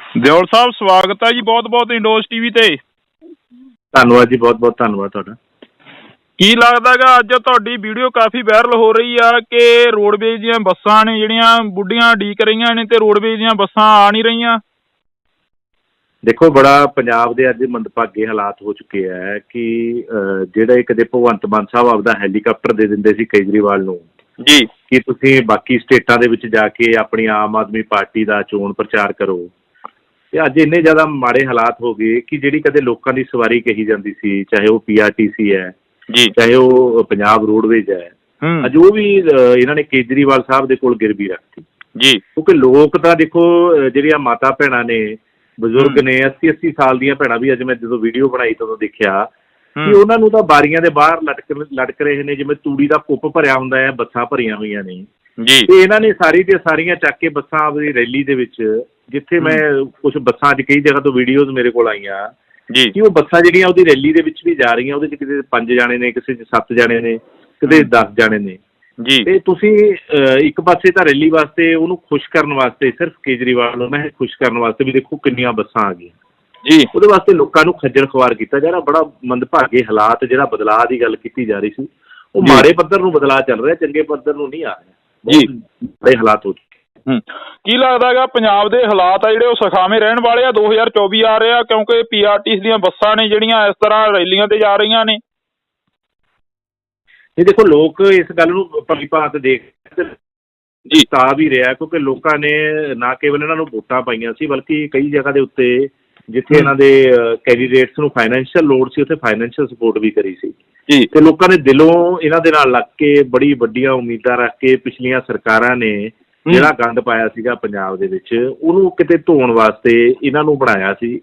ਦਿਓਲ ਸਾਹਿਬ ਸਵਾਗਤ ਹੈ ਜੀ ਬਹੁਤ ਬਹੁਤ ਇੰਡੋਜ਼ ਟੀਵੀ ਤੇ। ਧੰਨਵਾਦ ਜੀ, ਬਹੁਤ ਬਹੁਤ ਧੰਨਵਾਦ ਤੁਹਾਡਾ। ਕੀ ਲੱਗਦਾ ਗਾ ਅੱਜ ਤੁਹਾਡੀ ਵੀਡੀਓ ਕਾਫੀ ਵਾਇਰਲ ਹੋ ਰਹੀ ਆ ਕਿ ਰੋਡਵੇਜ਼ ਦੀਆਂ ਬੱਸਾਂ ਨੇ ਜਿਹੜੀਆਂ ਬੁੱਢੀਆਂ ਉਡੀਕ ਰਹੀਆਂ ਨੇ ਤੇ ਰੋਡਵੇਜ਼ ਦੀਆਂ ਬੱਸਾਂ ਆ ਨਹੀਂ ਰਹੀਆਂ? ਦੇਖੋ, ਬੜਾ ਪੰਜਾਬ ਦੇ ਅੱਜ ਮੰਦਭਾਗੇ ਹਾਲਾਤ ਹੋ ਚੁੱਕੇ ਹੈ ਕਿ ਜਿਹੜਾ ਕਦੇ ਭਗਵੰਤ ਮਾਨ ਸਾਹਿਬ ਆਪਦਾ ਹੈਲੀਕਾਪਟਰ ਦੇ ਦਿੰਦੇ ਸੀ ਕੇਜਰੀਵਾਲ ਨੂੰ ਜੀ ਕਿ ਤੁਸੀਂ ਬਾਕੀ ਸਟੇਟਾਂ ਦੇ ਵਿੱਚ ਜਾ ਕੇ ਆਪਣੀ ਆਮ ਆਦਮੀ ਪਾਰਟੀ ਦਾ ਚੋਣ ਪ੍ਰਚਾਰ ਕਰੋ, ਤੇ ਅੱਜ ਇੰਨੇ ਜ਼ਿਆਦਾ ਮਾੜੇ ਹਾਲਾਤ ਹੋ ਗਏ ਕਿ ਜਿਹੜੀ ਕਦੇ ਲੋਕਾਂ ਦੀ ਸਵਾਰੀ ਕਹੀ ਜਾਂਦੀ ਸੀ, ਚਾਹੇ ਉਹ PRTC ਹੈ ਜੀ ਚਾਹੇ ਉਹ ਪੰਜਾਬ ਰੋਡਵੇਜ਼ ਹੈ, ਅੱਜ ਉਹ ਵੀ ਇਹਨਾਂ ਨੇ ਕੇਜਰੀਵਾਲ ਸਾਹਿਬ ਦੇ ਕੋਲ ਗਿਰਵੀ ਰੱਖਤੀ ਜੀ। ਕਿਉਂਕਿ ਲੋਕ ਤਾਂ ਦੇਖੋ ਜਿਹੜੀਆਂ ਮਾਤਾ ਭੈਣਾਂ ਨੇ, ਬਜ਼ੁਰਗ ਨੇ, 80-80 ਸਾਲ ਦੀਆਂ ਭੈਣਾਂ ਵੀ ਅੱਜ ਮੈਂ ਜਦੋਂ ਵੀਡੀਓ ਬਣਾਈ ਤਾਂ ਦੇਖਿਆ ਕਿ ਉਹਨਾਂ ਨੂੰ ਤਾਂ ਬਾਰੀਆਂ ਦੇ ਬਾਹਰ ਲਟਕ ਰਹੇ ਨੇ, ਜਿਵੇਂ ਤੂੜੀ ਦਾ ਕੁੱਪ ਭਰਿਆ ਹੁੰਦਾ ਹੈ, ਬੱਸਾਂ ਭਰੀਆਂ ਹੋਈਆਂ ਨੇ ਜੀ। ਤੇ ਇਹਨਾਂ ਨੇ ਸਾਰੀ ਦੀਆਂ ਸਾਰੀਆਂ ਚੱਕ ਕੇ ਬੱਸਾਂ ਆਪਣੀ ਰੈਲੀ ਦੇ ਵਿੱਚ, ਜਿੱਥੇ ਮੈਂ ਕੁਝ ਬੱਸਾਂ ਅੱਜ ਕਈ ਜਗ੍ਹਾ ਤੋਂ ਵੀਡੀਓਜ਼ ਮੇਰੇ ਕੋਲ ਆਈਆਂ ਜੀ ਕਿ ਉਹ ਬੱਸਾਂ ਜਿਹੜੀਆਂ ਉਹਦੀ ਰੈਲੀ ਦੇ ਵਿੱਚ ਵੀ ਜਾ ਰਹੀਆਂ, ਉਹਦੇ 'ਚ ਕਿਤੇ 5 ਜਾਣੇ ਨੇ, ਕਿਸੇ 'ਚ 7 ਜਾਣੇ ਨੇ, ਕਿਤੇ 10 ਜਾਣੇ ਨੇ ਜੀ। ਤੇ ਤੁਸੀਂ ਇੱਕ ਪਾਸੇ ਤਾਂ ਰੈਲੀ ਵਾਸਤੇ ਉਹਨੂੰ ਖੁਸ਼ ਕਰਨ ਵਾਸਤੇ, ਸਿਰਫ ਕੇਜਰੀਵਾਲ ਨੂੰ ਮੈਂ ਖੁਸ਼ ਕਰਨ ਵਾਸਤੇ ਵੀ ਦੇਖੋ ਕਿੰਨੀਆਂ ਬੱਸਾਂ ਆ ਗਈਆਂ ਜੀ, ਉਹਦੇ ਵਾਸਤੇ ਲੋਕਾਂ ਨੂੰ ਖੱਜਲ ਖੁਆਰ ਕੀਤਾ ਜਾ ਰਿਹਾ। ਬੜਾ ਮੰਦਭਾਗੇ ਹਾਲਾਤ, ਜਿਹੜਾ ਬਦਲਾਅ ਦੀ ਗੱਲ ਕੀਤੀ ਜਾ ਰਹੀ ਸੀ ਉਹ ਮਾੜੇ ਪੱਧਰ ਨੂੰ ਬਦਲਾਅ ਚੱਲ ਰਿਹਾ, ਚੰਗੇ ਪੱਧਰ ਨੂੰ ਨਹੀਂ ਆ ਰਿਹਾ ਜੀ। ਬੜੇ ਹਾਲਾਤ ਹੋ ਚੁੱਕੇ। ਕੀ ਲੱਗਦਾ ਹੈਗਾ ਪੰਜਾਬ ਦੇ ਹਾਲਾਤ ਆ ਜਿਹੜੇ ਉਹ ਸਖਾਵੇਂ ਰਹਿਣ ਵਾਲੇ ਆ? 2024 ਆ ਰਿਹਾ ਕਿਉਂਕਿ PRTC ਦੀਆਂ ਬੱਸਾਂ ਨੇ ਜਿਹੜੀਆਂ ਇਸ ਤਰ੍ਹਾਂ ਰੈਲੀਆਂ ਤੇ ਜਾ ਰਹੀਆਂ ਨੇ। ਇਹ ਦੇਖੋ, ਲੋਕ ਇਸ ਗੱਲ ਨੂੰ ਭਲੀ ਭਾਂਤ ਦੇਖ ਜੀ ਤਾਂ ਵੀ ਰਿਹਾ, ਕਿਉਂਕਿ ਲੋਕਾਂ ਨੇ ਨਾ ਕੇਵਲ ਇਹਨਾਂ ਨੂੰ ਵੋਟਾਂ ਪਾਈਆਂ ਸੀ, ਬਲਕਿ ਕਈ ਜਗ੍ਹਾ ਦੇ ਉੱਤੇ ਜਿੱਥੇ ਇਹਨਾਂ ਦੇ ਕੈਂਡੀਡੇਟਸ ਨੂੰ ਫਾਈਨੈਂਸ਼ੀਅਲ ਲੋੜ ਸੀ ਉੱਥੇ ਫਾਈਨੈਂਸ਼ੀਅਲ ਸਪੋਰਟ ਵੀ ਕਰੀ ਸੀ ਜੀ। ਤੇ ਲੋਕਾਂ ਨੇ ਦਿਲੋਂ ਇਹਨਾਂ ਦੇ ਨਾਲ ਲੱਗ ਕੇ ਬੜੀ ਵੱਡੀਆਂ ਉਮੀਦਾਂ ਰੱਖ ਕੇ ਪਿਛਲੀਆਂ ਸਰਕਾਰਾਂ ਨੇ ਜਿਹੜਾ ਗੰਦ ਪਾਇਆ ਸੀਗਾ ਪੰਜਾਬ ਦੇ ਵਿੱਚ, ਉਹਨੂੰ ਕਿਤੇ ਧੋਣ ਵਾਸਤੇ ਇਹਨਾਂ ਨੂੰ ਬਣਾਇਆ ਸੀ।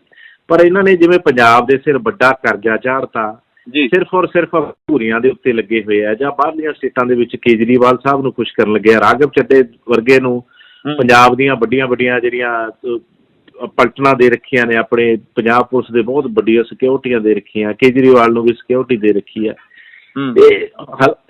ਪਰ ਇਹਨਾਂ ਨੇ ਜਿਵੇਂ ਪੰਜਾਬ ਦੇ ਸਿਰ ਵੱਡਾ ਕਰਜ਼ਾ ਚਾੜਤਾ, ਸਿਰਫ ਔਰ ਸਿਰਫ ਧੂਰੀਆਂ ਦੇ ਉੱਤੇ ਲੱਗੇ ਹੋਏ ਆ, ਜਾਂ ਬਾਹਰਲੀਆਂ ਸਟੇਟਾਂ ਦੇ ਵਿੱਚ ਕੇਜਰੀਵਾਲ ਸਾਹਿਬ ਨੂੰ ਖੁਸ਼ ਕਰਨ ਲੱਗੇ ਆ, ਰਾਘਵ ਚੱਡੇ ਵਰਗੇ ਨੂੰ ਪੰਜਾਬ ਦੀਆਂ ਵੱਡੀਆਂ ਵੱਡੀਆਂ ਜਿਹੜੀਆਂ ਪਲਟਨਾਂ ਦੇ ਰੱਖੀਆਂ ਨੇ, ਆਪਣੇ ਪੰਜਾਬ ਪੁਲਿਸ ਦੇ ਬਹੁਤ ਵੱਡੀਆਂ ਸਿਕਿਉਰਟੀਆਂ ਦੇ ਰੱਖੀਆਂ, ਕੇਜਰੀਵਾਲ ਨੂੰ ਵੀ ਸਿਕਿਉਰਟੀ ਦੇ ਰੱਖੀ ਆ। ਤੇ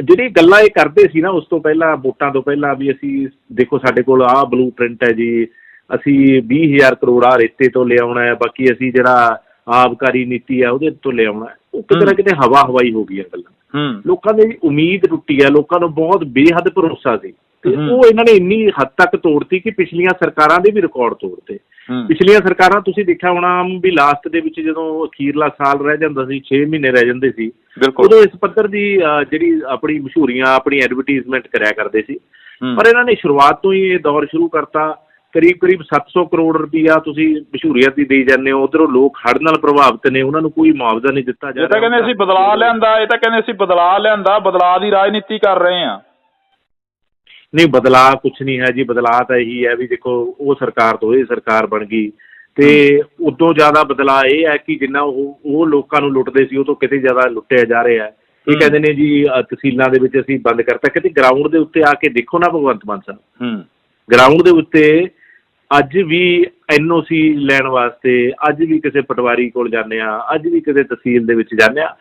ਜਿਹੜੀ ਗੱਲਾਂ ਇਹ ਕਰਦੇ ਸੀ ਨਾ ਉਸ ਤੋਂ ਪਹਿਲਾਂ, ਵੋਟਾਂ ਤੋਂ ਪਹਿਲਾਂ, ਵੀ ਅਸੀਂ ਦੇਖੋ ਸਾਡੇ ਕੋਲ ਆਹ ਬਲੂ ਪ੍ਰਿੰਟ ਹੈ ਜੀ, ਅਸੀਂ 20,000 ਕਰੋੜ ਆ ਰੇਤੇ ਤੋਂ ਲਿਆਉਣਾ ਹੈ, ਬਾਕੀ ਅਸੀਂ ਜਿਹੜਾ ਆਬਕਾਰੀ ਨੀਤੀ ਆ ਉਹਦੇ ਤੋਂ ਲਿਆਉਣਾ, ਉਹ ਕਿਤੇ ਨਾ ਕਿਤੇ ਹਵਾ ਹਵਾਈ ਹੋ ਗਈਆਂ ਗੱਲਾਂ। ਲੋਕਾਂ ਦੀ ਉਮੀਦ ਟੁੱਟੀ ਹੈ, ਲੋਕਾਂ ਨੂੰ ਬਹੁਤ ਬੇਹੱਦ ਭਰੋਸਾ ਸੀ ਤੇ ਉਹ ਇਹਨਾਂ ਨੇ ਇੰਨੀ ਹੱਦ ਤੱਕ ਤੋੜਤੀ ਕਿ ਪਿਛਲੀਆਂ ਸਰਕਾਰਾਂ ਦੇ ਵੀ ਰਿਕਾਰਡ ਤੋੜਤੇ। ਪਿਛਲੀਆਂ ਸਰਕਾਰਾਂ ਤੁਸੀਂ ਦੇਖਿਆ ਹੋਣਾ ਵੀ ਲਾਸਟ ਦੇ ਵਿੱਚ ਜਦੋਂ ਅਖੀਰਲਾ ਸਾਲ ਰਹਿ ਜਾਂਦਾ ਸੀ, 6 ਮਹੀਨੇ ਰਹਿ ਜਾਂਦੇ ਸੀ, ਉਦੋਂ ਇਸ ਪੱਧਰ ਦੀ ਜਿਹੜੀ ਆਪਣੀ ਮਸ਼ਹੂਰੀਆਂ, ਆਪਣੀ ਐਡਵਰਟੀਜ਼ਮੈਂਟ ਕਰਿਆ ਕਰਦੇ ਸੀ। ਪਰ ਇਹਨਾਂ ਨੇ ਸ਼ੁਰੂਆਤ ਤੋਂ ਹੀ ਇਹ ਦੌਰ ਸ਼ੁਰੂ ਕਰਤਾ, ਕਰੀਬ 700 ਕਰੋੜ ਰੁਪਈਆ ਤੁਸੀਂ ਮਸ਼ਹੂਰੀਅਤ ਦੀ ਦੇਈ ਜਾਂਦੇ ਹੋ, ਉੱਧਰੋਂ ਲੋਕ ਹੜ੍ਹ ਨਾਲ ਪ੍ਰਭਾਵਿਤ ਨੇ, ਉਹਨਾਂ ਨੂੰ ਕੋਈ ਮੁਆਵਜ਼ਾ ਨਹੀਂ ਦਿੱਤਾ ਜਾ ਰਿਹਾ। ਇਹ ਤਾਂ ਕਹਿੰਦੇ ਅਸੀਂ ਬਦਲਾਅ ਲਿਆਂਦਾ, ਬਦਲਾਅ ਦੀ ਰਾਜਨੀਤੀ ਕਰ ਰਹੇ ਹਾਂ। ਨਹੀਂ, ਬਦਲਾਅ ਕੁਛ ਨਹੀਂ ਹੈ ਜੀ। ਬਦਲਾਅ ਤਾਂ ਇਹੀ ਹੈ ਵੀ ਦੇਖੋ, ਉਹ ਸਰਕਾਰ ਤੋਂ ਇਹ ਸਰਕਾਰ ਬਣ ਗਈ ਤੇ ਉਦੋਂ ਜ਼ਿਆਦਾ ਬਦਲਾਅ ਇਹ ਹੈ ਕਿ ਜਿੰਨਾ ਉਹ ਲੋਕਾਂ ਨੂੰ ਲੁੱਟਦੇ ਸੀ ਉਹ ਤੋਂ ਕਿਤੇ ਜ਼ਿਆਦਾ ਲੁੱਟਿਆ ਜਾ ਰਿਹਾ। ਇਹ ਕਹਿੰਦੇ ਨੇ ਜੀ ਤਹਿਸੀਲਾਂ ਦੇ ਵਿੱਚ ਅਸੀਂ ਬੰਦ ਕਰਤਾ, ਕਿਤੇ ਗਰਾਊਂਡ ਦੇ ਉੱਤੇ ਆ ਕੇ ਦੇਖੋ ਨਾ ਭਗਵੰਤ ਮਾਨ ਸਾਹਿਬ, ਗਰਾਊਂਡ ਦੇ ਉੱਤੇ ਅੱਜ ਵੀ NOC ਲੈਣ ਵਾਸਤੇ, ਅੱਜ ਵੀ ਕਿਸੇ ਪਟਵਾਰੀ ਕੋਲ ਜਾਂਦੇ ਆ, ਅੱਜ ਵੀ ਕਿਸੇ ਤਹਿਸੀਲ ਦੇ ਵਿੱਚ ਜਾਂਦੇ ਆ,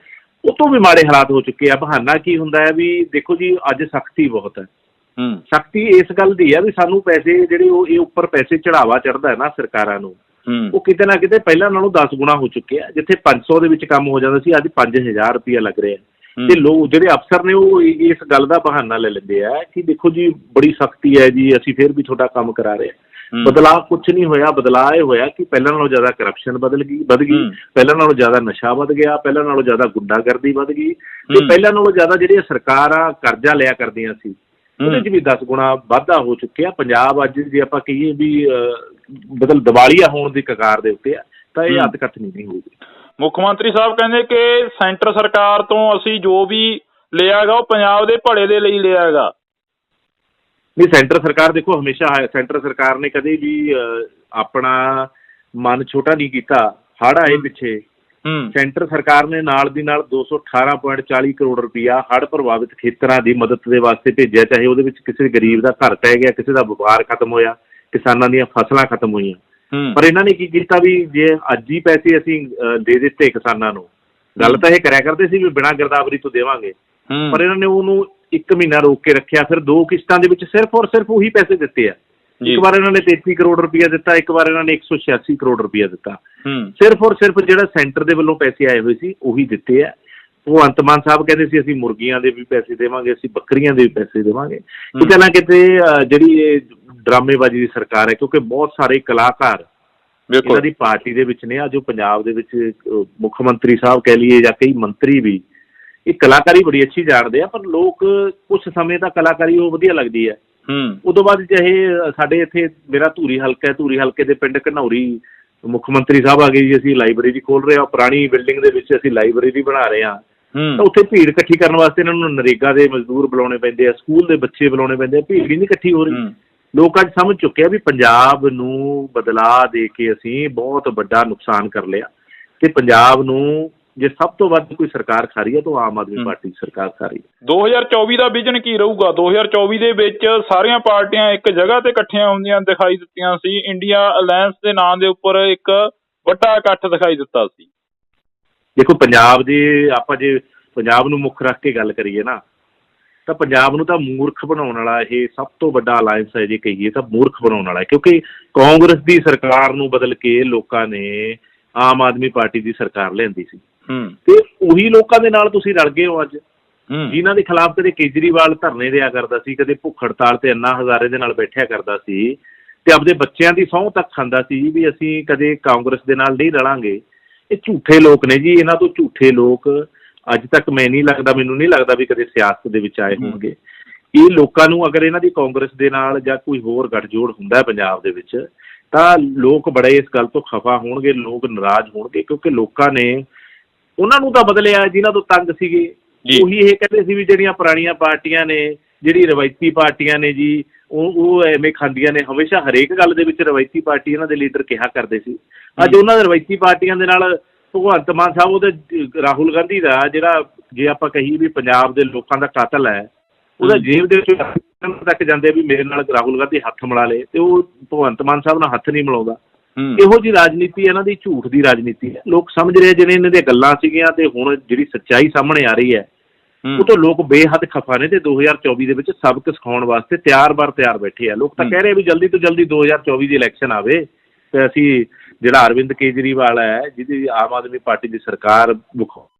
ਉਹ ਤੋਂ ਵੀ ਮਾੜੇ ਹਾਲਾਤ ਹੋ ਚੁੱਕੇ ਆ। ਬਹਾਨਾ ਕੀ ਹੁੰਦਾ ਹੈ ਵੀ ਦੇਖੋ ਜੀ ਅੱਜ ਸਖਤੀ ਬਹੁਤ ਹੈ। ਸਖਤੀ ਇਸ ਗੱਲ ਦੀ ਹੈ ਵੀ ਸਾਨੂੰ ਪੈਸੇ ਜਿਹੜੇ ਉਹ ਇਹ ਉੱਪਰ ਪੈਸੇ ਚੜਾਵਾ ਚੜ੍ਹਦਾ ਹੈ ਨਾ ਸਰਕਾਰਾਂ ਨੂੰ, ਉਹ ਕਿਤੇ ਨਾ ਕਿਤੇ ਪਹਿਲਾਂ ਨਾਲੋਂ 10 ਗੁਣਾ ਹੋ ਚੁੱਕੇ ਆ। ਜਿੱਥੇ 500 ਦੇ ਵਿੱਚ ਕੰਮ ਹੋ ਜਾਂਦਾ ਸੀ, ਅੱਜ 5,000 ਰੁਪਇਆ ਲੱਗ ਰਿਹਾ। ਤੇ ਲੋਕ ਜਿਹੜੇ ਅਫਸਰ ਨੇ ਉਹ ਇਸ ਗੱਲ ਦਾ ਬਹਾਨਾ ਲੈ ਲੈਂਦੇ ਆ ਕਿ ਦੇਖੋ ਜੀ ਬੜੀ ਸਖਤੀ ਹੈ ਜੀ, ਅਸੀਂ ਫਿਰ ਵੀ ਤੁਹਾਡਾ ਕੰਮ ਕਰਾ ਰਹੇ ਹਾਂ। ਬਦਲਾਅ ਕੁਛ ਨਹੀਂ ਹੋਇਆ। ਬਦਲਾਅ ਇਹ ਹੋਇਆ ਕਿ ਪਹਿਲਾਂ ਨਾਲੋਂ ਜ਼ਿਆਦਾ ਕਰਪਸ਼ਨ ਵੱਧ ਗਈ, ਪਹਿਲਾਂ ਨਾਲੋਂ ਜ਼ਿਆਦਾ ਨਸ਼ਾ ਵੱਧ ਗਿਆ, ਪਹਿਲਾਂ ਨਾਲੋਂ ਜ਼ਿਆਦਾ ਗੁੰਡਾਗਰਦੀ ਵੱਧ ਗਈ, ਤੇ ਪਹਿਲਾਂ ਨਾਲੋਂ ਜ਼ਿਆਦਾ ਜਿਹੜੀਆਂ ਸਰਕਾਰਾਂ ਕਰਜ਼ਾ ਲਿਆ ਕਰਦੀਆਂ ਸੀ ਉਹਦੇ 'ਚ ਵੀ 10 ਗੁਣਾ ਵਾਧਾ ਹੋ ਚੁੱਕਿਆ। ਪੰਜਾਬ ਅੱਜ ਜੇ ਆਪਾਂ ਕਹੀਏ ਵੀ ਦੀਵਾਲੀਆ ਹੋਣ ਦੀ ਕਗਾਰ ਦੇ ਉੱਤੇ ਆ, ਤਾਂ ਇਹ ਅਤਕਥ ਨਹੀਂ ਹੋਊਗੀ। ਮੁੱਖ ਮੰਤਰੀ ਸਾਹਿਬ ਕਹਿੰਦੇ ਕਿ ਸੈਂਟਰ ਸਰਕਾਰ ਤੋਂ ਅਸੀਂ ਜੋ ਵੀ ਲਿਆ ਹੈਗਾ ਉਹ ਪੰਜਾਬ ਦੇ ਭਲੇ ਦੇ ਲਈ ਲਿਆ ਹੈਗਾ। ਨਹੀਂ, ਸੈਂਟਰ ਸਰਕਾਰ ਦੇਖੋ ਹਮੇਸ਼ਾ ਸੈਂਟਰ ਸਰਕਾਰ ਨੇ ਕਦੇ ਵੀ ਆਪਣਾ ਮਨ ਛੋਟਾ ਨਹੀਂ ਕੀਤਾ। ਹੜ੍ਹ ਆਏ ਪਿੱਛੇ, ਸੈਂਟਰ ਸਰਕਾਰ ਨੇ ਨਾਲ ਦੀ ਨਾਲ 218.40 ਕਰੋੜ ਰੁਪਇਆ ਹੜ੍ਹ ਪ੍ਰਭਾਵਿਤ ਖੇਤਰਾਂ ਦੀ ਮਦਦ ਦੇ ਵਾਸਤੇ ਭੇਜਿਆ, ਚਾਹੇ ਉਹਦੇ ਵਿੱਚ ਕਿਸੇ ਗਰੀਬ ਦਾ ਘਰ ਟਹਿ ਗਿਆ, ਕਿਸੇ ਦਾ ਵਪਾਰ ਖਤਮ ਹੋਇਆ, ਕਿਸਾਨਾਂ ਦੀਆਂ ਫਸਲਾਂ ਖਤਮ ਹੋਈਆਂ। ਪਰ ਇਹਨਾਂ ਨੇ ਕੀ ਕੀਤਾ ਵੀ ਜੇ ਅੱਜ ਹੀ ਪੈਸੇ ਅਸੀਂ ਦੇ ਦਿੱਤੇ ਕਿਸਾਨਾਂ ਨੂੰ, ਗੱਲ ਤਾਂ ਇਹ ਕਰਿਆ ਕਰਦੇ ਸੀ ਵੀ ਬਿਨਾਂ ਗਿਰਦਾਵਰੀ ਤੋਂ ਦੇਵਾਂਗੇ, ਪਰ ਇਹਨਾਂ ਨੇ ਉਹਨੂੰ 1 ਮਹੀਨਾ ਰੋਕ ਕੇ ਰੱਖਿਆ, ਫਿਰ 2 ਕਿਸ਼ਤਾਂ ਦੇ ਵਿੱਚ ਸਿਰਫ ਔਰ ਸਿਰਫ ਉਹੀ ਪੈਸੇ ਦਿੱਤੇ ਆ ਇੱਕ ਵਾਰ ਇਹਨਾਂ ਨੇ 33 ਕਰੋੜ ਰੁਪਇਆ ਦਿੱਤਾ, ਇੱਕ ਵਾਰ ਇਹਨਾਂ ਨੇ 186 ਕਰੋੜ ਰੁਪਇਆ ਦਿੱਤਾ। ਸਿਰਫ ਔਰ ਸਿਰਫ ਜਿਹੜਾ ਸੈਂਟਰ ਦੇ ਵੱਲੋਂ ਪੈਸੇ ਆਏ ਹੋਏ ਸੀ ਉਹੀ ਦਿੱਤੇ ਆ। ਭਗਵੰਤ ਮਾਨ ਸਾਹਿਬ ਕਹਿੰਦੇ ਸੀ ਅਸੀਂ ਮੁਰਗੀਆਂ ਦੇ ਵੀ ਪੈਸੇ ਦੇਵਾਂਗੇ, ਅਸੀਂ ਬੱਕਰੀਆਂ ਦੇ ਵੀ ਪੈਸੇ ਦੇਵਾਂਗੇ। ਕਿਤੇ ਨਾ ਕਿਤੇ ਜਿਹੜੀ ਇਹ ਡਰਾਮੇਬਾਜ਼ੀ ਦੀ ਸਰਕਾਰ ਹੈ, ਕਿਉਂਕਿ ਬਹੁਤ ਸਾਰੇ ਕਲਾਕਾਰ ਇਹਨਾਂ ਦੀ ਪਾਰਟੀ ਦੇ ਵਿੱਚ ਨੇ। ਜੋ ਪੰਜਾਬ ਦੇ ਵਿੱਚ ਮੁੱਖ ਮੰਤਰੀ ਸਾਹਿਬ ਕਹਿ ਲਈਏ ਜਾਂ ਕਈ ਮੰਤਰੀ ਵੀ ਇਹ ਕਲਾਕਾਰੀ ਬੜੀ ਅੱਛੀ ਜਾਣਦੇ ਆ, ਪਰ ਲੋਕ ਕੁਛ ਸਮੇਂ ਤੱਕ ਕਲਾਕਾਰੀ ਉਹ ਵਧੀਆ ਲੱਗਦੀ ਹੈ। ਉਦੋਂ ਬਾਅਦ ਚਾਹੇ ਸਾਡੇ ਇੱਥੇ ਮੇਰਾ ਧੂਰੀ ਹਲਕਾ ਹੈ, ਧੂਰੀ ਹਲਕੇ ਦੇ ਪਿੰਡ ਘਨੌਰੀ ਮੁੱਖ ਮੰਤਰੀ ਸਾਹਿਬ ਆ ਗਏ ਜੀ ਅਸੀਂ ਲਾਇਬ੍ਰੇਰੀ ਖੋਲ ਰਹੇ ਹਾਂ, ਪੁਰਾਣੀ ਬਿਲਡਿੰਗ ਦੇ ਵਿੱਚ ਅਸੀਂ ਲਾਇਬ੍ਰੇਰੀ ਬਣਾ ਰਹੇ ਹਾਂ। ਤਾਂ ਉੱਥੇ ਭੀੜ ਇਕੱਠੀ ਕਰਨ ਵਾਸਤੇ ਇਹਨਾਂ ਨੂੰ ਨਰੇਗਾ ਦੇ ਮਜ਼ਦੂਰ ਬੁਲਾਉਣੇ ਪੈਂਦੇ ਆ, ਸਕੂਲ ਦੇ ਬੱਚੇ ਬੁਲਾਉਣੇ ਪੈਂਦੇ ਆ, ਭੀੜ ਹੀ ਨਹੀਂ ਇਕੱਠੀ ਹੋ ਰਹੀ। ਲੋਕ ਅੱਜ ਸਮਝ ਚੁੱਕੇ ਆ ਵੀ ਪੰਜਾਬ ਨੂੰ ਬਦਲਾਅ ਦੇ ਕੇ ਅਸੀਂ ਬਹੁਤ ਵੱਡਾ ਨੁਕਸਾਨ ਕਰ ਲਿਆ ਤੇ ਪੰਜਾਬ ਨੂੰ ਜੇ ਸਭ ਤੋਂ ਵੱਧ ਕੋਈ ਸਰਕਾਰ ਖਾ ਰਹੀ ਹੈ ਤਾਂ ਆਮ ਆਦਮੀ ਪਾਰਟੀ ਸਰਕਾਰ ਖਾ ਰਹੀ ਹੈ। 2024 ਦਾ ਵਿਜ਼ਨ ਕੀ ਰਹੂਗਾ? 2024 ਦੇ ਵਿੱਚ ਸਾਰੀਆਂ ਪਾਰਟੀਆਂ ਇੱਕ ਜਗ੍ਹਾ ਤੇ ਇਕੱਠੀਆਂ ਹੁੰਦੀਆਂ ਦਿਖਾਈ ਦਿੱਤੀਆਂ ਸੀ। ਇੰਡੀਆ ਅਲਾਇੰਸ ਦੇ ਨਾਂ ਦੇ ਉੱਪਰ ਇੱਕ ਵੱਡਾ ਇਕੱਠ ਦਿਖਾਈ ਦਿੱਤਾ ਸੀ। ਦੇਖੋ ਪੰਜਾਬ ਦੇ ਆਪਾਂ ਜੇ ਪੰਜਾਬ ਨੂੰ ਮੁੱਖ ਰੱਖ ਕੇ ਗੱਲ ਕਰੀਏ ਨਾ ਤਾਂ ਪੰਜਾਬ ਨੂੰ ਤਾਂ ਮੂਰਖ ਬਣਾਉਣ ਵਾਲਾ ਇਹ ਸਭ ਤੋਂ ਵੱਡਾ ਅਲਾਇੰਸ ਹੈ। ਜੇ ਕਹੀਏ ਤਾਂ ਮੂਰਖ ਬਣਾਉਣ ਵਾਲਾ, ਕਿਉਂਕਿ ਕਾਂਗਰਸ ਦੀ ਸਰਕਾਰ ਨੂੰ ਬਦਲ ਕੇ ਲੋਕਾਂ ਨੇ ਆਮ ਆਦਮੀ ਪਾਰਟੀ ਦੀ ਸਰਕਾਰ ਲਿਆਂਦੀ ਸੀ ਤੇ ਉਹੀ ਲੋਕਾਂ ਦੇ ਨਾਲ ਤੁਸੀਂ ਰਲ ਗਏ ਹੋ ਅੱਜ, ਜਿਨ੍ਹਾਂ ਦੇ ਖਿਲਾਫ ਕਦੇ ਕੇਜਰੀਵਾਲ ਧਰਨੇ ਦਿਆ ਕਰਦਾ ਸੀ, ਕਦੇ ਭੁੱਖ ਹੜਤਾਲ ਤੇ ਅੰਨਾ ਹਜ਼ਾਰੇ ਦੇ ਨਾਲ ਬੈਠਿਆ ਕਰਦਾ ਸੀ ਤੇ ਆਪਦੇ ਬੱਚਿਆਂ ਦੀ ਸਹੁੰ ਤੱਕ ਖਾਂਦਾ ਸੀ ਵੀ ਅਸੀਂ ਕਦੇ ਕਾਂਗਰਸ ਦੇ ਨਾਲ ਨਹੀਂ ਰਲਾਂਗੇ। ਇਹ ਝੂਠੇ ਲੋਕ ਨੇ ਜੀ, ਇਹਨਾਂ ਤੋਂ ਝੂਠੇ ਲੋਕ ਅੱਜ ਤੱਕ ਮੈਨੂੰ ਨਹੀਂ ਲੱਗਦਾ ਵੀ ਕਦੇ ਸਿਆਸਤ ਦੇ ਵਿੱਚ ਆਏ ਹੋਣਗੇ। ਇਹ ਲੋਕਾਂ ਨੂੰ ਅਗਰ ਇਹਨਾਂ ਦੀ ਕਾਂਗਰਸ ਦੇ ਨਾਲ ਜਾਂ ਕੋਈ ਹੋਰ ਗੱਠਜੋੜ ਹੁੰਦਾ ਪੰਜਾਬ ਦੇ ਵਿੱਚ ਤਾਂ ਲੋਕ ਬੜੇ ਇਸ ਗੱਲ ਤੋਂ ਖਫਾ ਹੋਣਗੇ, ਲੋਕ ਨਾਰਾਜ਼ ਹੋਣਗੇ, ਕਿਉਂਕਿ ਲੋਕਾਂ ਨੇ ਉਹਨਾਂ ਨੂੰ ਤਾਂ ਬਦਲਿਆ ਜਿਨ੍ਹਾਂ ਤੋਂ ਤੰਗ ਸੀਗੇ। ਉਹੀ ਇਹ ਕਹਿੰਦੇ ਸੀ ਵੀ ਜਿਹੜੀਆਂ ਪੁਰਾਣੀਆਂ ਪਾਰਟੀਆਂ ਨੇ, ਜਿਹੜੀ ਰਵਾਇਤੀ ਪਾਰਟੀਆਂ ਨੇ ਜੀ ਉਹ ਐਵੇਂ ਖਾਂਦੀਆਂ ਨੇ। ਹਮੇਸ਼ਾ ਹਰੇਕ ਗੱਲ ਦੇ ਵਿੱਚ ਰਵਾਇਤੀ ਪਾਰਟੀ ਇਹਨਾਂ ਦੇ ਲੀਡਰ ਕਿਹਾ ਕਰਦੇ ਸੀ। ਅੱਜ ਉਹਨਾਂ ਦੇ ਰਵਾਇਤੀ ਪਾਰਟੀਆਂ ਦੇ ਨਾਲ ਭਗਵੰਤ ਮਾਨ ਸਾਹਿਬ ਉਹਦੇ ਰਾਹੁਲ ਗਾਂਧੀ ਦਾ ਜਿਹੜਾ ਜੇ ਆਪਾਂ ਕਹੀਏ ਵੀ ਪੰਜਾਬ ਦੇ ਲੋਕਾਂ ਦਾ ਕਾਤਲ ਹੈ, ਉਹਦਾ ਜੇਬ ਦੇ ਵਿੱਚ ਤੱਕ ਜਾਂਦੇ ਵੀ ਮੇਰੇ ਨਾਲ ਰਾਹੁਲ ਗਾਂਧੀ ਹੱਥ ਮਿਲਾ ਲੇ ਤੇ ਉਹ ਭਗਵੰਤ ਮਾਨ ਸਾਹਿਬ ਨਾਲ ਹੱਥ ਨਹੀਂ ਮਿਲਾਉਂਦਾ। ਇਹੋ ਜਿਹੀ ਰਾਜਨੀਤੀ ਇਹਨਾਂ ਦੀ ਝੂਠ ਦੀ ਰਾਜਨੀਤੀ ਹੈ। ਲੋਕ ਸਮਝ ਰਹੇ ਜਿਵੇਂ ਇਹਨਾਂ ਦੀਆਂ ਗੱਲਾਂ ਸੀਗੀਆਂ ਤੇ ਹੁਣ ਜਿਹੜੀ ਸੱਚਾਈ ਸਾਹਮਣੇ ਆ ਰਹੀ ਹੈ ਉਹ ਤੋਂ ਲੋਕ ਬੇਹੱਦ ਖਫਾ ਨੇ ਤੇ 2024 ਦੇ ਵਿੱਚ ਸਬਕ ਸਿਖਾਉਣ ਵਾਸਤੇ ਤਿਆਰ ਬੈਠੇ ਆ। ਲੋਕ ਤਾਂ ਕਹਿ ਰਹੇ ਵੀ ਜਲਦੀ ਤੋਂ ਜਲਦੀ 2024 ਦੀ ਇਲੈਕਸ਼ਨ ਆਵੇ ਤੇ ਅਸੀਂ ਜਿਹੜਾ ਅਰਵਿੰਦ ਕੇਜਰੀਵਾਲ ਹੈ ਜਿਹਦੀ ਆਮ ਆਦਮੀ ਪਾਰਟੀ ਦੀ ਸਰਕਾਰ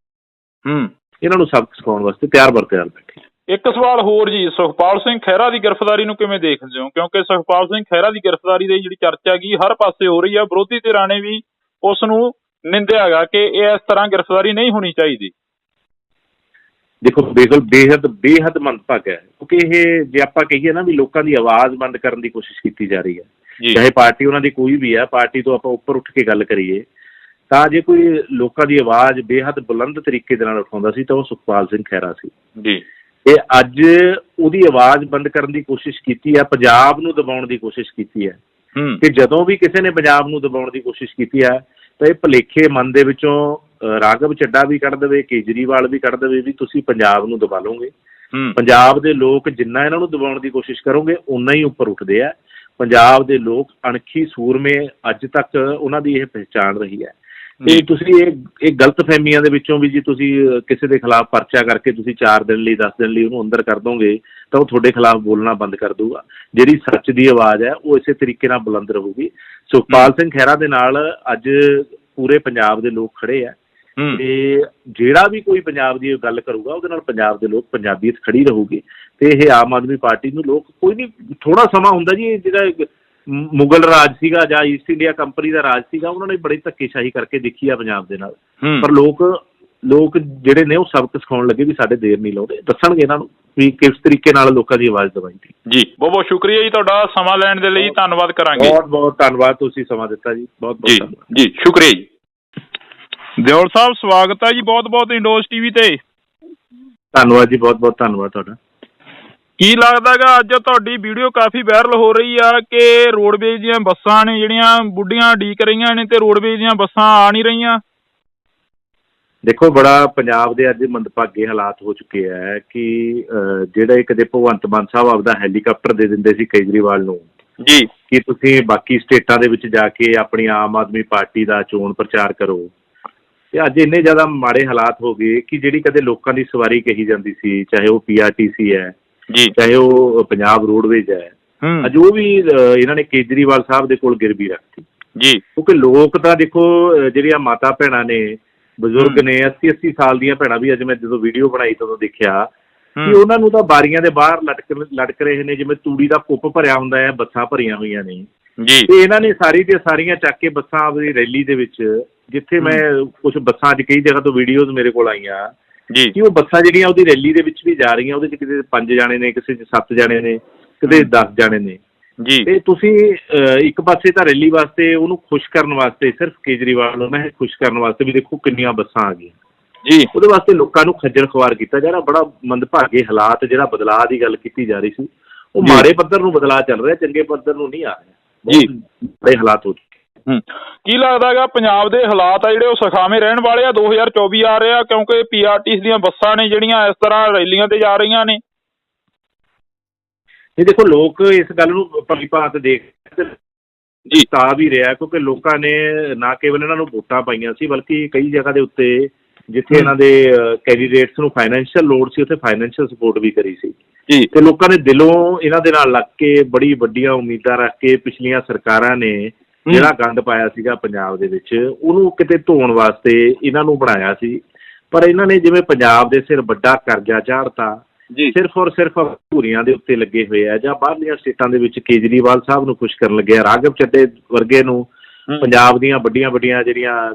ਇਹਨਾਂ ਨੂੰ ਸਬਕ ਸਿਖਾਉਣ ਵਾਸਤੇ ਤਿਆਰ ਬੈਠੇ। ਇੱਕ ਸਵਾਲ ਹੋਰ ਜੀ, ਸੁਖਪਾਲ ਸਿੰਘ ਖਹਿਰਾ ਦੀ ਗ੍ਰਿਫਤਾਰੀ ਨੂੰ ਕਿਵੇਂ ਦੇਖਦੇ ਹੋ? ਕਿਉਂਕਿ ਸੁਖਪਾਲ ਸਿੰਘ ਖਹਿਰਾ ਦੀ ਗ੍ਰਿਫਤਾਰੀ ਦੀ ਜਿਹੜੀ ਚਰਚਾ ਹੈਗੀ ਹਰ ਪਾਸੇ ਹੋ ਰਹੀ ਹੈ, ਵਿਰੋਧੀ ਧਿਰਾਂ ਨੇ ਵੀ ਉਸ ਨੂੰ ਨਿੰਦਿਆ ਹੈਗਾ ਕਿ ਇਹ ਇਸ ਤਰ੍ਹਾਂ ਗ੍ਰਿਫਤਾਰੀ ਨਹੀਂ ਹੋਣੀ ਚਾਹੀਦੀ। ਦੇਖੋ ਬਿਲਕੁਲ ਬੇਹੱਦ ਮੰਦਭਾਗਾ ਹੈ, ਕਿਉਂਕਿ ਇਹ ਜੇ ਆਪਾਂ ਕਹੀਏ ਨਾ ਵੀ ਲੋਕਾਂ ਦੀ ਆਵਾਜ਼ ਬੰਦ ਕਰਨ ਦੀ ਕੋਸ਼ਿਸ਼ ਕੀਤੀ ਜਾ ਰਹੀ ਹੈ, ਚਾਹੇ ਪਾਰਟੀ ਉਹਨਾਂ ਦੀ ਕੋਈ ਵੀ ਹੈ। ਪਾਰਟੀ ਤੋਂ ਆਪਾਂ ਉੱਪਰ ਉੱਠ ਕੇ ਗੱਲ ਕਰੀਏ ਤਾਂ ਜੇ ਕੋਈ ਲੋਕਾਂ ਦੀ ਆਵਾਜ਼ ਬੇਹੱਦ ਬੁਲੰਦ ਤਰੀਕੇ ਦੇ ਨਾਲ ਉਠਾਉਂਦਾ ਸੀ ਤਾਂ ਉਹ ਸੁਖਪਾਲ ਸਿੰਘ ਖਹਿਰਾ ਸੀ ਜੀ। ਇਹ ਅੱਜ ਉਹਦੀ ਆਵਾਜ਼ ਬੰਦ ਕਰਨ ਦੀ ਕੋਸ਼ਿਸ਼ ਕੀਤੀ ਹੈ, ਪੰਜਾਬ ਨੂੰ ਦਬਾਉਣ ਦੀ ਕੋਸ਼ਿਸ਼ ਕੀਤੀ ਹੈ ਕਿ ਜਦੋਂ ਵੀ ਕਿਸੇ ਨੇ ਪੰਜਾਬ ਨੂੰ ਦਬਾਉਣ ਦੀ ਕੋਸ਼ਿਸ਼ ਕੀਤੀ ਹੈ ਤਾਂ ਇਹ ਭੁਲੇਖੇ ਮਨ ਦੇ ਵਿੱਚੋਂ ਰਾਘਵ ਚੱਡਾ ਵੀ ਕੱਢ ਦੇਵੇ, ਕੇਜਰੀਵਾਲ ਵੀ ਕੱਢ ਦੇਵੇ ਵੀ ਤੁਸੀਂ ਪੰਜਾਬ ਨੂੰ ਦਬਾ ਲਓਗੇ। ਪੰਜਾਬ ਦੇ ਲੋਕ ਜਿੰਨਾ ਇਹਨਾਂ ਨੂੰ ਦਬਾਉਣ ਦੀ ਕੋਸ਼ਿਸ਼ ਕਰੋਗੇ ਓਨਾ ਹੀ ਉੱਪਰ ਉੱਠਦੇ ਆ। ਪੰਜਾਬ ਦੇ ਲੋਕ ਅਣਖੀ ਸੂਰਮੇ ਅੱਜ ਤੱਕ ਉਹਨਾਂ ਦੀ ਇਹ ਪਹਿਚਾਣ ਰਹੀ ਹੈ ਤੇ ਤੁਸੀਂ ਇਹ ਗਲਤਫਹਿਮੀਆਂ ਦੇ ਵਿੱਚੋਂ ਵੀ ਜੀ ਤੁਸੀਂ ਕਿਸੇ ਦੇ ਖਿਲਾਫ ਪਰਚਾ ਕਰਕੇ ਤੁਸੀਂ 4 ਦਿਨ ਲਈ 10 ਦਿਨ ਲਈ ਉਹਨੂੰ ਅੰਦਰ ਕਰ ਦੋਗੇ ਤਾਂ ਉਹ ਤੁਹਾਡੇ ਖਿਲਾਫ ਬੋਲਣਾ ਬੰਦ ਕਰ ਦੂਗਾ। ਜਿਹੜੀ ਸੱਚ ਦੀ ਆਵਾਜ਼ ਹੈ ਉਹ ਇਸੇ ਤਰੀਕੇ ਨਾਲ ਬੁਲੰਦ ਰਹੂਗੀ। ਸੁਖਪਾਲ ਸਿੰਘ ਖਹਿਰਾ ਦੇ ਨਾਲ ਅੱਜ ਪੂਰੇ ਪੰਜਾਬ ਦੇ ਲੋਕ ਖੜੇ ਆ ਤੇ ਜਿਹੜਾ ਵੀ ਕੋਈ ਪੰਜਾਬ ਦੀ ਗੱਲ ਕਰੂਗਾ ਉਹਦੇ ਨਾਲ ਪੰਜਾਬ ਦੇ ਲੋਕ ਪੰਜਾਬੀਅਤ ਖੜੀ ਰਹੂਗੀ ਤੇ ਇਹ ਆਮ ਆਦਮੀ ਪਾਰਟੀ ਨੂੰ ਲੋਕ ਕੋਈ ਨਹੀਂ, ਥੋੜਾ ਸਮਾਂ ਹੁੰਦਾ ਜੀ, ਜਿਹੜਾ ਮੁਗਲ ਰਾਜ ਸੀਗਾ ਜਾਂ ਈਸਟ ਇੰਡੀਆ ਕੰਪਨੀ ਦਾ ਰਾਜ ਸੀਗਾ ਉਹਨਾਂ ਨੇ ਬੜੀ ਧੱਕੇਸ਼ਾਹੀ ਕਰਕੇ ਦੇਖੀ ਆ ਪੰਜਾਬ ਦੇ ਨਾਲ, ਪਰ ਲੋਕ ਜਿਹੜੇ ਨੇ ਉਹ ਸਬਕ ਸਿਖਾਉਣ ਲੱਗੇ ਵੀ ਸਾਡੇ ਦੇਰ ਨਹੀਂ ਲਾਉਂਦੇ, ਦੱਸਣਗੇ ਇਹਨਾਂ ਨੂੰ ਵੀ ਕਿਸ ਤਰੀਕੇ ਨਾਲ ਲੋਕਾਂ ਦੀ ਆਵਾਜ਼ ਦਬਾਈ ਦੀ। ਜੀ ਬਹੁਤ ਬਹੁਤ ਸ਼ੁਕਰੀਆ ਜੀ ਤੁਹਾਡਾ ਸਮਾਂ ਲੈਣ ਦੇ ਲਈ, ਧੰਨਵਾਦ ਕਰਾਂਗੇ। ਬਹੁਤ ਬਹੁਤ ਧੰਨਵਾਦ, ਤੁਸੀਂ ਸਮਾਂ ਦਿੱਤਾ ਜੀ, ਬਹੁਤ ਬਹੁਤ ਧੰਨਵਾਦ ਜੀ। ਸ਼ੁਕਰੀਆ ਜੀ। ਦਿਓਲ ਸਾਹਿਬ ਸਵਾਗਤ ਹੈ ਜੀ ਬਹੁਤ ਬਹੁਤ ਇੰਡੋਜ਼ ਟੀਵੀ ਤੇ। ਧੰਨਵਾਦ ਜੀ, ਬਹੁਤ ਬਹੁਤ ਧੰਨਵਾਦ ਤੁਹਾਡਾ। ਕੀ ਲੱਗਦਾ ਗਾ ਅੱਜ ਤੁਹਾਡੀ ਵੀਡੀਓ ਕਾਫੀ ਵਾਇਰਲ ਹੋ ਰਹੀ ਆ ਕਿ ਰੋਡਵੇਜ਼ ਦੀਆਂ ਬੱਸਾਂ ਨੇ ਜਿਹੜੀਆਂ ਬੁੱਢੀਆਂ ਉਡੀਕ ਰਹੀਆਂ ਨੇ ਤੇ ਰੋਡਵੇਜ਼ ਦੀਆਂ ਬੱਸਾਂ ਆ ਨਹੀਂ ਰਹੀਆਂ? ਦੇਖੋ ਬੜਾ ਪੰਜਾਬ ਦੇ ਅੱਜ ਮੰਦਭਾਗੇ ਹਾਲਾਤ ਹੋ ਚੁੱਕੇ ਹੈ ਕਿ ਜਿਹੜੇ ਕਦੇ ਭਗਵੰਤ ਮਾਨ ਸਾਹਿਬ ਆਪਦਾ ਹੈਲੀਕਾਪਟਰ ਦੇ ਦਿੰਦੇ ਸੀ ਕੇਜਰੀਵਾਲ ਨੂੰ ਜੀ ਕਿ ਤੁਸੀਂ ਬਾਕੀ ਸਟੇਟਾਂ ਦੇ ਵਿੱਚ ਜਾ ਕੇ ਆਪਣੀ ਆਮ ਆਦਮੀ ਪਾਰਟੀ ਦਾ ਚੋਣ ਪ੍ਰਚਾਰ ਕਰੋ, ਤੇ ਅੱਜ ਇੰਨੇ ਜ਼ਿਆਦਾ ਮਾੜੇ ਹਾਲਾਤ ਹੋ ਗਏ ਕਿ ਜਿਹੜੀ ਕਦੇ ਲੋਕਾਂ ਦੀ ਸਵਾਰੀ ਕਹੀ ਜਾਂਦੀ ਸੀ, ਚਾਹੇ ਉਹ PRTC ਹੈ ਜੀ, ਚਾਹੇ ਉਹ ਪੰਜਾਬ ਰੋਡਵੇਜ਼ ਹੈ, ਜੋ ਵੀ ਇਹਨਾਂ ਨੇ ਕੇਜਰੀਵਾਲ ਸਾਹਿਬ ਦੇ ਕੋਲ ਗਿਰਵੀ ਰੱਖਤੀ ਜੀ, ਕਿਉਂਕਿ ਲੋਕ ਤਾਂ ਦੇਖੋ ਜਿਹੜੀਆਂ ਮਾਤਾ ਭੈਣਾਂ ਨੇ, ਬਜ਼ੁਰਗ ਨੇ, 80-80 ਸਾਲ ਦੀਆਂ ਭੈਣਾਂ ਵੀ, ਅੱਜ ਮੈਂ ਜਦੋਂ ਵੀਡੀਓ ਬਣਾਈ ਤਾਂ ਦੇਖਿਆ ਕਿ ਉਹਨਾਂ ਨੂੰ ਤਾਂ ਬਾਰੀਆਂ ਦੇ ਬਾਹਰ ਲਟਕ ਰਹੇ ਨੇ, ਜਿਵੇਂ ਤੂੜੀ ਦਾ ਕੁੱਪ ਭਰਿਆ ਹੁੰਦਾ ਹੈ, ਬੱਸਾਂ ਭਰੀਆਂ ਹੋਈਆਂ ਨੇ ਜੀ। ਤੇ ਇਹਨਾਂ ਨੇ ਸਾਰੀ ਦੀਆਂ ਸਾਰੀਆਂ ਚੱਕ ਕੇ ਬੱਸਾਂ ਆਪਣੀ ਰੈਲੀ ਦੇ ਵਿੱਚ, ਜਿੱਥੇ ਮੈਂ ਕੁਝ ਬੱਸਾਂ ਅੱਜ ਕਈ ਜਗ੍ਹਾ ਤੋਂ ਵੀਡੀਓਜ਼ ਮੇਰੇ ਕੋਲ ਆਈਆਂ ਜੀ ਕਿ ਉਹ ਬੱਸਾਂ ਜਿਹੜੀਆਂ ਉਹਦੀ ਰੈਲੀ ਦੇ ਵਿੱਚ ਵੀ ਜਾ ਰਹੀਆਂ, ਉਹਦੇ 'ਚ ਕਿਤੇ 5 ਜਾਣੇ ਨੇ, ਕਿਸੇ 'ਚ 7 ਜਾਣੇ ਨੇ, ਕਿਤੇ 10 ਜਾਣੇ ਨੇ ਜੀ। ਤੇ ਤੁਸੀਂ ਇੱਕ ਪਾਸੇ ਤਾਂ ਰੈਲੀ ਵਾਸਤੇ ਉਹਨੂੰ ਖੁਸ਼ ਕਰਨ ਵਾਸਤੇ, ਸਿਰਫ ਕੇਜਰੀਵਾਲ ਨੂੰ ਮੈਂ ਖੁਸ਼ ਕਰਨ ਵਾਸਤੇ ਵੀ ਦੇਖੋ ਕਿੰਨੀਆਂ ਬੱਸਾਂ ਆ ਗਈਆਂ ਜੀ, ਉਹਦੇ ਵਾਸਤੇ ਲੋਕਾਂ ਨੂੰ ਖੱਜਲ ਖੁਆਰ ਕੀਤਾ ਜਾ ਰਿਹਾ। ਬੜਾ ਮੰਦਭਾਗੇ ਹਾਲਾਤ, ਜਿਹੜਾ ਬਦਲਾਅ ਦੀ ਗੱਲ ਕੀਤੀ ਜਾ ਰਹੀ ਸੀ, ਉਹ ਮਾੜੇ ਪੱਧਰ ਨੂੰ ਬਦਲਾਅ ਚੱਲ ਰਿਹਾ, ਚੰਗੇ ਪੱਧਰ ਨੂੰ ਨਹੀਂ ਆ ਰਿਹਾ ਜੀ। ਬੜੇ ਹਾਲਾਤ ਹੋ ਚੁੱਕੇ। ਕੀ ਲੱਗਦਾ ਹੈਗਾ ਪੰਜਾਬ ਦੇ ਹਾਲਾਤ ਆ ਜਿਹੜੇ ਉਹ ਸੁਖਾਵੇਂ ਰਹਿਣ ਵਾਲੇ ਆ? 2024 ਆ ਰਿਹਾ, ਕਿਉਂਕਿ PRTC ਦੀਆਂ ਬੱਸਾਂ ਨੇ ਜਿਹੜੀਆਂ ਇਸ ਤਰ੍ਹਾਂ ਰੈਲੀਆਂ ਤੇ ਜਾ ਰਹੀਆਂ ਨੇ। ਇਹ ਦੇਖੋ ਲੋਕ ਇਸ ਗੱਲ ਨੂੰ ਭਲੀ ਭਾਂਤ ਦੇਖ ਜੀ ਤਾਂ ਵੀ ਰਿਹਾ, ਕਿਉਂਕਿ ਲੋਕਾਂ ਨੇ ਨਾ ਕੇਵਲ ਇਹਨਾਂ ਨੂੰ ਵੋਟਾਂ ਪਾਈਆਂ ਸੀ, ਬਲਕਿ ਕਈ ਜਗ੍ਹਾ ਦੇ ਉੱਤੇ ਜਿੱਥੇ ਇਹਨਾਂ ਦੇ ਕੈਂਡੀਡੇਟਸ ਨੂੰ ਫਾਈਨੈਂਸ਼ੀਅਲ ਲੋੜ ਸੀ, ਉੱਥੇ ਫਾਈਨੈਂਸ਼ੀਅਲ ਸਪੋਰਟ ਵੀ ਕਰੀ ਸੀ ਜੀ। ਤੇ ਲੋਕਾਂ ਨੇ ਦਿਲੋਂ ਇਹਨਾਂ ਦੇ ਨਾਲ ਲੱਗ ਕੇ ਬੜੀ ਵੱਡੀਆਂ ਉਮੀਦਾਂ ਰੱਖ ਕੇ ਪਿਛਲੀਆਂ ਸਰਕਾਰਾਂ ਨੇ ਜਿਹੜਾ ਗੰਦ ਪਾਇਆ ਸੀਗਾ ਪੰਜਾਬ ਦੇ ਵਿੱਚ, ਉਹਨੂੰ ਕਿਤੇ ਧੋਣ ਵਾਸਤੇ ਇਹਨਾਂ ਨੂੰ ਬਣਾਇਆ ਸੀ। ਪਰ ਇਹਨਾਂ ਨੇ ਜਿਵੇਂ ਪੰਜਾਬ ਦੇ ਸਿਰ ਵੱਡਾ ਕਰਜ਼ਾ ਝਾੜਤਾ, ਸਿਰਫ ਔਰ ਸਿਰਫ ਧੂਰੀਆਂ ਦੇ ਉੱਤੇ ਲੱਗੇ ਹੋਏ ਆ, ਜਾਂ ਬਾਹਰਲੀਆਂ ਸਟੇਟਾਂ ਦੇ ਵਿੱਚ ਕੇਜਰੀਵਾਲ ਸਾਹਿਬ ਨੂੰ ਖੁਸ਼ ਕਰਨ ਲੱਗੇ ਆ, ਰਾਘਵ ਚੱਡੇ ਵਰਗੇ ਨੂੰ ਪੰਜਾਬ ਦੀਆਂ ਵੱਡੀਆਂ ਵੱਡੀਆਂ ਜਿਹੜੀਆਂ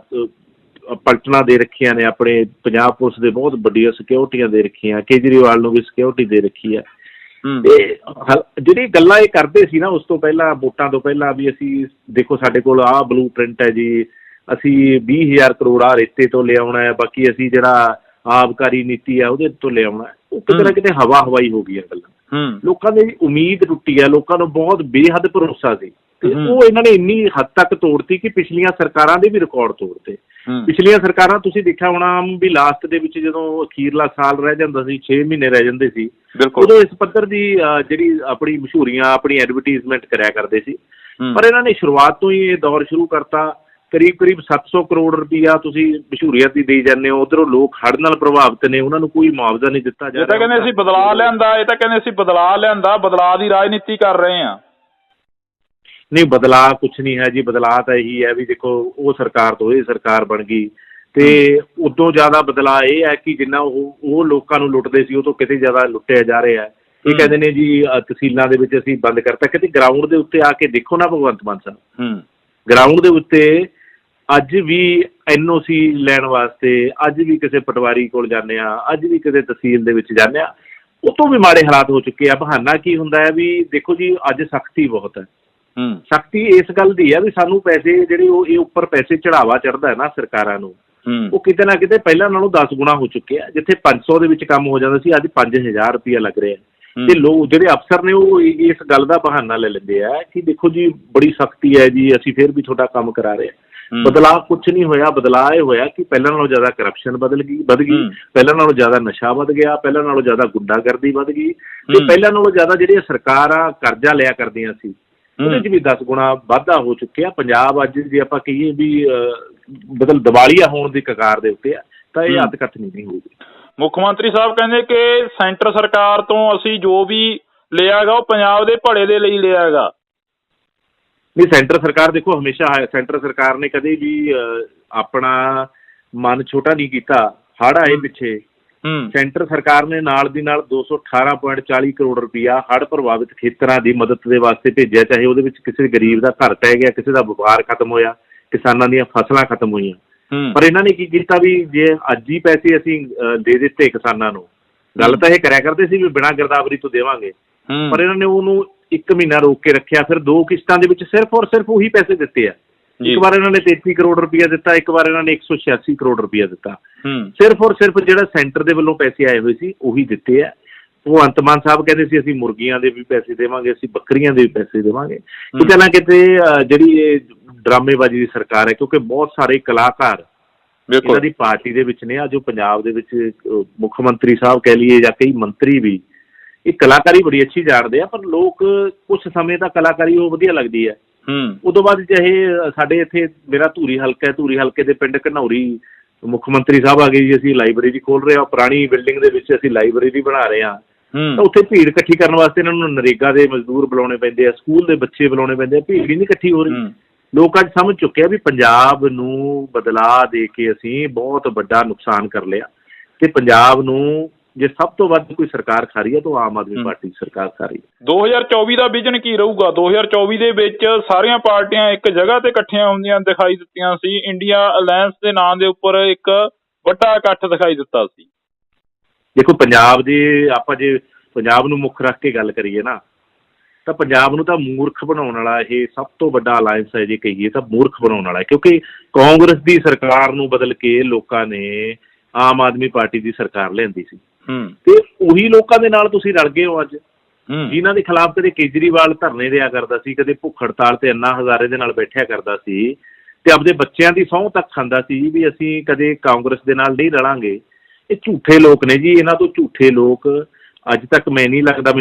ਪਲਟਨਾਂ ਦੇ ਰੱਖੀਆਂ ਨੇ, ਆਪਣੇ ਪੰਜਾਬ ਪੁਲਿਸ ਦੇ ਬਹੁਤ ਵੱਡੀਆਂ ਸਿਕਿਉਰਟੀਆਂ ਦੇ ਰੱਖੀਆਂ, ਕੇਜਰੀਵਾਲ ਨੂੰ ਵੀ ਸਿਕਿਉਰਟੀ ਦੇ ਰੱਖੀ ਹੈ। ਤੇ ਜਿਹੜੀ ਗੱਲਾਂ ਇਹ ਕਰਦੇ ਸੀ ਨਾ ਉਸ ਤੋਂ ਪਹਿਲਾਂ, ਵੋਟਾਂ ਤੋਂ ਪਹਿਲਾਂ, ਵੀ ਅਸੀਂ ਦੇਖੋ ਸਾਡੇ ਕੋਲ ਆਹ ਬਲੂ ਪ੍ਰਿੰਟ ਹੈ ਜੀ, ਅਸੀਂ 20,000 ਕਰੋੜ ਆ ਰੇਤੇ ਤੋਂ ਲਿਆਉਣਾ ਹੈ, ਬਾਕੀ ਅਸੀਂ ਜਿਹੜਾ ਆਬਕਾਰੀ ਨੀਤੀ ਆ ਉਹਦੇ ਤੋਂ ਲਿਆਉਣਾ, ਉਹ ਕਿਤੇ ਨਾ ਕਿਤੇ ਹਵਾ ਹਵਾਈ ਹੋ ਗਈਆਂ ਗੱਲਾਂ। ਲੋਕਾਂ ਦੀ ਉਮੀਦ ਟੁੱਟੀ ਹੈ, ਲੋਕਾਂ ਨੂੰ ਬਹੁਤ ਬੇਹੱਦ ਭਰੋਸਾ ਸੀ, ਤੇ ਉਹ ਇਹਨਾਂ ਨੇ ਇੰਨੀ ਹੱਦ ਤੱਕ ਤੋੜਤੀ ਕਿ ਪਿਛਲੀਆਂ ਸਰਕਾਰਾਂ ਦੇ ਵੀ ਰਿਕਾਰਡ ਤੋੜਤੇ। ਪਿਛਲੀਆਂ ਸਰਕਾਰਾਂ ਤੁਸੀਂ ਦੇਖਿਆ ਹੋਣਾ ਵੀ ਲਾਸਟ ਦੇ ਵਿੱਚ ਜਦੋਂ ਅਖੀਰਲਾ ਸਾਲ ਰਹਿ ਜਾਂਦਾ ਸੀ, 6 ਮਹੀਨੇ ਰਹਿ ਜਾਂਦੇ ਸੀ, ਉਦੋਂ ਇਸ ਪੱਧਰ ਦੀ ਜਿਹੜੀ ਆਪਣੀ ਮਸ਼ਹੂਰੀਆਂ, ਆਪਣੀ ਐਡਵਰਟੀਜ਼ਮੈਂਟ ਕਰਿਆ ਕਰਦੇ ਸੀ। ਪਰ ਇਹਨਾਂ ਨੇ ਸ਼ੁਰੂਆਤ ਤੋਂ ਹੀ ਇਹ ਦੌਰ ਸ਼ੁਰੂ ਕਰਤਾ, ਕਰੀਬ 700 ਕਰੋੜ ਰੁਪਈਆ ਤੁਸੀਂ ਮਸ਼ਹੂਰੀਅਤ ਦੀ ਦੇਈ ਜਾਂਦੇ ਹੋ, ਉੱਧਰੋਂ ਲੋਕ ਹੜ੍ਹ ਨਾਲ ਪ੍ਰਭਾਵਿਤ ਨੇ, ਉਹਨਾਂ ਨੂੰ ਕੋਈ ਮੁਆਵਜ਼ਾ ਨਹੀਂ ਦਿੱਤਾ ਜਾ ਰਿਹਾ। ਇਹ ਤਾਂ ਕਹਿੰਦੇ ਅਸੀਂ ਬਦਲਾਅ ਲਿਆਂਦਾ, ਇਹ ਤਾਂ ਕਹਿੰਦੇ ਅਸੀਂ ਬਦਲਾਅ ਲਿਆਂਦਾ, ਬਦਲਾਅ ਦੀ ਰਾਜਨੀਤੀ ਕਰ ਰਹੇ ਹਾਂ। ਨਹੀਂ, ਬਦਲਾਅ ਕੁਛ ਨਹੀਂ ਹੈ ਜੀ। ਬਦਲਾਅ ਤਾਂ ਇਹੀ ਹੈ ਵੀ ਦੇਖੋ ਉਹ ਸਰਕਾਰ ਤੋਂ ਇਹ ਸਰਕਾਰ ਬਣ ਗਈ, ਤੇ ਉਦੋਂ ਜ਼ਿਆਦਾ ਬਦਲਾਅ ਇਹ ਹੈ ਕਿ ਜਿੰਨਾ ਉਹ ਲੋਕਾਂ ਨੂੰ ਲੁੱਟਦੇ ਸੀ ਉਹ ਤੋਂ ਕਿਤੇ ਜ਼ਿਆਦਾ ਲੁੱਟਿਆ ਜਾ ਰਿਹਾ ਹੈ। ਇਹ ਕਹਿੰਦੇ ਨੇ ਜੀ ਤਹਿਸੀਲਾਂ ਦੇ ਵਿੱਚ ਅਸੀਂ ਬੰਦ ਕਰਤਾ, ਕਿਤੇ ਗਰਾਊਂਡ ਦੇ ਉੱਤੇ ਆ ਕੇ ਦੇਖੋ ਨਾ ਭਗਵੰਤ ਮਾਨ ਸਾਹਿਬ, ਗਰਾਊਂਡ ਦੇ ਉੱਤੇ ਅੱਜ ਵੀ NOC ਲੈਣ ਵਾਸਤੇ, ਅੱਜ ਵੀ ਕਿਸੇ ਪਟਵਾਰੀ ਕੋਲ ਜਾਂਦੇ ਆ, ਅੱਜ ਵੀ ਕਿਸੇ ਤਹਿਸੀਲ ਦੇ ਵਿੱਚ ਜਾਂਦੇ ਆ, ਉਹ ਤੋਂ ਵੀ ਮਾੜੇ ਹਾਲਾਤ ਹੋ ਚੁੱਕੇ ਆ। ਬਹਾਨਾ ਕੀ ਹੁੰਦਾ ਹੈ ਵੀ ਦੇਖੋ ਜੀ ਅੱਜ ਸਖਤੀ ਬਹੁਤ ਹੈ। ਸਖਤੀ ਇਸ ਗੱਲ ਦੀ ਹੈ ਵੀ ਸਾਨੂੰ ਪੈਸੇ ਜਿਹੜੇ ਉਹ ਇਹ ਉੱਪਰ ਪੈਸੇ ਚੜਾਵਾ ਚੜ੍ਹਦਾ ਹੈ ਨਾ ਸਰਕਾਰਾਂ ਨੂੰ, ਉਹ ਕਿਤੇ ਨਾ ਕਿਤੇ ਪਹਿਲਾਂ ਨਾਲੋਂ 10 ਗੁਣਾ ਹੋ ਚੁੱਕੇ ਆ। ਜਿੱਥੇ 500 ਦੇ ਵਿੱਚ ਕੰਮ ਹੋ ਜਾਂਦਾ ਸੀ, ਅੱਜ 5,000 ਰੁਪਇਆ ਲੱਗ ਰਿਹਾ। ਤੇ ਲੋਕ ਜਿਹੜੇ ਅਫਸਰ ਨੇ ਉਹ ਇਸ ਗੱਲ ਦਾ ਬਹਾਨਾ ਲੈ ਲੈਂਦੇ ਆ ਕਿ ਦੇਖੋ ਜੀ ਬੜੀ ਸਖਤੀ ਹੈ ਜੀ, ਅਸੀਂ ਫਿਰ ਵੀ ਤੁਹਾਡਾ ਕੰਮ ਕਰਾ ਰਹੇ ਹਾਂ। ਬਦਲਾਅ ਕੁਛ ਨਹੀਂ ਹੋਇਆ। ਬਦਲਾਅ ਇਹ ਹੋਇਆ ਕਿ ਪਹਿਲਾਂ ਨਾਲੋਂ ਜ਼ਿਆਦਾ ਕਰਪਸ਼ਨ ਵੱਧ ਗਈ, ਪਹਿਲਾਂ ਨਾਲੋਂ ਜ਼ਿਆਦਾ ਨਸ਼ਾ ਵੱਧ ਗਿਆ, ਪਹਿਲਾਂ ਨਾਲੋਂ ਜ਼ਿਆਦਾ ਗੁੰਡਾਗਰਦੀ ਵੱਧ ਗਈ, ਤੇ ਪਹਿਲਾਂ ਨਾਲੋਂ ਜ਼ਿਆਦਾ ਜਿਹੜੀਆਂ ਸਰਕਾਰਾਂ ਕਰਜ਼ਾ ਲਿਆ ਕਰਦੀਆਂ ਸੀ ਉਹਦੇ 'ਚ ਵੀ 10 ਗੁਣਾ ਵਾਧਾ ਹੋ ਚੁੱਕਿਆ। ਪੰਜਾਬ ਅੱਜ ਜੇ ਆਪਾਂ ਕਹੀਏ ਵੀ ਮਤਲਬ ਦਿਵਾਲੀਆ ਹੋਣ ਦੀ ਕਗਾਰ ਦੇ ਉੱਤੇ ਆ, ਤਾਂ ਇਹ ਅਤਕਥ ਨਹੀਂ ਹੋਊਗੀ। ਮੁੱਖ ਮੰਤਰੀ ਸਾਹਿਬ ਕਹਿੰਦੇ ਕਿ ਸੈਂਟਰ ਸਰਕਾਰ ਤੋਂ ਅਸੀਂ ਜੋ ਵੀ ਲਿਆ ਗਾ ਉਹ ਪੰਜਾਬ ਦੇ ਭਲੇ ਦੇ ਲਈ ਲਿਆ ਗਾ। ਨਹੀਂ, ਸੈਂਟਰ ਸਰਕਾਰ ਦੇਖੋ ਹਮੇਸ਼ਾ ਸੈਂਟਰ ਸਰਕਾਰ ਨੇ ਕਦੇ ਵੀ ਆਪਣਾ ਮਨ ਛੋਟਾ ਨਹੀਂ ਕੀਤਾ। ਹੜ੍ਹ ਆਏ ਪਿੱਛੇ, ਸੈਂਟਰ ਸਰਕਾਰ ਨੇ ਨਾਲ ਦੀ ਨਾਲ 218.40 ਕਰੋੜ ਰੁਪਇਆ ਹੜ੍ਹ ਪ੍ਰਭਾਵਿਤ ਖੇਤਰਾਂ ਦੀ ਮਦਦ ਦੇ ਵਾਸਤੇ ਭੇਜਿਆ, ਚਾਹੇ ਉਹਦੇ ਵਿੱਚ ਕਿਸੇ ਗਰੀਬ ਦਾ ਘਰ ਟਹਿ ਗਿਆ, ਕਿਸੇ ਦਾ ਵਪਾਰ ਖਤਮ ਹੋਇਆ, ਕਿਸਾਨਾਂ ਦੀਆਂ ਫਸਲਾਂ ਖਤਮ ਹੋਈਆਂ। ਪਰ ਇਹਨਾਂ ਨੇ ਕੀ ਕੀਤਾ ਵੀ ਜੇ ਅੱਜ ਹੀ ਪੈਸੇ ਅਸੀਂ ਦੇ ਦਿੱਤੇ ਕਿਸਾਨਾਂ ਨੂੰ, ਗੱਲ ਤਾਂ ਇਹ ਕਰਿਆ ਕਰਦੇ ਸੀ ਵੀ ਬਿਨਾਂ ਗਿਰਦਾਵਰੀ ਤੋਂ ਦੇਵਾਂਗੇ, ਪਰ ਇਹਨਾਂ ਨੇ ਉਹਨੂੰ 1 ਮਹੀਨਾ ਰੋਕ ਕੇ ਰੱਖਿਆ। ਫਿਰ 2 ਕਿਸ਼ਤਾਂ ਦੇ ਵਿੱਚ ਸਿਰਫ ਔਰ ਸਿਰਫ ਉਹੀ ਪੈਸੇ ਦਿੱਤੇ ਆ। ਇੱਕ ਵਾਰ ਇਹਨਾਂ ਨੇ 33 ਕਰੋੜ ਰੁਪਇਆ ਦਿੱਤਾ, ਇੱਕ ਵਾਰ ਇਹਨਾਂ ਨੇ 186 ਕਰੋੜ ਰੁਪਇਆ ਦਿੱਤਾ। ਸਿਰਫ ਔਰ ਸਿਰਫ ਜਿਹੜਾ ਸੈਂਟਰ ਦੇ ਵੱਲੋਂ ਪੈਸੇ ਆਏ ਹੋਏ ਸੀ ਉਹੀ ਦਿੱਤੇ ਆ। ਭਗਵੰਤ ਮਾਨ ਸਾਹਿਬ ਕਹਿੰਦੇ ਸੀ ਅਸੀਂ ਮੁਰਗੀਆਂ ਦੇ ਵੀ ਪੈਸੇ ਦੇਵਾਂਗੇ, ਅਸੀਂ ਬੱਕਰੀਆਂ ਦੇ ਵੀ ਪੈਸੇ ਦੇਵਾਂਗੇ। ਕਿਤੇ ਨਾ ਕਿਤੇ ਜਿਹੜੀ ਇਹ ਡਰਾਮੇਬਾਜ਼ੀ ਦੀ ਸਰਕਾਰ ਹੈ, ਕਿਉਂਕਿ ਬਹੁਤ ਸਾਰੇ ਕਲਾਕਾਰ ਇਹਨਾਂ ਦੀ ਪਾਰਟੀ ਦੇ ਵਿੱਚ ਨੇ। ਅੱਜ ਉਹ ਪੰਜਾਬ ਦੇ ਵਿੱਚ ਮੁੱਖ ਮੰਤਰੀ ਸਾਹਿਬ ਕਹਿ ਲਈਏ ਜਾਂ ਕਈ ਮੰਤਰੀ ਵੀ ਇਹ ਕਲਾਕਾਰੀ ਬੜੀ ਅੱਛੀ ਜਾਣਦੇ ਆ, ਪਰ ਲੋਕ ਕੁਛ ਸਮੇਂ ਤੱਕ ਕਲਾਕਾਰੀ ਉਹ ਵਧੀਆ ਲੱਗਦੀ ਹੈ। ਉਦੋਂ ਬਾਅਦ ਚਾਹੇ ਸਾਡੇ ਇੱਥੇ ਮੇਰਾ ਧੂਰੀ ਹਲਕਾ ਹੈ, ਧੂਰੀ ਹਲਕੇ ਦੇ ਪਿੰਡ ਘਨੌਰੀ ਮੁੱਖ ਮੰਤਰੀ ਸਾਹਿਬ ਆ ਗਏ ਜੀ ਅਸੀਂ ਲਾਇਬ੍ਰੇਰੀ ਖੋਲ੍ਹ ਰਹੇ ਹਾਂ, ਪੁਰਾਣੀ ਬਿਲਡਿੰਗ ਦੇ ਵਿੱਚ ਅਸੀਂ ਲਾਇਬ੍ਰੇਰੀ ਬਣਾ ਰਹੇ ਹਾਂ। ਤਾਂ ਉੱਥੇ ਭੀੜ ਇਕੱਠੀ ਕਰਨ ਵਾਸਤੇ ਇਹਨਾਂ ਨੂੰ ਨਰੇਗਾ ਦੇ ਮਜ਼ਦੂਰ ਬੁਲਾਉਣੇ ਪੈਂਦੇ ਆ, ਸਕੂਲ ਦੇ ਬੱਚੇ ਬੁਲਾਉਣੇ ਪੈਂਦੇ ਆ, ਭੀੜ ਹੀ ਨਹੀਂ ਇਕੱਠੀ ਹੋ ਰਹੀ। ਲੋਕ ਅੱਜ ਸਮਝ ਚੁੱਕੇ ਆ ਵੀ ਪੰਜਾਬ ਨੂੰ ਬਦਲਾਅ ਦੇ ਕੇ ਅਸੀਂ ਬਹੁਤ ਵੱਡਾ ਨੁਕਸਾਨ ਕਰ ਲਿਆ, ਤੇ ਪੰਜਾਬ ਨੂੰ ਜੇ ਸਭ ਤੋਂ ਵੱਧ ਕੋਈ ਸਰਕਾਰ ਖਾ ਰਹੀ ਹੈ ਤਾਂ ਆਮ ਆਦਮੀ ਪਾਰਟੀ ਸਰਕਾਰ ਖਾ ਰਹੀ ਹੈ। 2024 ਦਾ ਵਿਜ਼ਨ ਕੀ ਰਹੂਗਾ? 2024 ਦੇ ਵਿੱਚ ਸਾਰੀਆਂ ਪਾਰਟੀਆਂ ਇੱਕ ਜਗ੍ਹਾ ਤੇ ਇਕੱਠੀਆਂ ਹੁੰਦੀਆਂ ਦਿਖਾਈ ਦਿੱਤੀਆਂ ਸੀ। ਇੰਡੀਆ ਅਲਾਇੰਸ ਦੇ ਨਾਂ ਦੇ ਉੱਪਰ ਇੱਕ ਵੱਡਾ ਇਕੱਠ ਦਿਖਾਈ ਦਿੱਤਾ ਸੀ। ਦੇਖੋ, ਪੰਜਾਬ ਦੇ ਆਪਾਂ ਜੇ ਪੰਜਾਬ ਨੂੰ ਮੁੱਖ ਰੱਖ ਕੇ ਗੱਲ ਕਰੀਏ ਨਾ, ਤਾਂ ਪੰਜਾਬ ਨੂੰ ਤਾਂ ਮੂਰਖ ਬਣਾਉਣ ਵਾਲਾ ਇਹ ਸਭ ਤੋਂ ਵੱਡਾ ਅਲਾਇੰਸ ਹੈ। ਜੇ ਕਹੀਏ ਤਾਂ ਮੂਰਖ ਬਣਾਉਣ ਵਾਲਾ, ਕਿਉਂਕਿ ਕਾਂਗਰਸ ਦੀ ਸਰਕਾਰ ਨੂੰ ਬਦਲ ਕੇ ਲੋਕਾਂ ਨੇ ਆਮ ਆਦਮੀ ਪਾਰਟੀ ਦੀ ਸਰਕਾਰ ਲਿਆਂਦੀ ਸੀ, ਤੇ ਉਹੀ ਲੋਕਾਂ ਦੇ ਨਾਲ ਤੁਸੀਂ ਰਲ ਗਏ ਹੋ ਅੱਜ, ਜਿਨ੍ਹਾਂ ਦੇ ਖਿਲਾਫ ਕਦੇ ਕੇਜਰੀਵਾਲ ਧਰਨੇ ਦਿਆ ਕਰਦਾ ਸੀ, ਕਦੇ ਭੁੱਖ ਹੜਤਾਲ ਤੇ ਅੰਨਾ ਹਜ਼ਾਰੇ ਦੇ ਨਾਲ ਬੈਠਿਆ ਕਰਦਾ ਸੀ, ਤੇ ਆਪਦੇ ਬੱਚਿਆਂ ਦੀ ਸਹੁੰ ਤੱਕ ਖਾਂਦਾ ਸੀ ਵੀ ਅਸੀਂ ਕਦੇ ਕਾਂਗਰਸ ਦੇ ਨਾਲ ਨਹੀਂ ਰਲਾਂਗੇ। ਇਹ ਝੂਠੇ ਲੋਕ ਨੇ ਜੀ, ਇਹਨਾਂ ਤੋਂ ਝੂਠੇ ਲੋਕ ਅੱਜ ਤੱਕ ਮੈਨੂੰ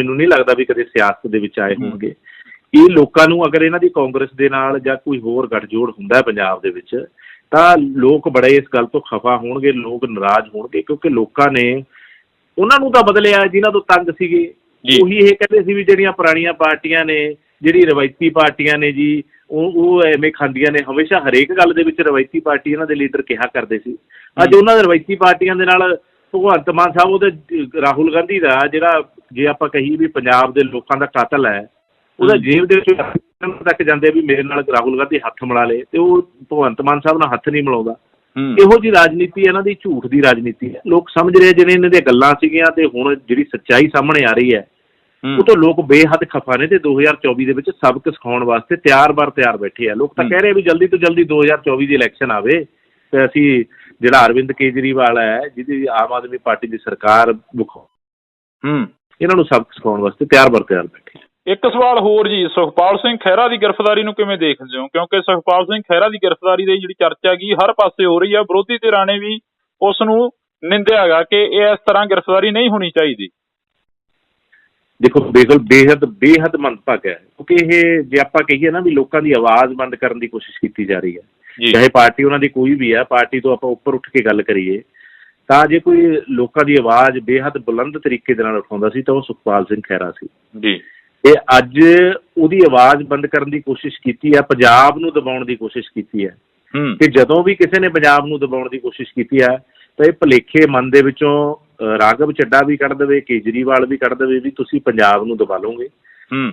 ਨਹੀਂ ਲੱਗਦਾ ਵੀ ਕਦੇ ਸਿਆਸਤ ਦੇ ਵਿੱਚ ਆਏ ਹੋਣਗੇ। ਇਹ ਲੋਕਾਂ ਨੂੰ ਅਗਰ ਇਹਨਾਂ ਦੀ ਕਾਂਗਰਸ ਦੇ ਨਾਲ ਜਾਂ ਕੋਈ ਹੋਰ ਗੱਠਜੋੜ ਹੁੰਦਾ ਪੰਜਾਬ ਦੇ ਵਿੱਚ, ਤਾਂ ਲੋਕ ਬੜੇ ਇਸ ਗੱਲ ਤੋਂ ਖਫਾ ਹੋਣਗੇ, ਲੋਕ ਨਾਰਾਜ਼ ਹੋਣਗੇ, ਕਿਉਂਕਿ ਲੋਕਾਂ ਨੇ ਉਹਨਾਂ ਨੂੰ ਤਾਂ ਬਦਲਿਆ ਜਿਨ੍ਹਾਂ ਤੋਂ ਤੰਗ ਸੀਗੇ। ਉਹੀ ਇਹ ਕਹਿੰਦੇ ਸੀ ਵੀ ਜਿਹੜੀਆਂ ਪੁਰਾਣੀਆਂ ਪਾਰਟੀਆਂ ਨੇ, ਜਿਹੜੀ ਰਵਾਇਤੀ ਪਾਰਟੀਆਂ ਨੇ ਜੀ, ਉਹ ਐਵੇਂ ਖਾਂਦੀਆਂ ਨੇ, ਹਮੇਸ਼ਾ ਹਰੇਕ ਗੱਲ ਦੇ ਵਿੱਚ ਰਵਾਇਤੀ ਪਾਰਟੀ ਇਹਨਾਂ ਦੇ ਲੀਡਰ ਕਿਹਾ ਕਰਦੇ ਸੀ। ਅੱਜ ਉਹਨਾਂ ਦੇ ਰਵਾਇਤੀ ਪਾਰਟੀਆਂ ਦੇ ਨਾਲ ਭਗਵੰਤ ਮਾਨ ਸਾਹਿਬ, ਉਹਦੇ ਰਾਹੁਲ ਗਾਂਧੀ ਦਾ ਜਿਹੜਾ, ਜੇ ਆਪਾਂ ਕਹੀਏ ਵੀ ਪੰਜਾਬ ਦੇ ਲੋਕਾਂ ਦਾ ਕਾਤਲ ਹੈ, ਉਹਦਾ ਜੇਬ ਦੇ ਵਿੱਚ ਤੱਕ ਜਾਂਦੇ ਵੀ ਮੇਰੇ ਨਾਲ ਰਾਹੁਲ ਗਾਂਧੀ ਹੱਥ ਮਿਲਾ ਲੇ, ਤੇ ਉਹ ਭਗਵੰਤ ਮਾਨ ਸਾਹਿਬ ਨਾਲ ਹੱਥ ਨਹੀਂ ਮਿਲਾਉਂਦਾ। ਇਹੋ ਜਿਹੀ ਰਾਜਨੀਤੀ ਇਹਨਾਂ ਦੀ, ਝੂਠ ਦੀ ਰਾਜਨੀਤੀ ਹੈ। ਲੋਕ ਸਮਝ ਰਹੇ ਜਿਹੜੇ ਇਹਨਾਂ ਦੀਆਂ ਗੱਲਾਂ ਸੀਗੀਆਂ, ਤੇ ਹੁਣ ਜਿਹੜੀ ਸੱਚਾਈ ਸਾਹਮਣੇ ਆ ਰਹੀ ਹੈ ਉਹ ਤੋਂ ਲੋਕ ਬੇਹੱਦ ਖਫਾ ਨੇ, ਤੇ 2024 ਦੇ ਵਿੱਚ ਸਬਕ ਸਿਖਾਉਣ ਵਾਸਤੇ ਤਿਆਰ ਬੈਠੇ ਆ। ਲੋਕ ਤਾਂ ਕਹਿ ਰਹੇ ਵੀ ਜਲਦੀ ਤੋਂ ਜਲਦੀ 2024 ਦੀ ਇਲੈਕਸ਼ਨ ਆਵੇ, ਤੇ ਅਸੀਂ ਜਿਹੜਾ ਅਰਵਿੰਦ ਕੇਜਰੀਵਾਲ ਹੈ, ਜਿਹਦੀ ਆਮ ਆਦਮੀ ਪਾਰਟੀ ਦੀ ਸਰਕਾਰ ਇਹਨਾਂ ਨੂੰ ਸਬਕ ਸਿਖਾਉਣ ਵਾਸਤੇ ਤਿਆਰ ਬੈਠੇ। ਇੱਕ ਸਵਾਲ ਹੋਰ ਜੀ, ਸੁਖਪਾਲ ਸਿੰਘ ਖਹਿਰਾ ਦੀ ਗ੍ਰਿਫਤਾਰੀ ਨੂੰ ਕਿਵੇਂ ਦੇਖਦੇ ਹੋ? ਕਿਉਂਕਿ ਸੁਖਪਾਲ ਸਿੰਘ ਖਹਿਰਾ ਦੀ ਗ੍ਰਿਫਤਾਰੀ ਦੀ ਜਿਹੜੀ ਚਰਚਾ ਗੀ ਹਰ ਪਾਸੇ ਹੋ ਰਹੀ ਆ, ਵਿਰੋਧੀ ਧਿਰਾਂ ਨੇ ਵੀ ਉਸ ਨੂੰ ਨਿੰਦਿਆ ਹੈਗਾ ਕਿ ਇਹ ਇਸ ਤਰ੍ਹਾਂ ਗ੍ਰਿਫਤਾਰੀ ਨਹੀਂ ਹੋਣੀ ਚਾਹੀਦੀ। ਦੇਖੋ, ਬੇਹੱਦ ਮੰਦਭਾਗਾ ਹੈ, ਕਿਉਂਕਿ ਇਹ ਜੇ ਆਪਾਂ ਕਹੀਏ ਨਾ ਵੀ ਲੋਕਾਂ ਦੀ ਆਵਾਜ਼ ਬੰਦ ਕਰਨ ਦੀ ਕੋਸ਼ਿਸ਼ ਕੀਤੀ ਜਾ ਰਹੀ ਹੈ, ਚਾਹੇ ਪਾਰਟੀ ਉਹਨਾਂ ਦੀ ਕੋਈ ਵੀ ਹੈ, ਪਾਰਟੀ ਤੋਂ ਆਪਾਂ ਉੱਪਰ ਉੱਠ ਕੇ ਗੱਲ ਕਰੀਏ ਤਾਂ ਜੇ ਕੋਈ ਲੋਕਾਂ ਦੀ ਆਵਾਜ਼ ਬੇਹੱਦ ਬੁਲੰਦ ਤਰੀਕੇ ਦੇ ਨਾਲ ਉਠਾਉਂਦਾ ਸੀ ਤਾਂ ਉਹ ਸੁਖਪਾਲ ਸਿੰਘ ਖਹਿਰਾ ਸੀ ਜੀ। ਤੇ ਅੱਜ ਉਹਦੀ ਆਵਾਜ਼ ਬੰਦ ਕਰਨ ਦੀ ਕੋਸ਼ਿਸ਼ ਕੀਤੀ ਹੈ, ਪੰਜਾਬ ਨੂੰ ਦਬਾਉਣ ਦੀ ਕੋਸ਼ਿਸ਼ ਕੀਤੀ ਹੈ। ਤੇ ਜਦੋਂ ਵੀ ਕਿਸੇ ਨੇ ਪੰਜਾਬ ਨੂੰ ਦਬਾਉਣ ਦੀ ਕੋਸ਼ਿਸ਼ ਕੀਤੀ ਹੈ ਤਾਂ ਇਹ ਭੁਲੇਖੇ ਮਨ ਦੇ ਵਿੱਚੋਂ ਰਾਘਵ ਚੱਡਾ ਵੀ ਕੱਢ ਦੇਵੇ, ਕੇਜਰੀਵਾਲ ਵੀ ਕੱਢ ਦੇਵੇ ਵੀ ਤੁਸੀਂ ਪੰਜਾਬ ਨੂੰ ਦਬਾ ਲਓਗੇ।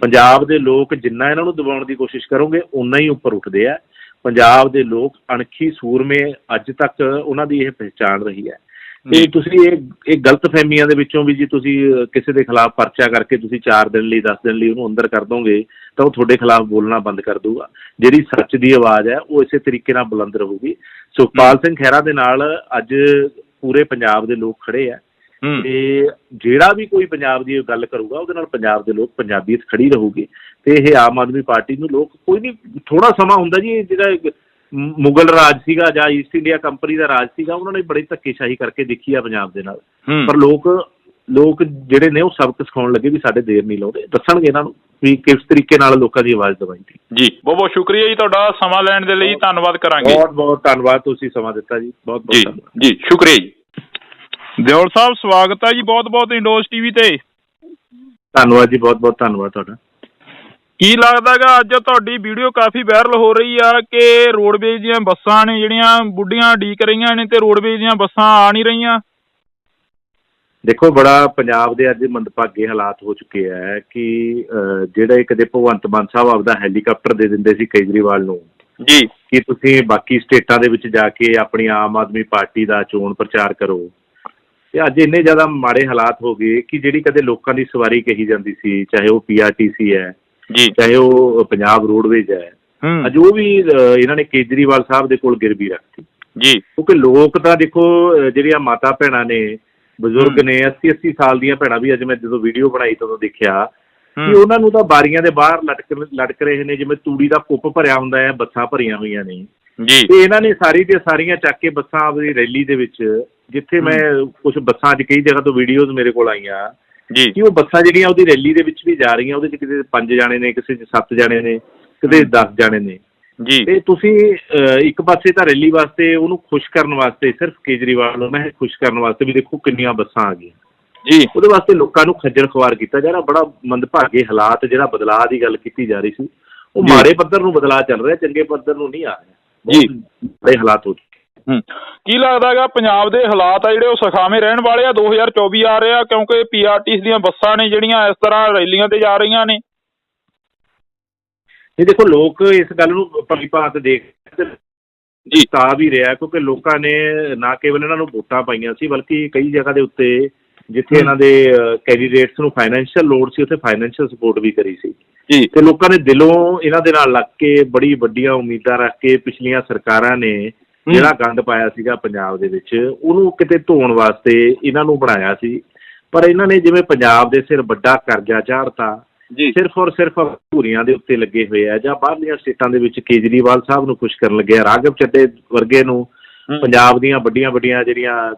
ਪੰਜਾਬ ਦੇ ਲੋਕ ਜਿੰਨਾ ਇਹਨਾਂ ਨੂੰ ਦਬਾਉਣ ਦੀ ਕੋਸ਼ਿਸ਼ ਕਰੋਗੇ ਓਨਾ ਹੀ ਉੱਪਰ ਉੱਠਦੇ ਆ। ਪੰਜਾਬ ਦੇ ਲੋਕ ਅਣਖੀ ਸੂਰਮੇ ਅੱਜ ਤੱਕ ਉਹਨਾਂ ਦੀ ਇਹ ਪਹਿਚਾਣ ਰਹੀ ਹੈ। ਤੇ ਤੁਸੀਂ ਇਹ ਗਲਤਫਹਿਮੀਆਂ ਦੇ ਵਿੱਚੋਂ ਵੀ ਜੀ ਤੁਸੀਂ ਕਿਸੇ ਦੇ ਖਿਲਾਫ ਪਰਚਾ ਕਰਕੇ ਤੁਸੀਂ 4 ਦਿਨ ਲਈ 10 ਦਿਨ ਲਈ ਉਹਨੂੰ ਅੰਦਰ ਕਰ ਦੋਗੇ ਤਾਂ ਉਹ ਤੁਹਾਡੇ ਖਿਲਾਫ ਬੋਲਣਾ ਬੰਦ ਕਰ ਦੂਗਾ। ਜਿਹੜੀ ਸੱਚ ਦੀ ਆਵਾਜ਼ ਹੈ ਉਹ ਇਸੇ ਤਰੀਕੇ ਨਾਲ ਬੁਲੰਦ ਰਹੂਗੀ। ਸੁਖਪਾਲ ਸਿੰਘ ਖਹਿਰਾ ਦੇ ਨਾਲ ਅੱਜ ਪੂਰੇ ਪੰਜਾਬ ਦੇ ਲੋਕ ਖੜੇ ਆ, ਤੇ ਜਿਹੜਾ ਵੀ ਕੋਈ ਪੰਜਾਬ ਦੀ ਗੱਲ ਕਰੂਗਾ ਉਹਦੇ ਨਾਲ ਪੰਜਾਬ ਦੇ ਲੋਕ, ਪੰਜਾਬੀਅਤ ਖੜੀ ਰਹੂਗੀ। ਤੇ ਇਹ ਆਮ ਆਦਮੀ ਪਾਰਟੀ ਨੂੰ ਲੋਕ, ਕੋਈ ਨਹੀਂ, ਥੋੜਾ ਸਮਾਂ ਹੁੰਦਾ ਜੀ, ਜਿਹੜਾ ਮੁਗਲ ਰਾਜ ਸੀਗਾ ਜਾਂ ਈਸਟ ਇੰਡੀਆ ਕੰਪਨੀ ਦਾ ਰਾਜ ਸੀਗਾ, ਉਹਨਾਂ ਨੇ ਬੜੀ ਧੱਕੇਸ਼ਾਹੀ ਕਰਕੇ ਦੇਖੀ ਆ ਪੰਜਾਬ ਦੇ ਨਾਲ, ਪਰ ਲੋਕ ਜਿਹੜੇ ਨੇ ਉਹ ਸਬਕ ਸਿਖਾਉਣ ਲੱਗੇ ਵੀ ਸਾਡੇ ਦੇਰ ਨਹੀਂ ਲਾਉਂਦੇ, ਦੱਸਣਗੇ ਇਹਨਾਂ ਨੂੰ ਵੀ ਕਿਸ ਤਰੀਕੇ ਨਾਲ ਲੋਕਾਂ ਦੀ ਆਵਾਜ਼ ਦਬਾਈ ਸੀ। ਜੀ ਬਹੁਤ ਬਹੁਤ ਸ਼ੁਕਰੀਆ ਜੀ ਤੁਹਾਡਾ ਸਮਾਂ ਲੈਣ ਦੇ ਲਈ, ਧੰਨਵਾਦ ਕਰਾਂਗੇ। ਬਹੁਤ ਬਹੁਤ ਧੰਨਵਾਦ, ਤੁਸੀਂ ਸਮਾਂ ਦਿੱਤਾ ਜੀ, ਬਹੁਤ ਬਹੁਤ ਧੰਨਵਾਦ ਜੀ, ਸ਼ੁਕਰੀਆ ਜੀ। ਦਿਓਲ ਸਾਹਿਬ ਸਵਾਗਤ ਹੈ ਜੀ ਬਹੁਤ ਬਹੁਤ ਇੰਡੋਜ਼ ਟੀਵੀ ਤੇ। ਧੰਨਵਾਦ ਜੀ, ਬਹੁਤ ਬਹੁਤ ਧੰਨਵਾਦ ਤੁਹਾਡਾ। ਕੀ ਲੱਗਦਾ ਗਾ ਅੱਜ ਤੁਹਾਡੀ ਵੀਡੀਓ ਕਾਫੀ ਵਾਇਰਲ ਹੋ ਰਹੀ ਆ ਕਿ ਰੋਡਵੇਜ਼ ਦੀਆਂ ਬੱਸਾਂ ਨੇ ਜਿਹੜੀਆਂ ਬੁੱਢੀਆਂ ਉਡੀਕ ਰਹੀਆਂ ਨੇ ਤੇ ਰੋਡਵੇਜ਼ ਦੀਆਂ ਬੱਸਾਂ ਆ ਨਹੀਂ ਰਹੀਆਂ? ਦੇਖੋ, ਬੜਾ ਪੰਜਾਬ ਦੇ ਅੱਜ ਮੰਦਭਾਗੇ ਹਾਲਾਤ ਹੋ ਚੁੱਕੇ ਹੈ ਕਿ ਜਿਹੜੇ ਕਦੇ ਭਗਵੰਤ ਮਾਨ ਸਾਹਿਬ ਆਪਦਾ ਹੈਲੀਕਾਪਟਰ ਦੇ ਦਿੰਦੇ ਸੀ ਕੇਜਰੀਵਾਲ ਨੂੰ ਜੀ ਕਿ ਤੁਸੀਂ ਬਾਕੀ ਸਟੇਟਾਂ ਦੇ ਵਿੱਚ ਜਾ ਕੇ ਆਪਣੀ ਆਮ ਆਦਮੀ ਪਾਰਟੀ ਦਾ ਚੋਣ ਪ੍ਰਚਾਰ ਕਰੋ, ਤੇ ਅੱਜ ਇੰਨੇ ਜ਼ਿਆਦਾ ਮਾੜੇ ਹਾਲਾਤ ਹੋ ਗਏ ਕਿ ਜਿਹੜੀ ਕਦੇ ਲੋਕਾਂ ਦੀ ਸਵਾਰੀ ਕਹੀ ਜਾਂਦੀ ਸੀ, ਚਾਹੇ ਉਹ PRTC ਹੈ ਜੀ, ਚਾਹੇ ਉਹ ਪੰਜਾਬ ਰੋਡਵੇਜ਼ ਹੈ, ਅੱਜ ਉਹ ਵੀ ਇਹਨਾਂ ਨੇ ਕੇਜਰੀਵਾਲ ਸਾਹਿਬ ਦੇ ਕੋਲ ਗਿਰਵੀ ਰੱਖਤੀ ਜੀ। ਕਿਉਂਕਿ ਲੋਕ ਤਾਂ ਦੇਖੋ, ਜਿਹੜੀਆਂ ਮਾਤਾ ਭੈਣਾਂ ਨੇ, ਬਜ਼ੁਰਗ ਨੇ, 80-80 ਸਾਲ ਦੀਆਂ ਭੈਣਾਂ ਵੀ, ਅੱਜ ਮੈਂ ਜਦੋਂ ਵੀਡੀਓ ਬਣਾਈ ਤਾਂ ਦੇਖਿਆ ਕਿ ਉਹਨਾਂ ਨੂੰ ਤਾਂ ਬਾਰੀਆਂ ਦੇ ਬਾਹਰ ਲਟਕ ਰਹੇ ਨੇ, ਜਿਵੇਂ ਤੂੜੀ ਦਾ ਕੁੱਪ ਭਰਿਆ ਹੁੰਦਾ ਹੈ, ਬੱਸਾਂ ਭਰੀਆਂ ਹੋਈਆਂ ਨੇ ਜੀ। ਤੇ ਇਹਨਾਂ ਨੇ ਸਾਰੀਆਂ ਚੱਕ ਕੇ ਬੱਸਾਂ ਆਪਣੀ ਰੈਲੀ ਦੇ ਵਿੱਚ, ਜਿੱਥੇ ਮੈਂ ਕੁਛ ਬੱਸਾਂ ਅੱਜ ਕਈ ਜਗ੍ਹਾ ਤੋਂ ਵੀਡੀਓਜ਼ ਮੇਰੇ ਕੋਲ ਆਈਆਂ ਜੀ ਕਿ ਉਹ ਬੱਸਾਂ ਜਿਹੜੀਆਂ ਉਹਦੀ ਰੈਲੀ ਦੇ ਵਿੱਚ ਵੀ ਜਾ ਰਹੀਆਂ, ਉਹਦੇ 'ਚ ਕਿਤੇ 5 ਜਾਣੇ ਨੇ, ਕਿਸੇ 'ਚ 7 ਜਾਣੇ ਨੇ, ਕਿਤੇ 10 ਜਾਣੇ ਨੇ ਜੀ। ਤੇ ਤੁਸੀਂ ਇੱਕ ਪਾਸੇ ਤਾਂ ਰੈਲੀ ਵਾਸਤੇ ਉਹਨੂੰ ਖੁਸ਼ ਕਰਨ ਵਾਸਤੇ, ਸਿਰਫ ਕੇਜਰੀਵਾਲ ਨੂੰ ਮੈਂ ਖੁਸ਼ ਕਰਨ ਵਾਸਤੇ ਵੀ ਦੇਖੋ ਕਿੰਨੀਆਂ ਬੱਸਾਂ ਆ ਗਈਆਂ ਜੀ ਉਹਦੇ ਵਾਸਤੇ ਲੋਕਾਂ ਨੂੰ ਖੱਜਲ ਖੁਆਰ ਕੀਤਾ ਜਾ ਰਿਹਾ। ਬੜਾ ਮੰਦਭਾਗੇ ਹਾਲਾਤ, ਜਿਹੜਾ ਬਦਲਾਅ ਦੀ ਗੱਲ ਕੀਤੀ ਜਾ ਰਹੀ ਸੀ, ਉਹ ਮਾੜੇ ਪੱਧਰ ਨੂੰ ਬਦਲਾਅ ਚੱਲ ਰਿਹਾ, ਚੰਗੇ ਪੱਧਰ ਨੂੰ ਨਹੀਂ ਆ ਰਿਹਾ। ਬਹੁਤ ਮਾੜੇ ਹਾਲਾਤ ਹੋ ਚੁੱਕੇ। ਕੀ ਲੱਗਦਾ ਹੈਗਾ ਪੰਜਾਬ ਦੇ ਹਾਲਾਤ ਆ ਜਿਹੜੇ ਉਹ ਸੁਖਾਵੇਂ ਰਹਿਣ ਵਾਲੇ ਆ? 2024 ਆ ਰਿਹਾ, ਕਿਉਂਕਿ PRTC ਦੀਆਂ ਬੱਸਾਂ ਨੇ ਜਿਹੜੀਆਂ ਇਸ ਤਰ੍ਹਾਂ ਰੈਲੀਆਂ ਤੇ ਜਾ ਰਹੀਆਂ ਨੇ। ਇਹ ਦੇਖੋ, ਲੋਕ ਇਸ ਗੱਲ ਨੂੰ ਭਲੀ-ਭਾਂਤ ਦੇਖ ਤਾਂ ਵੀ ਰਿਹਾ, ਕਿਉਂਕਿ ਲੋਕਾਂ ਨੇ ਨਾ ਕੇਵਲ ਇਹਨਾਂ ਨੂੰ ਵੋਟਾਂ ਪਾਈਆਂ ਸੀ, ਬਲਕਿ ਕਈ ਜਗ੍ਹਾ ਦੇ ਉੱਤੇ ਜਿੱਥੇ ਇਹਨਾਂ ਦੇ ਕੈਂਡੀਡੇਟਸ ਨੂੰ ਫਾਈਨੈਂਸ਼ੀਅਲ ਲੋੜ ਸੀ, ਉੱਥੇ ਫਾਈਨੈਂਸ਼ੀਅਲ ਸਪੋਰਟ ਵੀ ਕਰੀ ਸੀ। ਤੇ ਲੋਕਾਂ ਨੇ ਦਿਲੋਂ ਇਹਨਾਂ ਦੇ ਨਾਲ ਲੱਗ ਕੇ ਬੜੀ ਵੱਡੀਆਂ ਉਮੀਦਾਂ ਰੱਖ ਕੇ ਪਿਛਲੀਆਂ ਸਰਕਾਰਾਂ ਨੇ ਜਿਹੜਾ ਗੰਦ ਪਾਇਆ ਸੀਗਾ ਪੰਜਾਬ ਦੇ ਵਿੱਚ, ਉਹਨੂੰ ਕਿਤੇ ਧੋਣ ਵਾਸਤੇ ਇਹਨਾਂ ਨੂੰ ਬਣਾਇਆ ਸੀ। ਪਰ ਇਹਨਾਂ ਨੇ ਜਿਵੇਂ ਪੰਜਾਬ ਦੇ ਸਿਰ ਵੱਡਾ ਕਰਜ਼ਾ ਚਾੜਤਾ, ਸਿਰਫ ਔਰ ਸਿਰਫ ਧੂਰੀਆਂ ਦੇ ਉੱਤੇ ਲੱਗੇ ਹੋਏ ਆ, ਜਾਂ ਬਾਹਰਲੀਆਂ ਸਟੇਟਾਂ ਦੇ ਵਿੱਚ ਕੇਜਰੀਵਾਲ ਸਾਹਿਬ ਨੂੰ ਖੁਸ਼ ਕਰਨ ਲੱਗੇ ਆ, ਰਾਘਵ ਚੱਡੇ ਵਰਗੇ ਨੂੰ ਪੰਜਾਬ ਦੀਆਂ ਵੱਡੀਆਂ ਵੱਡੀਆਂ ਜਿਹੜੀਆਂ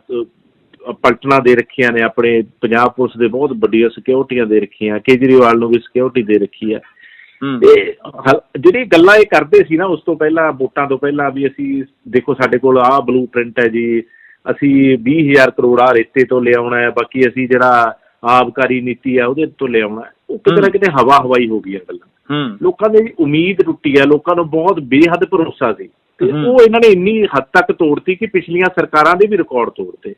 ਪਲਟਨਾਂ ਦੇ ਰੱਖੀਆਂ ਨੇ, ਆਪਣੇ ਪੰਜਾਬ ਪੁਲਿਸ ਦੇ ਬਹੁਤ ਵੱਡੀਆਂ ਸਿਕਿਉਰਟੀਆਂ ਦੇ ਰੱਖੀਆਂ, ਕੇਜਰੀਵਾਲ ਨੂੰ ਵੀ ਸਿਕਿਉਰਟੀ ਦੇ ਰੱਖੀ ਹੈ। ਤੇ ਜਿਹੜੀ ਗੱਲਾਂ ਇਹ ਕਰਦੇ ਸੀ ਨਾ ਉਸ ਤੋਂ ਪਹਿਲਾਂ, ਵੋਟਾਂ ਤੋਂ ਪਹਿਲਾਂ, ਵੀ ਅਸੀਂ ਦੇਖੋ ਸਾਡੇ ਕੋਲ ਆਹ ਬਲੂ ਪ੍ਰਿੰਟ ਹੈ ਜੀ, ਅਸੀਂ 20,000 ਕਰੋੜ ਆ ਰੇਤੇ ਤੋਂ ਲਿਆਉਣਾ ਹੈ, ਬਾਕੀ ਅਸੀਂ ਜਿਹੜਾ ਆਬਕਾਰੀ ਨੀਤੀ ਆ ਉਹਦੇ ਤੋਂ ਲਿਆਉਣਾ, ਉਹ ਕਿਤੇ ਨਾ ਕਿਤੇ ਹਵਾ ਹਵਾਈ ਹੋ ਗਈਆਂ ਗੱਲਾਂ। ਲੋਕਾਂ ਦੀ ਉਮੀਦ ਟੁੱਟੀ ਹੈ, ਲੋਕਾਂ ਨੂੰ ਬਹੁਤ ਬੇਹੱਦ ਭਰੋਸਾ ਸੀ, ਤੇ ਉਹ ਇਹਨਾਂ ਨੇ ਇੰਨੀ ਹੱਦ ਤੱਕ ਤੋੜਤੀ ਕਿ ਪਿਛਲੀਆਂ ਸਰਕਾਰਾਂ ਦੇ ਵੀ ਰਿਕਾਰਡ ਤੋੜਤੇ।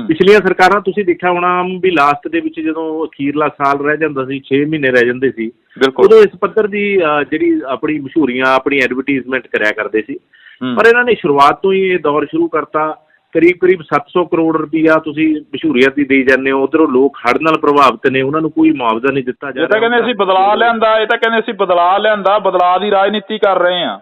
ਪਿਛਲੀਆਂ ਸਰਕਾਰਾਂ ਤੁਸੀਂ ਦੇਖਿਆ ਹੋਣਾ ਵੀ ਲਾਸਟ ਦੇ ਵਿੱਚ ਜਦੋਂ ਅਖੀਰਲਾ ਸਾਲ ਰਹਿ ਜਾਂਦਾ ਸੀ, 6 ਮਹੀਨੇ ਰਹਿ ਜਾਂਦੇ ਸੀ, ਉਦੋਂ ਇਸ ਪੱਧਰ ਦੀ ਜਿਹੜੀ ਆਪਣੀ ਮਸ਼ਹੂਰੀਆਂ, ਆਪਣੀ ਐਡਵਰਟੀਜ਼ਮੈਂਟ ਕਰਿਆ ਕਰਦੇ ਸੀ। ਪਰ ਇਹਨਾਂ ਨੇ ਸ਼ੁਰੂਆਤ ਤੋਂ ਹੀ ਇਹ ਦੌਰ ਸ਼ੁਰੂ ਕਰਤਾ, ਕਰੀਬ 700 ਕਰੋੜ ਰੁਪਈਆ ਤੁਸੀਂ ਮਸ਼ਹੂਰੀਅਤ ਦੀ ਦੇਈ ਜਾਂਦੇ ਹੋ, ਉੱਧਰੋਂ ਲੋਕ ਹੜ੍ਹ ਨਾਲ ਪ੍ਰਭਾਵਿਤ ਨੇ, ਉਹਨਾਂ ਨੂੰ ਕੋਈ ਮੁਆਵਜ਼ਾ ਨਹੀਂ ਦਿੱਤਾ ਜਾ ਰਿਹਾ। ਇਹ ਤਾਂ ਕਹਿੰਦੇ ਅਸੀਂ ਬਦਲਾਅ ਲਿਆਂਦਾ, ਇਹ ਤਾਂ ਕਹਿੰਦੇ ਅਸੀਂ ਬਦਲਾਅ ਲਿਆਂਦਾ, ਬਦਲਾਅ ਦੀ ਰਾਜਨੀਤੀ ਕਰ ਰਹੇ ਹਾਂ।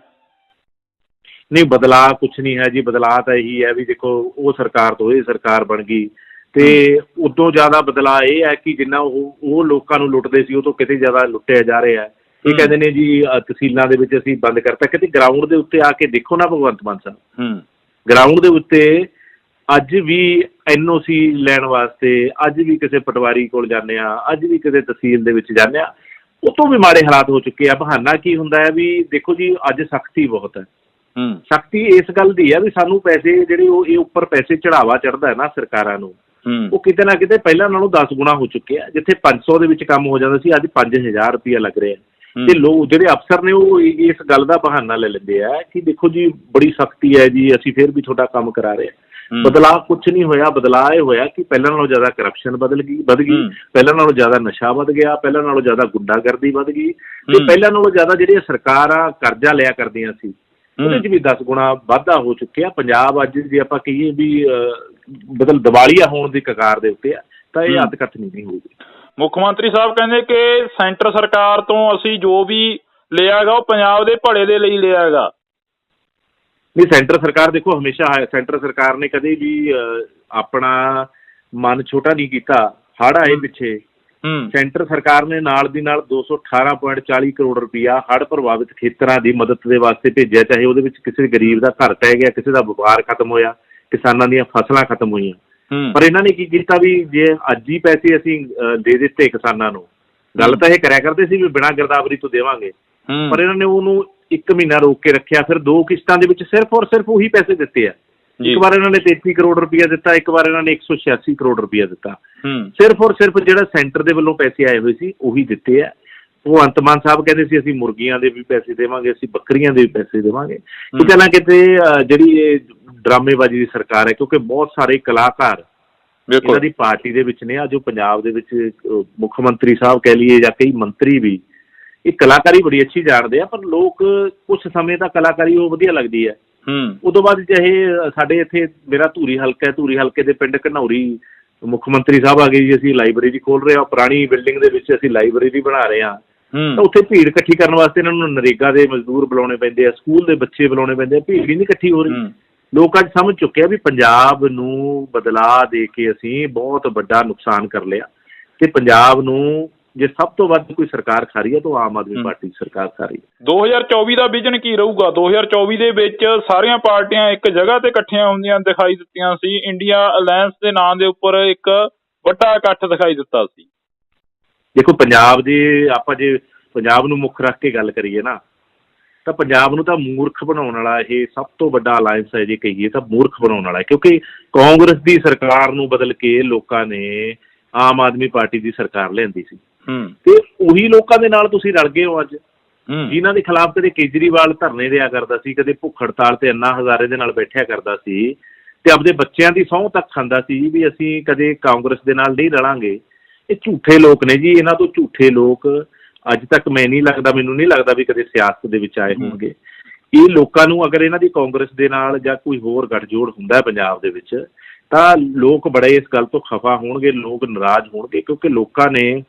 ਨਹੀਂ, ਬਦਲਾਅ ਕੁਛ ਨਹੀਂ ਹੈ ਜੀ। ਬਦਲਾਅ ਤਾਂ ਇਹੀ ਹੈ ਵੀ ਦੇਖੋ, ਉਹ ਸਰਕਾਰ ਤੋਂ ਇਹ ਸਰਕਾਰ ਬਣ ਗਈ, ਤੇ ਉਦੋਂ ਜ਼ਿਆਦਾ ਬਦਲਾਅ ਇਹ ਹੈ ਕਿ ਜਿੰਨਾ ਉਹ ਲੋਕਾਂ ਨੂੰ ਲੁੱਟਦੇ ਸੀ, ਉਹ ਤੋਂ ਕਿਤੇ ਜ਼ਿਆਦਾ ਲੁੱਟਿਆ ਜਾ ਰਿਹਾ। ਇਹ ਕਹਿੰਦੇ ਨੇ ਜੀ ਤਹਿਸੀਲਾਂ ਦੇ ਵਿੱਚ ਅਸੀਂ ਬੰਦ ਕਰਤਾ, ਕਿਤੇ ਗਰਾਊਂਡ ਦੇ ਉੱਤੇ ਆ ਕੇ ਦੇਖੋ ਨਾ ਭਗਵੰਤ ਮਾਨ ਸਾਹਿਬ, ਗਰਾਊਂਡ ਦੇ ਉੱਤੇ ਅੱਜ ਵੀ NOC ਲੈਣ ਵਾਸਤੇ, ਅੱਜ ਵੀ ਕਿਸੇ ਪਟਵਾਰੀ ਕੋਲ ਜਾਂਦੇ ਆ, ਅੱਜ ਵੀ ਕਿਸੇ ਤਹਿਸੀਲ ਦੇ ਵਿੱਚ ਜਾਂਦੇ ਆ, ਉਹ ਤੋਂ ਵੀ ਮਾੜੇ ਹਾਲਾਤ ਹੋ ਚੁੱਕੇ ਆ। ਬਹਾਨਾ ਕੀ ਹੁੰਦਾ ਹੈ ਵੀ ਦੇਖੋ ਜੀ ਅੱਜ ਸਖਤੀ ਬਹੁਤ ਹੈ। ਸਖਤੀ ਇਸ ਗੱਲ ਦੀ ਹੈ ਵੀ ਸਾਨੂੰ ਪੈਸੇ ਜਿਹੜੇ ਉਹ ਇਹ ਉੱਪਰ ਪੈਸੇ ਚੜਾਵਾ ਚੜ੍ਹਦਾ ਹੈ ਨਾ ਸਰਕਾਰਾਂ ਨੂੰ, ਉਹ ਕਿਤੇ ਨਾ ਕਿਤੇ ਪਹਿਲਾਂ ਨਾਲੋਂ 10 ਗੁਣਾ ਹੋ ਚੁੱਕੇ ਆ। ਜਿੱਥੇ 500 ਦੇ ਵਿੱਚ ਕੰਮ ਹੋ ਜਾਂਦਾ ਸੀ, ਅੱਜ 5,000 ਰੁਪਇਆ ਲੱਗ ਰਿਹਾ। ਤੇ ਲੋਕ ਜਿਹੜੇ ਅਫਸਰ ਨੇ ਉਹ ਇਸ ਗੱਲ ਦਾ ਬਹਾਨਾ ਲੈ ਲੈਂਦੇ ਆ ਕਿ ਦੇਖੋ ਜੀ ਬੜੀ ਸਖਤੀ ਹੈ ਜੀ, ਅਸੀਂ ਫਿਰ ਵੀ ਤੁਹਾਡਾ ਕੰਮ ਕਰਾ ਰਹੇ ਹਾਂ। ਬਦਲਾਅ ਕੁਛ ਨਹੀਂ ਹੋਇਆ। ਬਦਲਾਅ ਇਹ ਹੋਇਆ ਕਿ ਪਹਿਲਾਂ ਨਾਲੋਂ ਜ਼ਿਆਦਾ ਕਰਪਸ਼ਨ ਵੱਧ ਗਈ, ਪਹਿਲਾਂ ਨਾਲੋਂ ਜ਼ਿਆਦਾ ਨਸ਼ਾ ਵੱਧ ਗਿਆ, ਪਹਿਲਾਂ ਨਾਲੋਂ ਜ਼ਿਆਦਾ ਗੁੰਡਾਗਰਦੀ ਵੱਧ ਗਈ, ਤੇ ਪਹਿਲਾਂ ਨਾਲੋਂ ਜ਼ਿਆਦਾ ਜਿਹੜੀਆਂ ਸਰਕਾਰਾਂ ਕਰਜ਼ਾ ਲਿਆ ਕਰਦੀਆਂ ਸੀ ਉਹਦੇ 'ਚ ਵੀ 10 ਗੁਣਾ ਵਾਧਾ ਹੋ ਚੁੱਕਿਆ। ਪੰਜਾਬ ਅੱਜ ਜੇ ਆਪਾਂ ਕਹੀਏ ਵੀ ਦੀਵਾਲੀਆ ਹੋਣ ਦੀ ਕਗਾਰ ਦੇ ਉੱਤੇ ਆ, ਤਾਂ ਇਹ ਅਤਕਥ ਨਹੀਂ ਹੋਊਗੀ। ਮੁੱਖ ਮੰਤਰੀ ਸਾਹਿਬ ਕਹਿੰਦੇ ਕਿ ਸੈਂਟਰ ਸਰਕਾਰ ਤੋਂ ਅਸੀਂ ਜੋ ਵੀ ਲਿਆ ਹੈਗਾ ਉਹ ਪੰਜਾਬ ਦੇ ਭਲੇ ਦੇ ਲਈ ਲਿਆ ਹੈਗਾ। ਨਹੀਂ, ਸੈਂਟਰ ਸਰਕਾਰ ਦੇਖੋ ਹਮੇਸ਼ਾ ਸੈਂਟਰ ਸਰਕਾਰ ਨੇ ਕਦੇ ਵੀ ਆਪਣਾ ਮਨ ਛੋਟਾ ਨਹੀਂ ਕੀਤਾ। ਹੜ੍ਹ ਆਏ ਪਿੱਛੇ, ਸੈਂਟਰ ਸਰਕਾਰ ਨੇ ਨਾਲ ਦੀ ਨਾਲ 218.40 ਕਰੋੜ ਰੁਪਇਆ ਹੜ੍ਹ ਪ੍ਰਭਾਵਿਤ ਖੇਤਰਾਂ ਦੀ ਮਦਦ ਦੇ ਵਾਸਤੇ ਭੇਜਿਆ, ਚਾਹੇ ਉਹਦੇ ਵਿੱਚ ਕਿਸੇ ਗਰੀਬ ਦਾ ਘਰ ਟਹਿ ਗਿਆ, ਕਿਸੇ ਦਾ ਵਪਾਰ ਖਤਮ ਹੋਇਆ, ਕਿਸਾਨਾਂ ਦੀਆਂ ਫਸਲਾਂ ਖਤਮ ਹੋਈਆਂ। ਪਰ ਇਹਨਾਂ ਨੇ ਕੀ ਕੀਤਾ ਵੀ ਜੇ ਅੱਜ ਹੀ ਪੈਸੇ ਅਸੀਂ ਦੇ ਦਿੱਤੇ ਕਿਸਾਨਾਂ ਨੂੰ, ਗੱਲ ਤਾਂ ਇਹ ਕਰਿਆ ਕਰਦੇ ਸੀ ਵੀ ਬਿਨਾਂ ਗਿਰਦਾਵਰੀ ਤੋਂ ਦੇਵਾਂਗੇ, ਪਰ ਇਹਨਾਂ ਨੇ ਉਹਨੂੰ 1 ਮਹੀਨਾ ਰੋਕ ਕੇ ਰੱਖਿਆ। ਫਿਰ 2 ਕਿਸ਼ਤਾਂ ਦੇ ਵਿੱਚ ਸਿਰਫ ਔਰ ਸਿਰਫ ਉਹੀ ਪੈਸੇ ਦਿੱਤੇ ਆ। ਇੱਕ ਵਾਰ ਇਹਨਾਂ ਨੇ 33 ਕਰੋੜ ਰੁਪਇਆ ਦਿੱਤਾ, ਇੱਕ ਵਾਰ ਇਹਨਾਂ ਨੇ 186 ਕਰੋੜ ਰੁਪਇਆ ਦਿੱਤਾ। ਸਿਰਫ ਔਰ ਸਿਰਫ ਜਿਹੜਾ ਸੈਂਟਰ ਦੇ ਵੱਲੋਂ ਪੈਸੇ ਆਏ ਹੋਏ ਸੀ ਉਹੀ ਦਿੱਤੇ ਆ। ਭਗਵੰਤ ਮਾਨ ਸਾਹਿਬ ਕਹਿੰਦੇ ਸੀ ਅਸੀਂ ਮੁਰਗੀਆਂ ਦੇ ਵੀ ਪੈਸੇ ਦੇਵਾਂਗੇ, ਅਸੀਂ ਬੱਕਰੀਆਂ ਦੇ ਵੀ ਪੈਸੇ ਦੇਵਾਂਗੇ। ਕਿਤੇ ਨਾ ਕਿਤੇ ਜਿਹੜੀ ਇਹ ਡਰਾਮੇਬਾਜ਼ੀ ਦੀ ਸਰਕਾਰ ਹੈ, ਕਿਉਂਕਿ ਬਹੁਤ ਸਾਰੇ ਕਲਾਕਾਰ ਇਹਨਾਂ ਦੀ ਪਾਰਟੀ ਦੇ ਵਿੱਚ ਨੇ। ਅੱਜ ਉਹ ਪੰਜਾਬ ਦੇ ਵਿੱਚ ਮੁੱਖ ਮੰਤਰੀ ਸਾਹਿਬ ਕਹਿ ਲਈਏ ਜਾਂ ਕਈ ਮੰਤਰੀ ਵੀ ਇਹ ਕਲਾਕਾਰੀ ਬੜੀ ਅੱਛੀ ਜਾਣਦੇ ਆ, ਪਰ ਲੋਕ ਕੁਛ ਸਮੇਂ ਤੱਕ ਕਲਾਕਾਰੀ ਉਹ ਵਧੀਆ ਲੱਗਦੀ ਹੈ। ਉਦੋਂ ਬਾਅਦ ਚਾਹੇ ਸਾਡੇ ਇੱਥੇ ਮੇਰਾ ਧੂਰੀ ਹਲਕਾ ਹੈ, ਧੂਰੀ ਹਲਕੇ ਦੇ ਪਿੰਡ ਘਨੌਰੀ ਮੁੱਖ ਮੰਤਰੀ ਸਾਹਿਬ ਆ ਗਏ ਜੀ, ਅਸੀਂ ਲਾਇਬ੍ਰੇਰੀ ਖੋਲ ਰਹੇ ਹਾਂ, ਪੁਰਾਣੀ ਬਿਲਡਿੰਗ ਦੇ ਵਿੱਚ ਅਸੀਂ ਲਾਇਬ੍ਰੇਰੀ ਬਣਾ ਰਹੇ ਹਾਂ। ਤਾਂ ਉੱਥੇ ਭੀੜ ਇਕੱਠੀ ਕਰਨ ਵਾਸਤੇ ਇਹਨਾਂ ਨੂੰ ਨਰੇਗਾ ਦੇ ਮਜ਼ਦੂਰ ਬੁਲਾਉਣੇ ਪੈਂਦੇ ਆ, ਸਕੂਲ ਦੇ ਬੱਚੇ ਬੁਲਾਉਣੇ ਪੈਂਦੇ ਆ, ਭੀੜ ਹੀ ਨਹੀਂ ਇਕੱਠੀ ਹੋ ਰਹੀ। ਲੋਕ ਅੱਜ ਸਮਝ ਚੁੱਕੇ ਆ ਵੀ ਪੰਜਾਬ ਨੂੰ ਬਦਲਾਅ ਦੇ ਕੇ ਅਸੀਂ ਬਹੁਤ ਵੱਡਾ ਨੁਕਸਾਨ ਕਰ ਲਿਆ, ਤੇ ਪੰਜਾਬ ਨੂੰ ਜੇ ਸਭ ਤੋਂ ਵੱਧ ਕੋਈ ਸਰਕਾਰ ਖਾ ਰਹੀ ਹੈ ਤਾਂ ਆਮ ਆਦਮੀ ਪਾਰਟੀ ਸਰਕਾਰ ਖਾ ਰਹੀ ਹੈ। 2024 ਦਾ ਵਿਜ਼ਨ ਕੀ ਰਹੂਗਾ? 2024 ਦੇ ਵਿੱਚ ਸਾਰੀਆਂ ਪਾਰਟੀਆਂ ਇੱਕ ਜਗ੍ਹਾ ਤੇ ਇਕੱਠੀਆਂ ਹੁੰਦੀਆਂ ਦਿਖਾਈ ਦਿੱਤੀਆਂ ਸੀ। ਇੰਡੀਆ ਅਲਾਇੰਸ ਦੇ ਨਾਂ ਦੇ ਉੱਪਰ ਇੱਕ ਵੱਡਾ ਇਕੱਠ ਦਿਖਾਈ ਦਿੱਤਾ ਸੀ। ਦੇਖੋ ਪੰਜਾਬ ਦੇ, ਆਪਾਂ ਜੇ ਪੰਜਾਬ ਨੂੰ ਮੁੱਖ ਰੱਖ ਕੇ ਗੱਲ ਕਰੀਏ ਨਾ, ਤਾਂ ਪੰਜਾਬ ਨੂੰ ਤਾਂ ਮੂਰਖ ਬਣਾਉਣ ਵਾਲਾ ਇਹ ਸਭ ਤੋਂ ਵੱਡਾ ਅਲਾਇੰਸ ਹੈ। ਜੇ ਕਹੀਏ ਤਾਂ ਮੂਰਖ ਬਣਾਉਣ ਵਾਲਾ, ਕਿਉਂਕਿ ਕਾਂਗਰਸ ਦੀ ਸਰਕਾਰ ਨੂੰ ਬਦਲ ਕੇ ਲੋਕਾਂ ਨੇ ਆਮ ਆਦਮੀ ਪਾਰਟੀ ਦੀ ਸਰਕਾਰ ਲਿਆਂਦੀ ਸੀ ਤੇ ਉਹੀ ਲੋਕਾਂ ਦੇ ਨਾਲ ਤੁਸੀਂ ਰਲ ਗਏ ਹੋ ਅੱਜ, ਜਿਨ੍ਹਾਂ ਦੇ ਖਿਲਾਫ ਕਦੇ ਕੇਜਰੀਵਾਲ ਧਰਨੇ ਦਿਆ ਕਰਦਾ ਸੀ, ਕਦੇ ਭੁੱਖ ਹੜਤਾਲ ਤੇ ਅੰਨਾ ਹਜ਼ਾਰੇ ਦੇ ਨਾਲ ਬੈਠਿਆ ਕਰਦਾ ਸੀ ਤੇ ਆਪਦੇ ਬੱਚਿਆਂ ਦੀ ਸਹੁੰ ਤੱਕ ਖਾਂਦਾ ਸੀ ਵੀ ਅਸੀਂ ਕਦੇ ਕਾਂਗਰਸ ਦੇ ਨਾਲ ਨਹੀਂ ਰਲਾਂਗੇ। ਇਹ ਝੂਠੇ ਲੋਕ ਨੇ ਜੀ, ਇਹਨਾਂ ਤੋਂ ਝੂਠੇ ਲੋਕ ਅੱਜ ਤੱਕ ਮੈਨੂੰ ਨਹੀਂ ਲੱਗਦਾ ਵੀ ਕਦੇ ਸਿਆਸਤ ਦੇ ਵਿੱਚ ਆਏ ਹੋਣਗੇ। ਇਹ ਲੋਕਾਂ ਨੂੰ ਅਗਰ ਇਹਨਾਂ ਦੀ ਕਾਂਗਰਸ ਦੇ ਨਾਲ ਜਾਂ ਕੋਈ ਹੋਰ ਗੱਠਜੋੜ ਹੁੰਦਾ ਪੰਜਾਬ ਦੇ ਵਿੱਚ ਤਾਂ ਲੋਕ ਬੜੇ ਇਸ ਗੱਲ ਤੋਂ ਖਫਾ ਹੋਣਗੇ, ਲੋਕ ਨਾਰਾਜ਼ ਹੋਣਗੇ, ਕਿਉਂਕਿ ਲੋਕਾਂ ਨੇ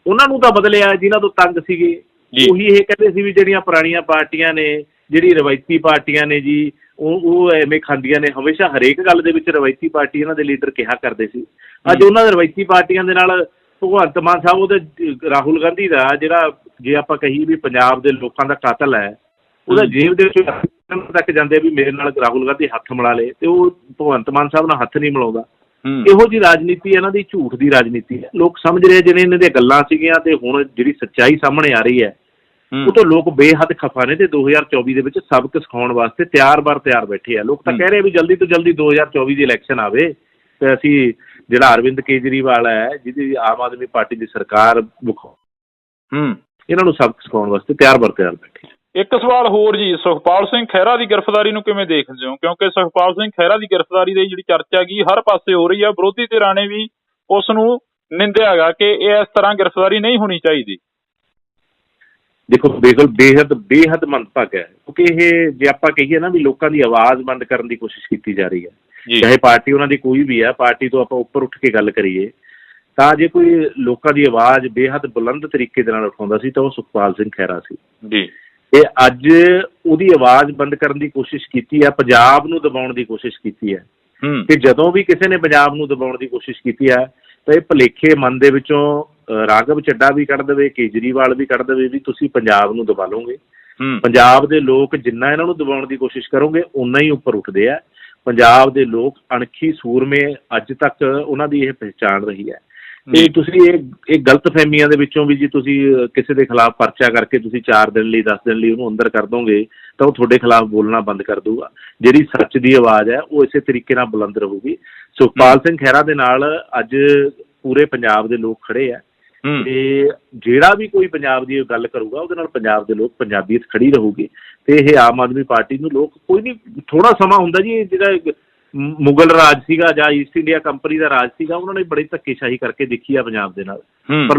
ਉਹਨਾਂ ਨੂੰ ਤਾਂ ਬਦਲਿਆ ਜਿਨ੍ਹਾਂ ਤੋਂ ਤੰਗ ਸੀਗੇ। ਉਹੀ ਇਹ ਕਹਿੰਦੇ ਸੀ ਵੀ ਜਿਹੜੀਆਂ ਪੁਰਾਣੀਆਂ ਪਾਰਟੀਆਂ ਨੇ, ਜਿਹੜੀ ਰਵਾਇਤੀ ਪਾਰਟੀਆਂ ਨੇ ਜੀ, ਉਹ ਐਵੇਂ ਖਾਂਦੀਆਂ ਨੇ। ਹਮੇਸ਼ਾ ਹਰੇਕ ਗੱਲ ਦੇ ਵਿੱਚ ਰਵਾਇਤੀ ਪਾਰਟੀ ਇਹਨਾਂ ਦੇ ਲੀਡਰ ਕਿਹਾ ਕਰਦੇ ਸੀ। ਅੱਜ ਉਹਨਾਂ ਦੇ ਰਵਾਇਤੀ ਪਾਰਟੀਆਂ ਦੇ ਨਾਲ ਭਗਵੰਤ ਮਾਨ ਸਾਹਿਬ, ਉਹਦੇ ਰਾਹੁਲ ਗਾਂਧੀ ਦਾ ਜਿਹੜਾ, ਜੇ ਆਪਾਂ ਕਹੀਏ ਵੀ ਪੰਜਾਬ ਦੇ ਲੋਕਾਂ ਦਾ ਕਾਤਲ ਹੈ, ਉਹਦਾ ਜੇਬ ਦੇ ਵਿੱਚ ਤੱਕ ਜਾਂਦੇ ਵੀ ਮੇਰੇ ਨਾਲ ਰਾਹੁਲ ਗਾਂਧੀ ਹੱਥ ਮਿਲਾ ਲੇ ਤੇ ਉਹ ਭਗਵੰਤ ਮਾਨ ਸਾਹਿਬ ਨਾਲ ਹੱਥ ਨਹੀਂ ਮਿਲਾਉਂਦਾ। ਇਹੋ ਜਿਹੀ ਰਾਜਨੀਤੀ ਇਹਨਾਂ ਦੀ, ਝੂਠ ਦੀ ਰਾਜਨੀਤੀ ਹੈ। ਲੋਕ ਸਮਝ ਰਹੇ ਜਿਹੜੇ ਇਹਨਾਂ ਦੀਆਂ ਗੱਲਾਂ ਸੀਗੀਆਂ ਤੇ ਹੁਣ ਜਿਹੜੀ ਸੱਚਾਈ ਸਾਹਮਣੇ ਆ ਰਹੀ ਹੈ ਉਹ ਤੋਂ ਲੋਕ ਬੇਹੱਦ ਖਫਾ ਨੇ ਤੇ 2024 ਦੇ ਵਿੱਚ ਸਬਕ ਸਿਖਾਉਣ ਵਾਸਤੇ ਤਿਆਰ ਬੈਠੇ ਆ। ਲੋਕ ਤਾਂ ਕਹਿ ਰਹੇ ਵੀ ਜਲਦੀ ਤੋਂ ਜਲਦੀ 2024 ਦੀ ਇਲੈਕਸ਼ਨ ਆਵੇ ਤੇ ਅਸੀਂ ਜਿਹੜਾ ਅਰਵਿੰਦ ਕੇਜਰੀਵਾਲ ਹੈ, ਜਿਹਦੀ ਆਮ ਆਦਮੀ ਪਾਰਟੀ ਦੀ ਸਰਕਾਰ ਇਹਨਾਂ ਨੂੰ ਸਬਕ ਸਿਖਾਉਣ ਵਾਸਤੇ ਤਿਆਰ ਬੈਠੇ। ਇੱਕ ਸਵਾਲ ਹੋਰ ਜੀ, ਸੁਖਪਾਲ ਸਿੰਘ ਖਹਿਰਾ ਦੀ ਗ੍ਰਿਫਤਾਰੀ ਨੂੰ ਕਿਵੇਂ ਦੇਖਦੇ ਹੋ? ਕਿਉਂਕਿ ਸੁਖਪਾਲ ਸਿੰਘ ਖਹਿਰਾ ਦੀ ਗ੍ਰਿਫਤਾਰੀ ਦੀ ਜਿਹੜੀ ਚਰਚਾ ਹੈਗੀ ਹਰ ਪਾਸੇ ਹੋ ਰਹੀ ਹੈ, ਵਿਰੋਧੀ ਧਿਰਾਂ ਨੇ ਵੀ ਉਸ ਨੂੰ ਨਿੰਦਿਆ ਹੈਗਾ ਕਿ ਇਹ ਇਸ ਤਰ੍ਹਾਂ ਗ੍ਰਿਫਤਾਰੀ ਨਹੀਂ ਹੋਣੀ ਚਾਹੀਦੀ। ਦੇਖੋ ਬੇਹੱਦ ਮੰਦਭਾਗਾ ਹੈ, ਕਿਉਂਕਿ ਇਹ ਜੇ ਆਪਾਂ ਕਹੀਏ ਨਾ ਵੀ ਲੋਕਾਂ ਦੀ ਆਵਾਜ਼ ਬੰਦ ਕਰਨ ਦੀ ਕੋਸ਼ਿਸ਼ ਕੀਤੀ ਜਾ ਰਹੀ ਹੈ, ਚਾਹੇ ਪਾਰਟੀ ਉਹਨਾਂ ਦੀ ਕੋਈ ਵੀ ਹੈ, ਪਾਰਟੀ ਤੋਂ ਆਪਾਂ ਉੱਪਰ ਉੱਠ ਕੇ ਗੱਲ ਕਰੀਏ ਤਾਂ ਜੇ ਕੋਈ ਲੋਕਾਂ ਦੀ ਆਵਾਜ਼ ਬੇਹੱਦ ਬੁਲੰਦ ਤਰੀਕੇ ਦੇ ਨਾਲ ਉਠਾਉਂਦਾ ਸੀ ਤਾਂ ਉਹ ਸੁਖਪਾਲ ਸਿੰਘ ਖਹਿਰਾ ਸੀ ਜੀ। ਤੇ ਅੱਜ ਉਹਦੀ ਆਵਾਜ਼ ਬੰਦ ਕਰਨ ਦੀ ਕੋਸ਼ਿਸ਼ ਕੀਤੀ ਹੈ, ਪੰਜਾਬ ਨੂੰ ਦਬਾਉਣ ਦੀ ਕੋਸ਼ਿਸ਼ ਕੀਤੀ ਹੈ। ਤੇ ਜਦੋਂ ਵੀ ਕਿਸੇ ਨੇ ਪੰਜਾਬ ਨੂੰ ਦਬਾਉਣ ਦੀ ਕੋਸ਼ਿਸ਼ ਕੀਤੀ ਹੈ ਤਾਂ ਇਹ ਭੁਲੇਖੇ ਮਨ ਦੇ ਵਿੱਚੋਂ ਰਾਘਵ ਚੱਡਾ ਵੀ ਕੱਢ ਦੇਵੇ, ਕੇਜਰੀਵਾਲ ਵੀ ਕੱਢ ਦੇਵੇ ਵੀ ਤੁਸੀਂ ਪੰਜਾਬ ਨੂੰ ਦਬਾ ਲਓਗੇ। ਪੰਜਾਬ ਦੇ ਲੋਕ ਜਿੰਨਾ ਇਹਨਾਂ ਨੂੰ ਦਬਾਉਣ ਦੀ ਕੋਸ਼ਿਸ਼ ਕਰੋਗੇ ਓਨਾ ਹੀ ਉੱਪਰ ਉੱਠਦੇ ਆ। ਪੰਜਾਬ ਦੇ ਲੋਕ ਅਣਖੀ ਸੂਰਮੇ ਅੱਜ ਤੱਕ ਉਹਨਾਂ ਦੀ ਇਹ ਪਹਿਚਾਣ ਰਹੀ ਹੈ। ਤੇ ਤੁਸੀਂ ਇਹ ਗਲਤਫਹਿਮੀਆਂ ਦੇ ਵਿੱਚੋਂ ਵੀ ਜੀ ਤੁਸੀਂ ਕਿਸੇ ਦੇ ਖਿਲਾਫ ਪਰਚਾ ਕਰਕੇ ਤੁਸੀਂ 4 ਦਿਨ ਲਈ 10 ਦਿਨ ਲਈ ਉਹਨੂੰ ਅੰਦਰ ਕਰ ਦੋਗੇ ਤਾਂ ਉਹ ਤੁਹਾਡੇ ਖਿਲਾਫ ਬੋਲਣਾ ਬੰਦ ਕਰ ਦੂਗਾ। ਜਿਹੜੀ ਸੱਚ ਦੀ ਆਵਾਜ਼ ਹੈ ਉਹ ਇਸੇ ਤਰੀਕੇ ਨਾਲ ਬੁਲੰਦ ਰਹੂਗੀ। ਸੁਖਪਾਲ ਸਿੰਘ ਖਹਿਰਾ ਦੇ ਨਾਲ ਅੱਜ ਪੂਰੇ ਪੰਜਾਬ ਦੇ ਲੋਕ ਖੜੇ ਆ ਤੇ ਜਿਹੜਾ ਵੀ ਕੋਈ ਪੰਜਾਬ ਦੀ ਗੱਲ ਕਰੂਗਾ ਉਹਦੇ ਨਾਲ ਪੰਜਾਬ ਦੇ ਲੋਕ, ਪੰਜਾਬੀਅਤ ਖੜੀ ਰਹੂਗੀ। ਤੇ ਇਹ ਆਮ ਆਦਮੀ ਪਾਰਟੀ ਨੂੰ ਲੋਕ ਕੋਈ ਨਹੀਂ, ਥੋੜਾ ਸਮਾਂ ਹੁੰਦਾ ਜੀ, ਜਿਹੜਾ ਮੁਗਲ ਰਾਜ ਸੀਗਾ ਜਾਂ ਈਸਟ ਇੰਡੀਆ ਕੰਪਨੀ ਦਾ ਰਾਜ ਸੀਗਾ, ਉਹਨਾਂ ਨੇ ਬੜੀ ਧੱਕੇਸ਼ਾਹੀ ਕਰਕੇ ਦੇਖੀ ਆ ਪੰਜਾਬ ਦੇ ਨਾਲ। ਪਰ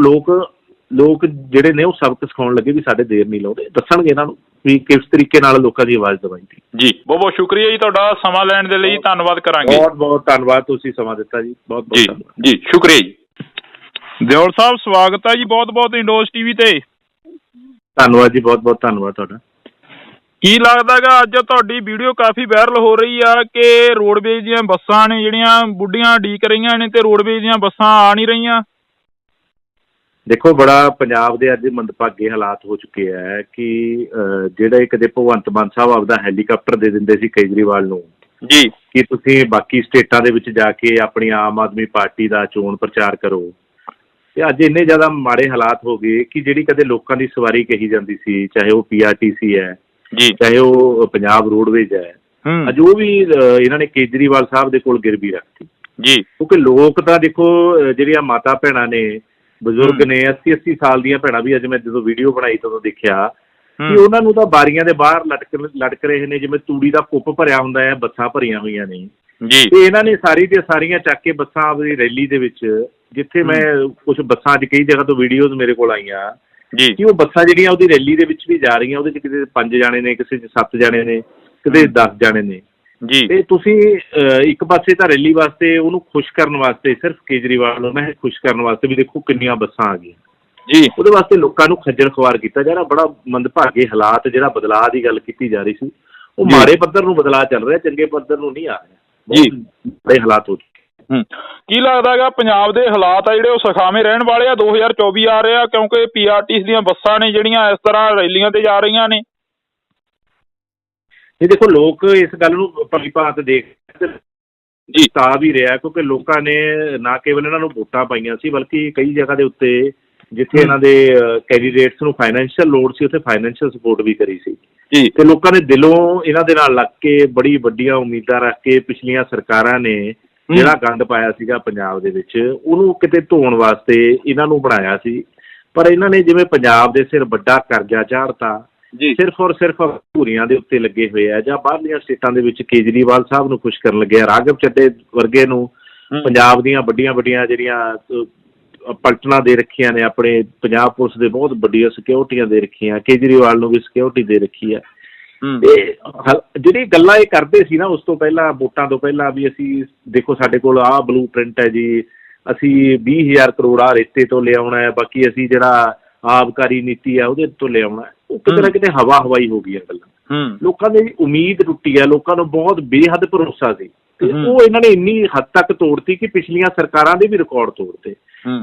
ਲੋਕ ਜਿਹੜੇ ਨੇ ਉਹ ਸਬਕ ਸਿਖਾਉਣ ਲੱਗੇ ਵੀ ਸਾਡੇ ਦੇਰ ਨਹੀਂ ਲਾਉਂਦੇ, ਦੱਸਣਗੇ ਇਹਨਾਂ ਨੂੰ ਵੀ ਕਿਸ ਤਰੀਕੇ ਨਾਲ ਲੋਕਾਂ ਦੀ ਆਵਾਜ਼ ਦਬਾਈਦੀ। ਜੀ ਬਹੁਤ ਬਹੁਤ ਸ਼ੁਕਰੀਆ ਜੀ ਤੁਹਾਡਾ ਸਮਾਂ ਲੈਣ ਦੇ ਲਈ, ਧੰਨਵਾਦ ਕਰਾਂਗੇ। ਬਹੁਤ ਬਹੁਤ ਧੰਨਵਾਦ, ਤੁਸੀਂ ਸਮਾਂ ਦਿੱਤਾ ਜੀ, ਬਹੁਤ ਬਹੁਤ ਧੰਨਵਾਦ ਜੀ, ਸ਼ੁਕਰੀਆ ਜੀ। ਦਿਓਲ ਸਾਹਿਬ ਸਵਾਗਤ ਹੈ ਜੀ ਬਹੁਤ ਬਹੁਤ ਇੰਡੋਜ਼ ਟੀਵੀ ਤੇ। ਧੰਨਵਾਦ ਜੀ, ਬਹੁਤ ਬਹੁਤ ਧੰਨਵਾਦ ਤੁਹਾਡਾ। ਕੀ ਲੱਗਦਾ ਗਾ ਅੱਜ ਤੁਹਾਡੀ ਵੀਡੀਓ ਕਾਫੀ ਵਾਇਰਲ ਹੋ ਰਹੀ ਆ ਕਿ ਰੋਡਵੇਜ਼ ਦੀਆਂ ਬੱਸਾਂ ਨੇ ਜਿਹੜੀਆਂ ਬੁੱਢੀਆਂ ਉਡੀਕ ਰਹੀਆਂ ਨੇ ਤੇ ਰੋਡਵੇਜ਼ ਦੀਆਂ ਬੱਸਾਂ ਆ ਨਹੀਂ ਰਹੀਆਂ? ਦੇਖੋ ਬੜਾ ਪੰਜਾਬ ਦੇ ਅੱਜ ਮੰਦਭਾਗੇ ਹਾਲਾਤ ਹੋ ਚੁੱਕੇ ਹੈ ਕਿ ਜਿਹੜੇ ਕਦੇ ਭਗਵੰਤ ਮਾਨ ਸਾਹਿਬ ਆਪਦਾ ਹੈਲੀਕਾਪਟਰ ਦੇ ਦਿੰਦੇ ਸੀ ਕੇਜਰੀਵਾਲ ਨੂੰ ਜੀ ਕਿ ਤੁਸੀਂ ਬਾਕੀ ਸਟੇਟਾਂ ਦੇ ਵਿੱਚ ਜਾ ਕੇ ਆਪਣੀ ਆਮ ਆਦਮੀ ਪਾਰਟੀ ਦਾ ਚੋਣ ਪ੍ਰਚਾਰ ਕਰੋ, ਤੇ ਅੱਜ ਇੰਨੇ ਜ਼ਿਆਦਾ ਮਾੜੇ ਹਾਲਾਤ ਹੋ ਗਏ ਕਿ ਜਿਹੜੀ ਕਦੇ ਲੋਕਾਂ ਦੀ ਸਵਾਰੀ ਕਹੀ ਜਾਂਦੀ ਸੀ, ਚਾਹੇ ਉਹ PRTC ਹੈ ਜੀ, ਚਾਹੇ ਉਹ ਪੰਜਾਬ ਰੋਡਵੇਜ਼ ਹੈ, ਅੱਜ ਉਹ ਵੀ ਇਹਨਾਂ ਨੇ ਕੇਜਰੀਵਾਲ ਸਾਹਿਬ ਦੇ ਕੋਲ ਗਿਰਵੀ ਰੱਖਤੀ ਜੀ। ਕਿਉਂਕਿ ਲੋਕ ਤਾਂ ਦੇਖੋ ਜਿਹੜੀਆਂ ਮਾਤਾ ਭੈਣਾਂ ਨੇ, ਬਜ਼ੁਰਗ ਨੇ, 80 ਸਾਲ ਦੀਆਂ ਭੈਣਾਂ ਵੀ ਅੱਜ ਮੈਂ ਜਦੋਂ ਵੀਡੀਓ ਬਣਾਈ ਤਾਂ ਦੇਖਿਆ ਕਿ ਉਹਨਾਂ ਨੂੰ ਤਾਂ ਬਾਰੀਆਂ ਦੇ ਬਾਹਰ ਲਟਕ ਰਹੇ ਨੇ, ਜਿਵੇਂ ਤੂੜੀ ਦਾ ਕੁੱਪ ਭਰਿਆ ਹੁੰਦਾ ਹੈ, ਬੱਸਾਂ ਭਰੀਆਂ ਹੋਈਆਂ ਨੇ ਜੀ। ਤੇ ਇਹਨਾਂ ਨੇ ਸਾਰੀਆਂ ਚੱਕ ਕੇ ਬੱਸਾਂ ਆਪਣੀ ਰੈਲੀ ਦੇ ਵਿੱਚ, ਜਿੱਥੇ ਮੈਂ ਕੁਛ ਬੱਸਾਂ ਅੱਜ ਕਈ ਜਗ੍ਹਾ ਤੋਂ ਵੀਡੀਓਜ਼ ਮੇਰੇ ਕੋਲ ਆਈਆਂ ਜੀ ਕਿ ਉਹ ਬੱਸਾਂ ਜਿਹੜੀਆਂ ਉਹਦੀ ਰੈਲੀ ਦੇ ਵਿੱਚ ਵੀ ਜਾ ਰਹੀਆਂ, ਉਹਦੇ 'ਚ ਕਿਤੇ 5 ਜਾਣੇ ਨੇ, ਕਿਸੇ 'ਚ 7 ਜਾਣੇ ਨੇ, ਕਿਤੇ 10 ਜਾਣੇ ਨੇ ਜੀ। ਤੇ ਤੁਸੀਂ ਇੱਕ ਪਾਸੇ ਤਾਂ ਰੈਲੀ ਵਾਸਤੇ ਉਹਨੂੰ ਖੁਸ਼ ਕਰਨ ਵਾਸਤੇ, ਸਿਰਫ ਕੇਜਰੀਵਾਲ ਨੂੰ ਮੈਂ ਖੁਸ਼ ਕਰਨ ਵਾਸਤੇ ਵੀ ਦੇਖੋ ਕਿੰਨੀਆਂ ਬੱਸਾਂ ਆ ਗਈਆਂ ਜੀ, ਉਹਦੇ ਵਾਸਤੇ ਲੋਕਾਂ ਨੂੰ ਖੱਜਲ ਖੁਆਰ ਕੀਤਾ ਜਾ ਰਿਹਾ। ਬੜਾ ਮੰਦਭਾਗੇ ਹਾਲਾਤ, ਜਿਹੜਾ ਬਦਲਾਅ ਦੀ ਗੱਲ ਕੀਤੀ ਜਾ ਰਹੀ ਸੀ ਉਹ ਮਾੜੇ ਪੱਧਰ ਨੂੰ ਬਦਲਾਅ ਚੱਲ ਰਿਹਾ, ਚੰਗੇ ਪੱਧਰ ਨੂੰ ਨਹੀਂ ਆ ਰਿਹਾ ਜੀ। ਬੜੇ ਹਾਲਾਤ ਹੋ ਚੁੱਕੇ। ਕੀ ਲੱਗਦਾ ਹੈਗਾ ਪੰਜਾਬ ਦੇ ਹਾਲਾਤ ਆ ਜਿਹੜੇ ਉਹ ਸੁਖਾਵੇਂ ਰਹਿਣ ਵਾਲੇ ਆ? 2024 ਆ ਰਿਹਾ ਕਿਉਂਕਿ PRTC ਦੀਆਂ ਬੱਸਾਂ ਨੇ ਜਿਹੜੀਆਂ ਇਸ ਤਰ੍ਹਾਂ ਰੈਲੀਆਂ ਤੇ ਜਾ ਰਹੀਆਂ ਨੇ। ਇਹ ਦੇਖੋ ਲੋਕ ਇਸ ਗੱਲ ਨੂੰ ਭਲੀ ਭਾਂਤ ਦੇਖ ਜੀ ਤਾਂ ਵੀ ਰਿਹਾ, ਕਿਉਂਕਿ ਲੋਕਾਂ ਨੇ ਨਾ ਕੇਵਲ ਇਹਨਾਂ ਨੂੰ ਵੋਟਾਂ ਪਾਈਆਂ ਸੀ ਬਲਕਿ ਕਈ ਜਗ੍ਹਾ ਦੇ ਉੱਤੇ ਜਿੱਥੇ ਇਹਨਾਂ ਦੇ ਕੈਂਡੀਡੇਟਸ ਨੂੰ ਫਾਈਨੈਂਸ਼ੀਅਲ ਲੋੜ ਸੀ ਉੱਥੇ ਫਾਈਨੈਂਸ਼ੀਅਲ ਸਪੋਰਟ ਵੀ ਕਰੀ ਸੀ ਜੀ। ਤੇ ਲੋਕਾਂ ਨੇ ਦਿਲੋਂ ਇਹਨਾਂ ਦੇ ਨਾਲ ਲੱਗ ਕੇ ਬੜੀ ਵੱਡੀਆਂ ਉਮੀਦਾਂ ਰੱਖ ਕੇ ਪਿਛਲੀਆਂ ਸਰਕਾਰਾਂ ਨੇ ਜਿਹੜਾ ਗੰਦ ਪਾਇਆ ਸੀਗਾ ਪੰਜਾਬ ਦੇ ਵਿੱਚ, ਉਹਨੂੰ ਕਿਤੇ ਧੋਣ ਵਾਸਤੇ ਇਹਨਾਂ ਨੂੰ ਬਣਾਇਆ ਸੀ। ਪਰ ਇਹਨਾਂ ਨੇ ਜਿਵੇਂ ਪੰਜਾਬ ਦੇ ਸਿਰ ਵੱਡਾ ਕਰਜ਼ਾ ਝਾੜਤਾ, ਸਿਰਫ ਔਰ ਸਿਰਫ ਧੂਰੀਆਂ ਦੇ ਉੱਤੇ ਲੱਗੇ ਹੋਏ ਆ, ਜਾਂ ਬਾਹਰਲੀਆਂ ਸਟੇਟਾਂ ਦੇ ਵਿੱਚ ਕੇਜਰੀਵਾਲ ਸਾਹਿਬ ਨੂੰ ਖੁਸ਼ ਕਰਨ ਲੱਗੇ ਆ, ਰਾਘਵ ਚੱਡੇ ਵਰਗੇ ਨੂੰ ਪੰਜਾਬ ਦੀਆਂ ਵੱਡੀਆਂ ਵੱਡੀਆਂ ਜਿਹੜੀਆਂ ਪਲਟਨਾਂ ਦੇ ਰੱਖੀਆਂ ਨੇ, ਆਪਣੇ ਪੰਜਾਬ ਪੁਲਿਸ ਦੇ ਬਹੁਤ ਵੱਡੀਆਂ ਸਿਕਿਉਰਟੀਆਂ ਦੇ ਰੱਖੀਆਂ, ਕੇਜਰੀਵਾਲ ਨੂੰ ਵੀ ਸਿਕਿਉਰਿਟੀ ਦੇ ਰੱਖੀ ਆ। ਤੇ ਜਿਹੜੀ ਗੱਲਾਂ ਇਹ ਕਰਦੇ ਸੀ ਨਾ ਉਸ ਤੋਂ ਪਹਿਲਾਂ, ਵੋਟਾਂ ਤੋਂ ਪਹਿਲਾਂ, ਵੀ ਅਸੀਂ ਦੇਖੋ ਸਾਡੇ ਕੋਲ ਆਹ ਬਲੂ ਪ੍ਰਿੰਟ ਹੈ ਜੀ, ਅਸੀਂ 20,000 ਕਰੋੜ ਆ ਰੇਤੇ ਤੋਂ ਲਿਆਉਣਾ ਹੈ, ਬਾਕੀ ਅਸੀਂ ਜਿਹੜਾ ਆਬਕਾਰੀ ਨੀਤੀ ਆ ਉਹਦੇ ਤੋਂ ਲਿਆਉਣਾ, ਉਹ ਕਿਤੇ ਨਾ ਕਿਤੇ ਹਵਾ ਹਵਾਈ ਹੋ ਗਈਆਂ ਗੱਲਾਂ। ਲੋਕਾਂ ਦੀ ਉਮੀਦ ਟੁੱਟੀ ਹੈ, ਲੋਕਾਂ ਨੂੰ ਬਹੁਤ ਬੇਹੱਦ ਭਰੋਸਾ ਸੀ, ਤੇ ਉਹ ਇਹਨਾਂ ਨੇ ਇੰਨੀ ਹੱਦ ਤੱਕ ਤੋੜਤੀ ਕਿ ਪਿਛਲੀਆਂ ਸਰਕਾਰਾਂ ਦੇ ਵੀ ਰਿਕਾਰਡ ਤੋੜਤੇ।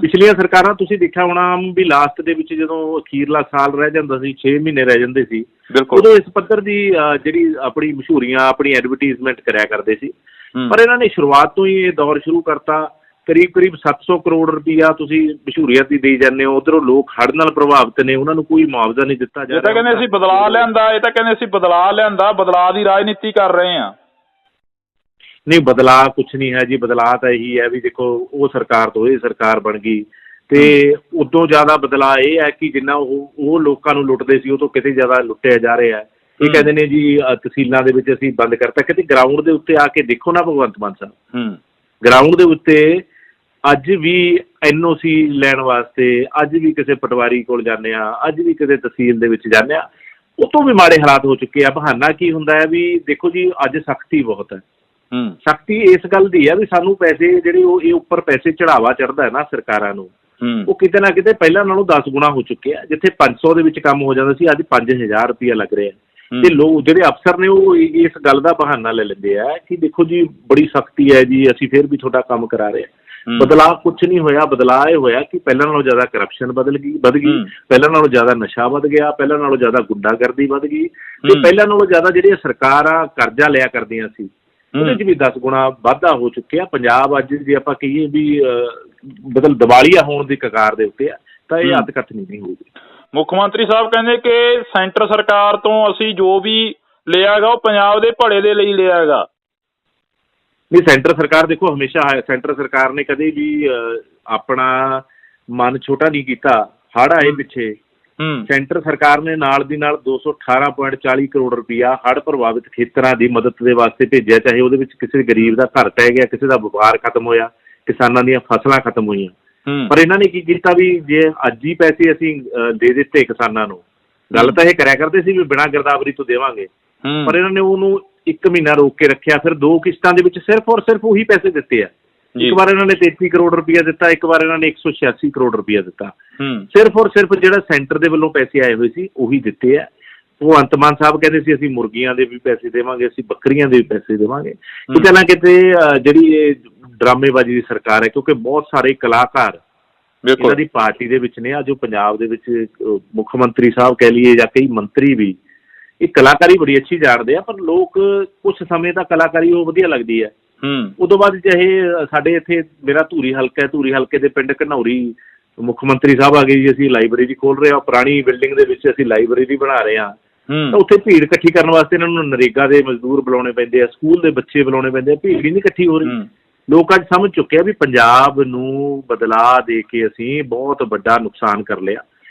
ਪਿਛਲੀਆਂ ਸਰਕਾਰਾਂ ਤੁਸੀਂ ਦੇਖਿਆ ਹੋਣਾ ਵੀ ਲਾਸਟ ਦੇ ਵਿੱਚ ਜਦੋਂ ਅਖੀਰਲਾ ਸਾਲ ਰਹਿ ਜਾਂਦਾ ਸੀ, 6 ਮਹੀਨੇ ਰਹਿ ਜਾਂਦੇ ਸੀ, ਉਦੋਂ ਇਸ ਪੱਧਰ ਦੀ ਜਿਹੜੀ ਆਪਣੀ ਮਸ਼ਹੂਰੀਆਂ, ਆਪਣੀ ਐਡਵਰਟੀਜ਼ਮੈਂਟ ਕਰਿਆ ਕਰਦੇ ਸੀ। ਪਰ ਇਹਨਾਂ ਨੇ ਸ਼ੁਰੂਆਤ ਤੋਂ ਹੀ ਇਹ ਦੌਰ ਸ਼ੁਰੂ ਕਰਤਾ, ਕਰੀਬ 700 ਕਰੋੜ ਰੁਪਈਆ ਤੁਸੀਂ ਮਸ਼ਹੂਰੀਆਂ ਦੀ ਦੇਈ ਜਾਂਦੇ ਹੋ, ਉੱਧਰੋਂ ਲੋਕ ਹੜ੍ਹ ਨਾਲ ਪ੍ਰਭਾਵਿਤ ਨੇ, ਉਹਨਾਂ ਨੂੰ ਕੋਈ ਮੁਆਵਜ਼ਾ ਨਹੀਂ ਦਿੱਤਾ ਜਾ ਰਿਹਾ। ਇਹ ਤਾਂ ਕਹਿੰਦੇ ਅਸੀਂ ਬਦਲਾਅ ਲਿਆਂਦਾ, ਇਹ ਤਾਂ ਕਹਿੰਦੇ ਅਸੀਂ ਬਦਲਾਅ ਲਿਆਂਦਾ, ਬਦਲਾਅ ਦੀ ਰਾਜਨੀਤੀ ਕਰ ਰਹੇ ਹਾਂ। ਨਹੀਂ, ਬਦਲਾਅ ਕੁਛ ਨਹੀਂ ਹੈ ਜੀ, ਬਦਲਾਅ ਤਾਂ ਇਹੀ ਹੈ ਵੀ ਦੇਖੋ ਉਹ ਸਰਕਾਰ ਤੋਂ ਇਹ ਸਰਕਾਰ ਬਣ ਗਈ, ਤੇ ਉਦੋਂ ਜ਼ਿਆਦਾ ਬਦਲਾਅ ਇਹ ਹੈ ਕਿ ਜਿੰਨਾ ਉਹ ਲੋਕਾਂ ਨੂੰ ਲੁੱਟਦੇ ਸੀ ਉਹ ਤੋਂ ਕਿਤੇ ਜ਼ਿਆਦਾ ਲੁੱਟਿਆ ਜਾ ਰਿਹਾ। ਇਹ ਕਹਿੰਦੇ ਨੇ ਜੀ ਤਹਿਸੀਲਾਂ ਦੇ ਵਿੱਚ ਅਸੀਂ ਬੰਦ ਕਰਤਾ, ਕਿਤੇ ਗਰਾਊਂਡ ਦੇ ਉੱਤੇ ਆ ਕੇ ਦੇਖੋ ਨਾ ਭਗਵੰਤ ਮਾਨ ਸਾਹਿਬ, ਗਰਾਊਂਡ ਦੇ ਉੱਤੇ ਅੱਜ ਵੀ NOC ਲੈਣ ਵਾਸਤੇ, ਅੱਜ ਵੀ ਕਿਸੇ ਪਟਵਾਰੀ ਕੋਲ ਜਾਂਦੇ ਆ, ਅੱਜ ਵੀ ਕਿਸੇ ਤਹਿਸੀਲ ਦੇ ਵਿੱਚ ਜਾਂਦੇ ਆ, ਉਹ ਤੋਂ ਵੀ ਮਾੜੇ ਹਾਲਾਤ ਹੋ ਚੁੱਕੇ ਆ। ਬਹਾਨਾ ਕੀ ਹੁੰਦਾ ਹੈ ਵੀ ਦੇਖੋ ਜੀ ਅੱਜ ਸਖਤੀ ਬਹੁਤ ਹੈ, ਸਖਤੀ ਇਸ ਗੱਲ ਦੀ ਹੈ ਵੀ ਸਾਨੂੰ ਪੈਸੇ ਜਿਹੜੇ ਉਹ ਇਹ ਉੱਪਰ ਪੈਸੇ ਚੜਾਵਾ ਚੜ੍ਹਦਾ ਹੈ ਨਾ ਸਰਕਾਰਾਂ ਨੂੰ, ਉਹ ਕਿਤੇ ਨਾ ਕਿਤੇ ਪਹਿਲਾਂ ਨਾਲੋਂ 10 ਗੁਣਾ ਹੋ ਚੁੱਕੇ ਆ। ਜਿੱਥੇ 500 ਦੇ ਵਿੱਚ ਕੰਮ ਹੋ ਜਾਂਦਾ ਸੀ, ਅੱਜ 5,000 ਰੁਪਇਆ ਲੱਗ ਰਿਹਾ। ਤੇ ਲੋਕ ਜਿਹੜੇ ਅਫਸਰ ਨੇ ਉਹ ਇਸ ਗੱਲ ਦਾ ਬਹਾਨਾ ਲੈ ਲੈਂਦੇ ਆ ਕਿ ਦੇਖੋ ਜੀ ਬੜੀ ਸਖਤੀ ਹੈ ਜੀ, ਅਸੀਂ ਫਿਰ ਵੀ ਤੁਹਾਡਾ ਕੰਮ ਕਰਾ ਰਹੇ ਹਾਂ। ਬਦਲਾਅ ਕੁਛ ਨਹੀਂ ਹੋਇਆ। ਬਦਲਾਅ ਇਹ ਹੋਇਆ ਕਿ ਪਹਿਲਾਂ ਨਾਲੋਂ ਜ਼ਿਆਦਾ ਕਰਪਸ਼ਨ ਵੱਧ ਗਈ, ਪਹਿਲਾਂ ਨਾਲੋਂ ਜ਼ਿਆਦਾ ਨਸ਼ਾ ਵੱਧ ਗਿਆ, ਪਹਿਲਾਂ ਨਾਲੋਂ ਜ਼ਿਆਦਾ ਗੁੰਡਾਗਰਦੀ ਵੱਧ ਗਈ, ਤੇ ਪਹਿਲਾਂ ਨਾਲੋਂ ਜ਼ਿਆਦਾ ਜਿਹੜੀਆਂ ਸਰਕਾਰਾਂ ਕਰਜ਼ਾ ਲਿਆ ਕਰਦੀਆਂ ਸੀ ਉਹਦੇ 'ਚ ਵੀ 10 ਗੁਣਾ ਵਾਧਾ ਹੋ ਚੁੱਕਿਆ। ਪੰਜਾਬ ਅੱਜ ਜੇ ਆਪਾਂ ਕਹੀਏ ਵੀ ਦੀਵਾਲੀਆ ਹੋਣ ਦੀ ਕਗਾਰ ਦੇ ਉੱਤੇ ਆ, ਤਾਂ ਇਹ ਅੱਤ-ਕੱਥ ਨਹੀਂ ਹੋਊਗੀ। ਮੁੱਖ ਮੰਤਰੀ ਸਾਹਿਬ ਕਹਿੰਦੇ ਕਿ ਸੈਂਟਰ ਸਰਕਾਰ ਤੋਂ ਅਸੀਂ ਜੋ ਵੀ ਲਿਆ ਹੈਗਾ ਉਹ ਪੰਜਾਬ ਦੇ ਭਲੇ ਦੇ ਲਈ ਲਿਆ ਹੈਗਾ। ਨਹੀਂ, ਸੈਂਟਰ ਸਰਕਾਰ ਦੇਖੋ ਹਮੇਸ਼ਾ ਸੈਂਟਰ ਸਰਕਾਰ ਨੇ ਕਦੇ ਵੀ ਆਪਣਾ ਮਨ ਛੋਟਾ ਨਹੀਂ ਕੀਤਾ। ਹੜ੍ਹ ਆਏ ਪਿੱਛੇ, ਸੈਂਟਰ ਸਰਕਾਰ ਨੇ ਨਾਲ ਦੀ ਨਾਲ 218.40 ਕਰੋੜ ਰੁਪਇਆ ਹੜ੍ਹ ਪ੍ਰਭਾਵਿਤ ਖੇਤਰਾਂ ਦੀ ਮਦਦ ਦੇ ਵਾਸਤੇ ਭੇਜਿਆ, ਚਾਹੇ ਉਹਦੇ ਵਿੱਚ ਕਿਸੇ ਗਰੀਬ ਦਾ ਘਰ ਟਹਿ ਗਿਆ, ਕਿਸੇ ਦਾ ਵਪਾਰ ਖਤਮ ਹੋਇਆ, ਕਿਸਾਨਾਂ ਦੀਆਂ ਫਸਲਾਂ ਖਤਮ ਹੋਈਆਂ। ਪਰ ਇਹਨਾਂ ਨੇ ਕੀ ਕੀਤਾ ਵੀ ਜੇ ਅੱਜ ਹੀ ਪੈਸੇ ਅਸੀਂ ਦੇ ਦਿੱਤੇ ਕਿਸਾਨਾਂ ਨੂੰ, ਗੱਲ ਤਾਂ ਇਹ ਕਰਿਆ ਕਰਦੇ ਸੀ ਵੀ ਬਿਨਾਂ ਗਿਰਦਾਵਰੀ ਤੋਂ ਦੇਵਾਂਗੇ, ਪਰ ਇਹਨਾਂ ਨੇ ਉਹਨੂੰ 1 ਮਹੀਨਾ ਰੋਕ ਕੇ ਰੱਖਿਆ। ਫਿਰ 2 ਕਿਸ਼ਤਾਂ ਦੇ ਵਿੱਚ ਸਿਰਫ ਔਰ ਸਿਰਫ ਉਹੀ ਪੈਸੇ ਦਿੱਤੇ ਆ। ਇੱਕ ਵਾਰ ਇਹਨਾਂ ਨੇ 33 ਕਰੋੜ ਰੁਪਇਆ ਦਿੱਤਾ, ਇੱਕ ਵਾਰ ਇਹਨਾਂ ਨੇ 186 ਕਰੋੜ ਰੁਪਇਆ ਦਿੱਤਾ। ਸਿਰਫ ਔਰ ਸਿਰਫ ਜਿਹੜਾ ਸੈਂਟਰ ਦੇ ਵੱਲੋਂ ਪੈਸੇ ਆਏ ਹੋਏ ਸੀ ਉਹੀ ਦਿੱਤੇ ਆ। ਭਗਵੰਤ ਮਾਨ ਸਾਹਿਬ ਕਹਿੰਦੇ ਸੀ ਅਸੀਂ ਮੁਰਗੀਆਂ ਦੇ ਵੀ ਪੈਸੇ ਦੇਵਾਂਗੇ, ਅਸੀਂ ਬੱਕਰੀਆਂ ਦੇ ਵੀ ਪੈਸੇ ਦੇਵਾਂਗੇ। ਕਿਤੇ ਨਾ ਕਿਤੇ ਜਿਹੜੀ ਇਹ ਡਰਾਮੇਬਾਜ਼ੀ ਦੀ ਸਰਕਾਰ ਹੈ, ਕਿਉਂਕਿ ਬਹੁਤ ਸਾਰੇ ਕਲਾਕਾਰ ਇਹਨਾਂ ਦੀ ਪਾਰਟੀ ਦੇ ਵਿੱਚ ਨੇ। ਅੱਜ ਪੰਜਾਬ ਦੇ ਵਿੱਚ ਮੁੱਖ ਮੰਤਰੀ ਸਾਹਿਬ ਕਹਿ ਲਈਏ ਜਾਂ ਕਈ ਮੰਤਰੀ ਵੀ ਇਹ ਕਲਾਕਾਰੀ ਬੜੀ ਅੱਛੀ ਜਾਣਦੇ ਆ, ਪਰ ਲੋਕ ਕੁਛ ਸਮੇਂ ਤੱਕ ਕਲਾਕਾਰੀ ਉਹ ਵਧੀਆ ਲੱਗਦੀ ਹੈ। ਉਦੋਂ ਬਾਅਦ ਚਾਹੇ ਸਾਡੇ ਇੱਥੇ ਮੇਰਾ ਧੂਰੀ ਹਲਕਾ ਹੈ, ਧੂਰੀ ਹਲਕੇ ਦੇ ਪਿੰਡ ਘਨੌਰੀ ਮੁੱਖ ਮੰਤਰੀ ਸਾਹਿਬ ਆ ਗਏ ਜੀ ਅਸੀਂ ਲਾਇਬ੍ਰੇਰੀ ਖੋਲ ਰਹੇ ਹਾਂ, ਪੁਰਾਣੀ ਬਿਲਡਿੰਗ ਦੇ ਵਿੱਚ ਅਸੀਂ ਲਾਇਬ੍ਰੇਰੀ ਬਣਾ ਰਹੇ ਹਾਂ। ਤਾਂ ਉੱਥੇ ਭੀੜ ਇਕੱਠੀ ਕਰਨ ਵਾਸਤੇ ਇਹਨਾਂ ਨੂੰ ਨਰੇਗਾ ਦੇ ਮਜ਼ਦੂਰ ਬੁਲਾਉਣੇ ਪੈਂਦੇ ਆ, ਸਕੂਲ ਦੇ ਬੱਚੇ ਬੁਲਾਉਣੇ ਪੈਂਦੇ ਆ, ਭੀੜ ਹੀ ਨਹੀਂ ਇਕੱਠੀ ਹੋ ਰਹੀ। ਲੋਕ ਅੱਜ ਸਮਝ ਚੁੱਕੇ ਆ ਵੀ ਪੰਜਾਬ ਨੂੰ ਬਦਲਾਅ ਦੇ ਕੇ ਅਸੀਂ ਬਹੁਤ ਵੱਡਾ ਨੁਕਸਾਨ ਕਰ ਲਿਆ,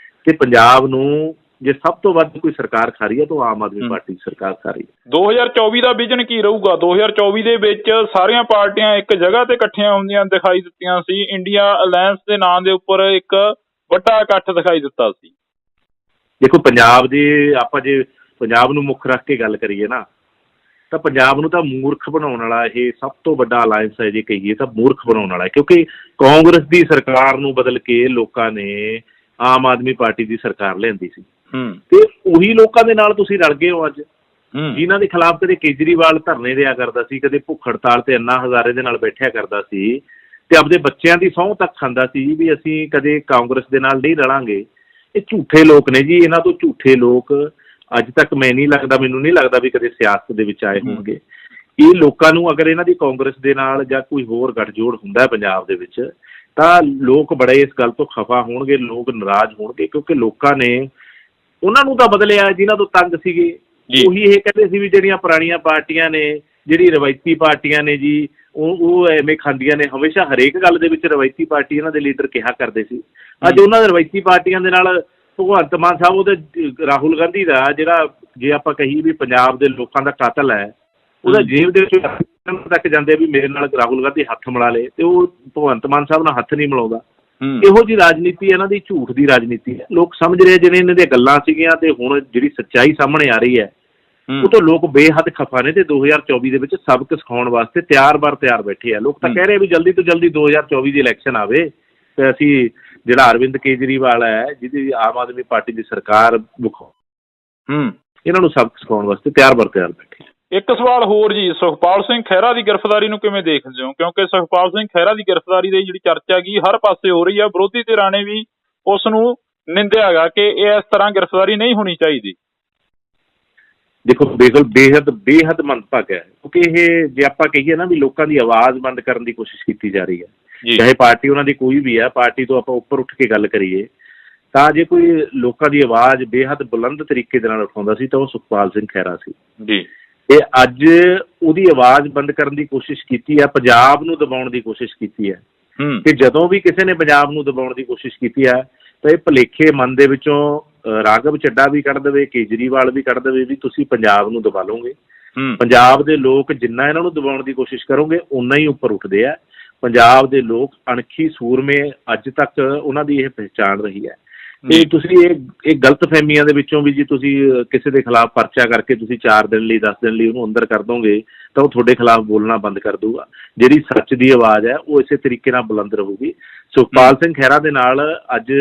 ਤੇ ਪੰਜਾਬ ਨੂੰ ਜੇ ਸਭ ਤੋਂ ਵੱਧ ਕੋਈ ਸਰਕਾਰ ਖਾ ਰਹੀ ਹੈ ਤਾਂ ਆਮ ਆਦਮੀ ਪਾਰਟੀ ਸਰਕਾਰ ਖਾ ਰਹੀ ਹੈ। 2024 ਦਾ ਵਿਜ਼ਨ ਕੀ ਰਹੂਗਾ? 2024 ਦੇ ਵਿੱਚ ਸਾਰੀਆਂ ਪਾਰਟੀਆਂ ਇੱਕ ਜਗ੍ਹਾ ਤੇ ਇਕੱਠੀਆਂ ਹੁੰਦੀਆਂ ਦਿਖਾਈ ਦਿੱਤੀਆਂ ਸੀ। ਇੰਡੀਆ ਅਲਾਇੰਸ ਦੇ ਨਾਂ ਦੇ ਉੱਪਰ ਇੱਕ ਵੱਡਾ ਇਕੱਠ ਦਿਖਾਈ ਦਿੱਤਾ ਸੀ। ਦੇਖੋ ਪੰਜਾਬ ਦੇ ਆਪਾਂ ਜੇ ਪੰਜਾਬ ਨੂੰ ਮੁੱਖ ਰੱਖ ਕੇ ਗੱਲ ਕਰੀਏ ਨਾ, ਤਾਂ ਪੰਜਾਬ ਨੂੰ ਤਾਂ ਮੂਰਖ ਬਣਾਉਣ ਵਾਲਾ ਇਹ ਸਭ ਤੋਂ ਵੱਡਾ ਅਲਾਇੰਸ ਹੈ। ਜੇ ਕਹੀਏ ਤਾਂ ਮੂਰਖ ਬਣਾਉਣ ਵਾਲਾ, ਕਿਉਂਕਿ ਕਾਂਗਰਸ ਦੀ ਸਰਕਾਰ ਨੂੰ ਬਦਲ ਕੇ ਲੋਕਾਂ ਨੇ ਆਮ ਆਦਮੀ ਪਾਰਟੀ ਦੀ ਸਰਕਾਰ ਲਿਆਂਦੀ ਸੀ, ਤੇ ਉਹੀ ਲੋਕਾਂ ਦੇ ਨਾਲ ਤੁਸੀਂ ਰਲ ਗਏ ਹੋ ਅੱਜ, ਜਿਨ੍ਹਾਂ ਦੇ ਖਿਲਾਫ ਕਦੇ ਕੇਜਰੀਵਾਲ ਧਰਨੇ ਦਿਆ ਕਰਦਾ ਸੀ, ਕਦੇ ਭੁੱਖ ਹੜਤਾਲ ਤੇ ਅੰਨਾ ਹਜ਼ਾਰੇ ਦੇ ਨਾਲ ਬੈਠਿਆ ਕਰਦਾ ਸੀ, ਤੇ ਆਪਦੇ ਬੱਚਿਆਂ ਦੀ ਸਹੁੰ ਤੱਕ ਖਾਂਦਾ ਸੀ ਵੀ ਅਸੀਂ ਕਦੇ ਕਾਂਗਰਸ ਦੇ ਨਾਲ ਨਹੀਂ ਰਲਾਂਗੇ। ਇਹ ਝੂਠੇ ਲੋਕ ਨੇ ਜੀ, ਇਹਨਾਂ ਤੋਂ ਝੂਠੇ ਲੋਕ ਅੱਜ ਤੱਕ ਮੈਨੂੰ ਨਹੀਂ ਲੱਗਦਾ ਵੀ ਕਦੇ ਸਿਆਸਤ ਦੇ ਵਿੱਚ ਆਏ ਹੋਣਗੇ। ਇਹ ਲੋਕਾਂ ਨੂੰ ਅਗਰ ਇਹਨਾਂ ਦੀ ਕਾਂਗਰਸ ਦੇ ਨਾਲ ਜਾਂ ਕੋਈ ਹੋਰ ਗੱਠਜੋੜ ਹੁੰਦਾ ਪੰਜਾਬ ਦੇ ਵਿੱਚ, ਤਾਂ ਲੋਕ ਬੜੇ ਇਸ ਗੱਲ ਤੋਂ ਖਫਾ ਹੋਣਗੇ, ਲੋਕ ਨਾਰਾਜ਼ ਹੋਣਗੇ, ਕਿਉਂਕਿ ਲੋਕਾਂ ਨੇ ਉਹਨਾਂ ਨੂੰ ਤਾਂ ਬਦਲਿਆ ਜਿਨ੍ਹਾਂ ਤੋਂ ਤੰਗ ਸੀਗੇ। ਉਹੀ ਇਹ ਕਹਿੰਦੇ ਸੀ ਵੀ ਜਿਹੜੀਆਂ ਪੁਰਾਣੀਆਂ ਪਾਰਟੀਆਂ ਨੇ, ਜਿਹੜੀ ਰਵਾਇਤੀ ਪਾਰਟੀਆਂ ਨੇ ਜੀ, ਉਹ ਐਵੇਂ ਖਾਂਦੀਆਂ ਨੇ। ਹਮੇਸ਼ਾ ਹਰੇਕ ਗੱਲ ਦੇ ਵਿੱਚ ਰਵਾਇਤੀ ਪਾਰਟੀ ਇਹਨਾਂ ਦੇ ਲੀਡਰ ਕਿਹਾ ਕਰਦੇ ਸੀ। ਅੱਜ ਉਹਨਾਂ ਦੇ ਰਵਾਇਤੀ ਪਾਰਟੀਆਂ ਦੇ ਨਾਲ ਭਗਵੰਤ ਮਾਨ ਸਾਹਿਬ ਉਹਦੇ ਰਾਹੁਲ ਗਾਂਧੀ ਦਾ ਜਿਹੜਾ, ਜੇ ਆਪਾਂ ਕਹੀਏ ਵੀ ਪੰਜਾਬ ਦੇ ਲੋਕਾਂ ਦਾ ਕਾਤਲ ਹੈ, ਉਹਦਾ ਜੇਬ ਦੇ ਵਿੱਚ ਤੱਕ ਜਾਂਦੇ ਵੀ ਮੇਰੇ ਨਾਲ ਰਾਹੁਲ ਗਾਂਧੀ ਹੱਥ ਮਿਲਾ ਲੇ, ਤੇ ਉਹ ਭਗਵੰਤ ਮਾਨ ਸਾਹਿਬ ਨਾਲ ਹੱਥ ਨਹੀਂ ਮਿਲਾਉਂਦਾ। ਇਹੋ ਜਿਹੀ ਰਾਜਨੀਤੀ ਇਹਨਾਂ ਦੀ ਝੂਠ ਦੀ ਰਾਜਨੀਤੀ ਹੈ। ਲੋਕ ਸਮਝ ਰਹੇ ਜਿਹੜੇ ਇਹਨਾਂ ਦੀਆਂ ਗੱਲਾਂ ਸੀਗੀਆਂ, ਤੇ ਹੁਣ ਜਿਹੜੀ ਸੱਚਾਈ ਸਾਹਮਣੇ ਆ ਰਹੀ ਹੈ ਉਹ ਤੋਂ ਲੋਕ ਬੇਹੱਦ ਖਫਾ ਨੇ, ਤੇ 2024 ਦੇ ਵਿੱਚ ਸਬਕ ਸਿਖਾਉਣ ਵਾਸਤੇ ਤਿਆਰ ਬੈਠੇ ਆ। ਲੋਕ ਤਾਂ ਕਹਿ ਰਹੇ ਵੀ ਜਲਦੀ ਤੋਂ ਜਲਦੀ 2024 ਦੀ ਇਲੈਕਸ਼ਨ ਆਵੇ, ਤੇ ਅਸੀਂ ਜਿਹੜਾ ਅਰਵਿੰਦ ਕੇਜਰੀਵਾਲ ਹੈ, ਜਿਹਦੀ ਆਮ ਆਦਮੀ ਪਾਰਟੀ ਦੀ ਸਰਕਾਰ ਇਹਨਾਂ ਨੂੰ ਸਬਕ ਸਿਖਾਉਣ ਵਾਸਤੇ ਤਿਆਰ ਬੈਠੇ। ਇੱਕ ਸਵਾਲ ਹੋਰ ਜੀ, ਸੁਖਪਾਲ ਸਿੰਘ ਖਹਿਰਾ ਦੀ ਗ੍ਰਿਫਤਾਰੀ ਨੂੰ ਕਿਵੇਂ ਦੇਖਦੇ ਹੋ? ਕਿਉਂਕਿ ਸੁਖਪਾਲ ਸਿੰਘ ਖਹਿਰਾ ਦੀ ਗ੍ਰਿਫਤਾਰੀ ਦੀ ਜਿਹੜੀ ਚਰਚਾ ਗੀ ਹਰ ਪਾਸੇ ਹੋ ਰਹੀ ਆ, ਵਿਰੋਧੀ ਧਿਰਾਂ ਨੇ ਵੀ ਉਸ ਨੂੰ ਨਿੰਦਿਆ ਹੈਗਾ ਕਿ ਇਹ ਇਸ ਤਰ੍ਹਾਂ ਗ੍ਰਿਫਤਾਰੀ ਨਹੀਂ ਹੋਣੀ ਚਾਹੀਦੀ। ਦੇਖੋ ਬਿਲਕੁਲ ਬੇਹੱਦ ਮੰਦਭਾਗਾ ਹੈ, ਕਿਉਂਕਿ ਇਹ ਜੇ ਆਪਾਂ ਕਹੀਏ ਨਾ ਵੀ ਲੋਕਾਂ ਦੀ ਆਵਾਜ਼ ਬੰਦ ਕਰਨ ਦੀ ਕੋਸ਼ਿਸ਼ ਕੀਤੀ ਜਾ ਰਹੀ ਹੈ, ਚਾਹੇ ਪਾਰਟੀ ਉਹਨਾਂ ਦੀ ਕੋਈ ਵੀ ਹੈ, ਪਾਰਟੀ ਤੋਂ ਆਪਾਂ ਉੱਪਰ ਉੱਠ ਕੇ ਗੱਲ ਕਰੀਏ ਤਾਂ ਜੇ ਕੋਈ ਲੋਕਾਂ ਦੀ ਆਵਾਜ਼ ਬੇਹੱਦ ਬੁਲੰਦ ਤਰੀਕੇ ਦੇ ਨਾਲ ਉਠਾਉਂਦਾ ਸੀ ਤਾਂ ਉਹ ਸੁਖਪਾਲ ਸਿੰਘ ਖਹਿਰਾ ਸੀ ਜੀ। ਤੇ ਅੱਜ ਉਹਦੀ ਆਵਾਜ਼ ਬੰਦ ਕਰਨ ਦੀ ਕੋਸ਼ਿਸ਼ ਕੀਤੀ ਹੈ, ਪੰਜਾਬ ਨੂੰ ਦਬਾਉਣ ਦੀ ਕੋਸ਼ਿਸ਼ ਕੀਤੀ ਹੈ। ਤੇ ਜਦੋਂ ਵੀ ਕਿਸੇ ਨੇ ਪੰਜਾਬ ਨੂੰ ਦਬਾਉਣ ਦੀ ਕੋਸ਼ਿਸ਼ ਕੀਤੀ ਹੈ ਤਾਂ ਇਹ ਭੁਲੇਖੇ ਮਨ ਦੇ ਵਿੱਚੋਂ ਰਾਘਵ ਚੱਡਾ ਵੀ ਕੱਢ ਦੇਵੇ, ਕੇਜਰੀਵਾਲ ਵੀ ਕੱਢ ਦੇਵੇ ਵੀ ਤੁਸੀਂ ਪੰਜਾਬ ਨੂੰ ਦਬਾ ਲਓਗੇ। ਪੰਜਾਬ ਦੇ ਲੋਕ ਜਿੰਨਾ ਇਹਨਾਂ ਨੂੰ ਦਬਾਉਣ ਦੀ ਕੋਸ਼ਿਸ਼ ਕਰੋਗੇ ਓਨਾ ਹੀ ਉੱਪਰ ਉੱਠਦੇ ਆ। ਪੰਜਾਬ ਦੇ ਲੋਕ ਅਣਖੀ ਸੂਰਮੇ ਅੱਜ ਤੱਕ ਉਹਨਾਂ ਦੀ ਇਹ ਪਹਿਚਾਣ ਰਹੀ ਹੈ। ਤੇ ਤੁਸੀਂ ਇਹ ਗਲਤਫਹਿਮੀਆਂ ਦੇ ਵਿੱਚੋਂ ਵੀ ਜੀ ਤੁਸੀਂ ਕਿਸੇ ਦੇ ਖਿਲਾਫ ਪਰਚਾ ਕਰਕੇ ਤੁਸੀਂ 4 ਦਿਨ ਲਈ 10 ਦਿਨ ਲਈ ਉਹਨੂੰ ਅੰਦਰ ਕਰ ਦੋਗੇ ਤਾਂ ਉਹ ਤੁਹਾਡੇ ਖਿਲਾਫ ਬੋਲਣਾ ਬੰਦ ਕਰ ਦੂਗਾ। ਜਿਹੜੀ ਸੱਚ ਦੀ ਆਵਾਜ਼ ਹੈ ਉਹ ਇਸੇ ਤਰੀਕੇ ਨਾਲ ਬੁਲੰਦ ਰਹੂਗੀ। ਸੁਖਪਾਲ ਸਿੰਘ ਖਹਿਰਾ ਦੇ ਨਾਲ ਅੱਜ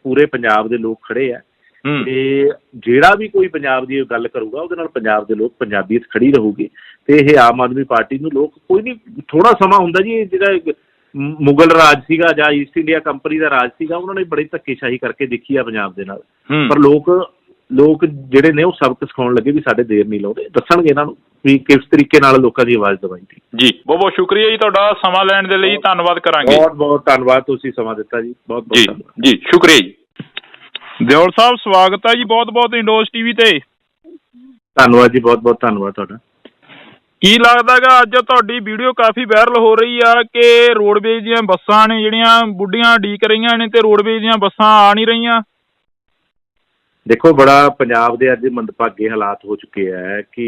ਪੂਰੇ ਪੰਜਾਬ ਦੇ ਲੋਕ ਖੜੇ ਆ, ਤੇ ਜਿਹੜਾ ਵੀ ਕੋਈ ਪੰਜਾਬ ਦੀ ਗੱਲ ਕਰੂਗਾ ਉਹਦੇ ਨਾਲ ਪੰਜਾਬ ਦੇ ਲੋਕ, ਪੰਜਾਬੀਅਤ ਖੜੀ ਰਹੂਗੀ। ਤੇ ਇਹ ਆਮ ਆਦਮੀ ਪਾਰਟੀ ਨੂੰ ਲੋਕ ਕੋਈ ਨਹੀਂ, ਥੋੜਾ ਸਮਾਂ ਹੁੰਦਾ ਜੀ, ਜਿਹੜਾ ਮੁਗਲ ਰਾਜ ਸੀਗਾ ਜਾਂ ਈਸਟ ਇੰਡੀਆ ਕੰਪਨੀ ਦਾ ਰਾਜ ਸੀਗਾ, ਉਹਨਾਂ ਨੇ ਬੜੀ ਧੱਕੇਸ਼ਾਹੀ ਕਰਕੇ ਦੇਖੀ ਆ ਪੰਜਾਬ ਦੇ ਨਾਲ, ਪਰ ਲੋਕ ਜਿਹੜੇ ਨੇ ਉਹ ਸਬਕ ਸਿਖਾਉਣ ਲੱਗੇ ਵੀ ਸਾਡੇ ਦੇਰ ਨਹੀਂ ਲਾਉਂਦੇ, ਦੱਸਣਗੇ ਇਹਨਾਂ ਨੂੰ ਵੀ ਕਿਸ ਤਰੀਕੇ ਨਾਲ ਲੋਕਾਂ ਦੀ ਆਵਾਜ਼ ਦਬਾਈ ਸੀ। ਜੀ ਬਹੁਤ ਬਹੁਤ ਸ਼ੁਕਰੀਆ ਜੀ ਤੁਹਾਡਾ ਸਮਾਂ ਲੈਣ ਦੇ ਲਈ, ਧੰਨਵਾਦ ਕਰਾਂਗੇ। ਬਹੁਤ ਬਹੁਤ ਧੰਨਵਾਦ, ਤੁਸੀਂ ਸਮਾਂ ਦਿੱਤਾ ਜੀ, ਬਹੁਤ ਬਹੁਤ ਧੰਨਵਾਦ ਜੀ, ਸ਼ੁਕਰੀਆ ਜੀ। ਦਿਓਲ ਸਾਹਿਬ ਸਵਾਗਤ ਹੈ ਜੀ ਬਹੁਤ ਬਹੁਤ ਇੰਡੋਜ਼ ਟੀਵੀ ਤੇ। ਧੰਨਵਾਦ ਜੀ, ਬਹੁਤ ਬਹੁਤ ਧੰਨਵਾਦ ਤੁਹਾਡਾ। ਕੀ ਲੱਗਦਾ ਗਾ ਅੱਜ ਤੁਹਾਡੀ ਵੀਡੀਓ ਕਾਫੀ ਵਾਇਰਲ ਹੋ ਰਹੀ ਆ ਕਿ ਰੋਡਵੇਜ਼ ਦੀਆਂ ਬੱਸਾਂ ਨੇ ਜਿਹੜੀਆਂ ਬੁੱਢੀਆਂ ਉਡੀਕ ਰਹੀਆਂ ਨੇ ਤੇ ਰੋਡਵੇਜ਼ ਦੀਆਂ ਬੱਸਾਂ ਆ ਨਹੀਂ ਰਹੀਆਂ? ਦੇਖੋ ਬੜਾ ਪੰਜਾਬ ਦੇ ਅੱਜ ਮੰਦਭਾਗੇ ਹਾਲਾਤ ਹੋ ਚੁੱਕੇ ਹੈ ਕਿ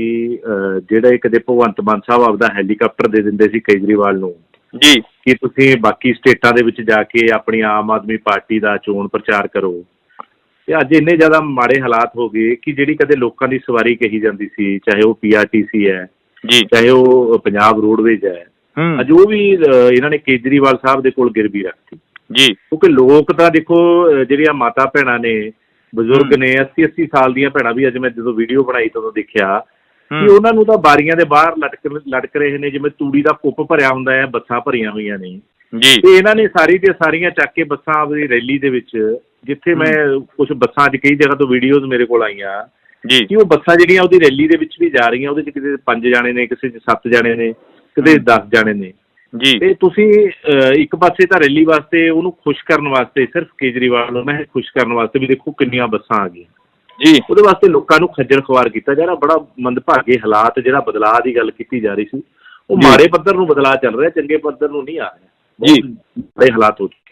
ਜਿਹੜੇ ਕਦੇ ਭਗਵੰਤ ਮਾਨ ਸਾਹਿਬ ਆਪਦਾ ਹੈਲੀਕਾਪਟਰ ਦੇ ਦਿੰਦੇ ਸੀ ਕੇਜਰੀਵਾਲ ਨੂੰ ਜੀ ਕਿ ਤੁਸੀਂ ਬਾਕੀ ਸਟੇਟਾਂ ਦੇ ਵਿੱਚ ਜਾ ਕੇ ਆਪਣੀ ਆਮ ਆਦਮੀ ਪਾਰਟੀ ਦਾ ਚੋਣ ਪ੍ਰਚਾਰ ਕਰੋ, ਤੇ ਅੱਜ ਇੰਨੇ ਜ਼ਿਆਦਾ ਮਾੜੇ ਹਾਲਾਤ ਹੋ ਗਏ ਕਿ ਜਿਹੜੀ ਕਦੇ ਲੋਕਾਂ ਦੀ ਸਵਾਰੀ ਕਹੀ ਜਾਂਦੀ ਸੀ, ਚਾਹੇ ਉਹ PRTC ਹੈ ਜੀ, ਚਾਹੇ ਉਹ ਪੰਜਾਬ ਰੋਡਵੇਜ਼ ਹੈ, ਅੱਜ ਉਹ ਵੀ ਇਹਨਾਂ ਨੇ ਕੇਜਰੀਵਾਲ ਸਾਹਿਬ ਦੇ ਕੋਲ ਗਿਰਵੀ ਰੱਖਤੀ ਜੀ। ਕਿਉਂਕਿ ਲੋਕ ਤਾਂ ਦੇਖੋ ਜਿਹੜੀਆਂ ਮਾਤਾ ਭੈਣਾਂ ਨੇ, ਬਜ਼ੁਰਗ ਨੇ, 80-80 ਸਾਲ ਦੀਆਂ ਭੈਣਾਂ ਵੀ, ਅੱਜ ਮੈਂ ਜਦੋਂ ਵੀਡੀਓ ਬਣਾਈ ਤਾਂ ਦੇਖਿਆ ਕਿ ਉਹਨਾਂ ਨੂੰ ਤਾਂ ਬਾਰੀਆਂ ਦੇ ਬਾਹਰ ਲਟਕ ਰਹੇ ਨੇ, ਜਿਵੇਂ ਤੂੜੀ ਦਾ ਕੁੱਪ ਭਰਿਆ ਹੁੰਦਾ ਹੈ, ਬੱਸਾਂ ਭਰੀਆਂ ਹੋਈਆਂ ਨੇ ਜੀ। ਤੇ ਇਹਨਾਂ ਨੇ ਸਾਰੀ ਦੀਆਂ ਸਾਰੀਆਂ ਚੱਕ ਕੇ ਬੱਸਾਂ ਆਪਣੀ ਰੈਲੀ ਦੇ ਵਿੱਚ, ਜਿੱਥੇ ਮੈਂ ਕੁਛ ਬੱਸਾਂ ਅੱਜ ਕਈ ਜਗ੍ਹਾ ਤੋਂ ਵੀਡੀਓਜ਼ ਮੇਰੇ ਕੋਲ ਆਈਆਂ ਜੀ ਕਿ ਉਹ ਬੱਸਾਂ ਜਿਹੜੀਆਂ ਉਹਦੀ ਰੈਲੀ ਦੇ ਵਿੱਚ ਵੀ ਜਾ ਰਹੀਆਂ, ਉਹਦੇ 'ਚ ਕਿਤੇ 5 ਜਾਣੇ ਨੇ, ਕਿਸੇ 'ਚ 7 ਜਾਣੇ ਨੇ, ਕਿਤੇ 10 ਜਾਣੇ ਨੇ ਜੀ। ਤੇ ਤੁਸੀਂ ਇੱਕ ਪਾਸੇ ਤਾਂ ਰੈਲੀ ਵਾਸਤੇ ਉਹਨੂੰ ਖੁਸ਼ ਕਰਨ ਵਾਸਤੇ, ਸਿਰਫ ਕੇਜਰੀਵਾਲ ਨੂੰ ਮੈਂ ਖੁਸ਼ ਕਰਨ ਵਾਸਤੇ ਵੀ ਦੇਖੋ ਕਿੰਨੀਆਂ ਬੱਸਾਂ ਆ ਗਈਆਂ ਜੀ, ਉਹਦੇ ਵਾਸਤੇ ਲੋਕਾਂ ਨੂੰ ਖੱਜਲ ਖੁਆਰ ਕੀਤਾ ਜਾ ਰਿਹਾ। ਬੜਾ ਮੰਦਭਾਗੇ ਹਾਲਾਤ, ਜਿਹੜਾ ਬਦਲਾਅ ਦੀ ਗੱਲ ਕੀਤੀ ਜਾ ਰਹੀ ਸੀ ਉਹ ਮਾੜੇ ਪੱਧਰ ਨੂੰ ਬਦਲਾਅ ਚੱਲ ਰਿਹਾ, ਚੰਗੇ ਪੱਧਰ ਨੂੰ ਨਹੀਂ ਆ ਰਿਹਾ ਜੀ, ਬੜੇ ਹਾਲਾਤ ਹੋ ਚੁੱਕੇ।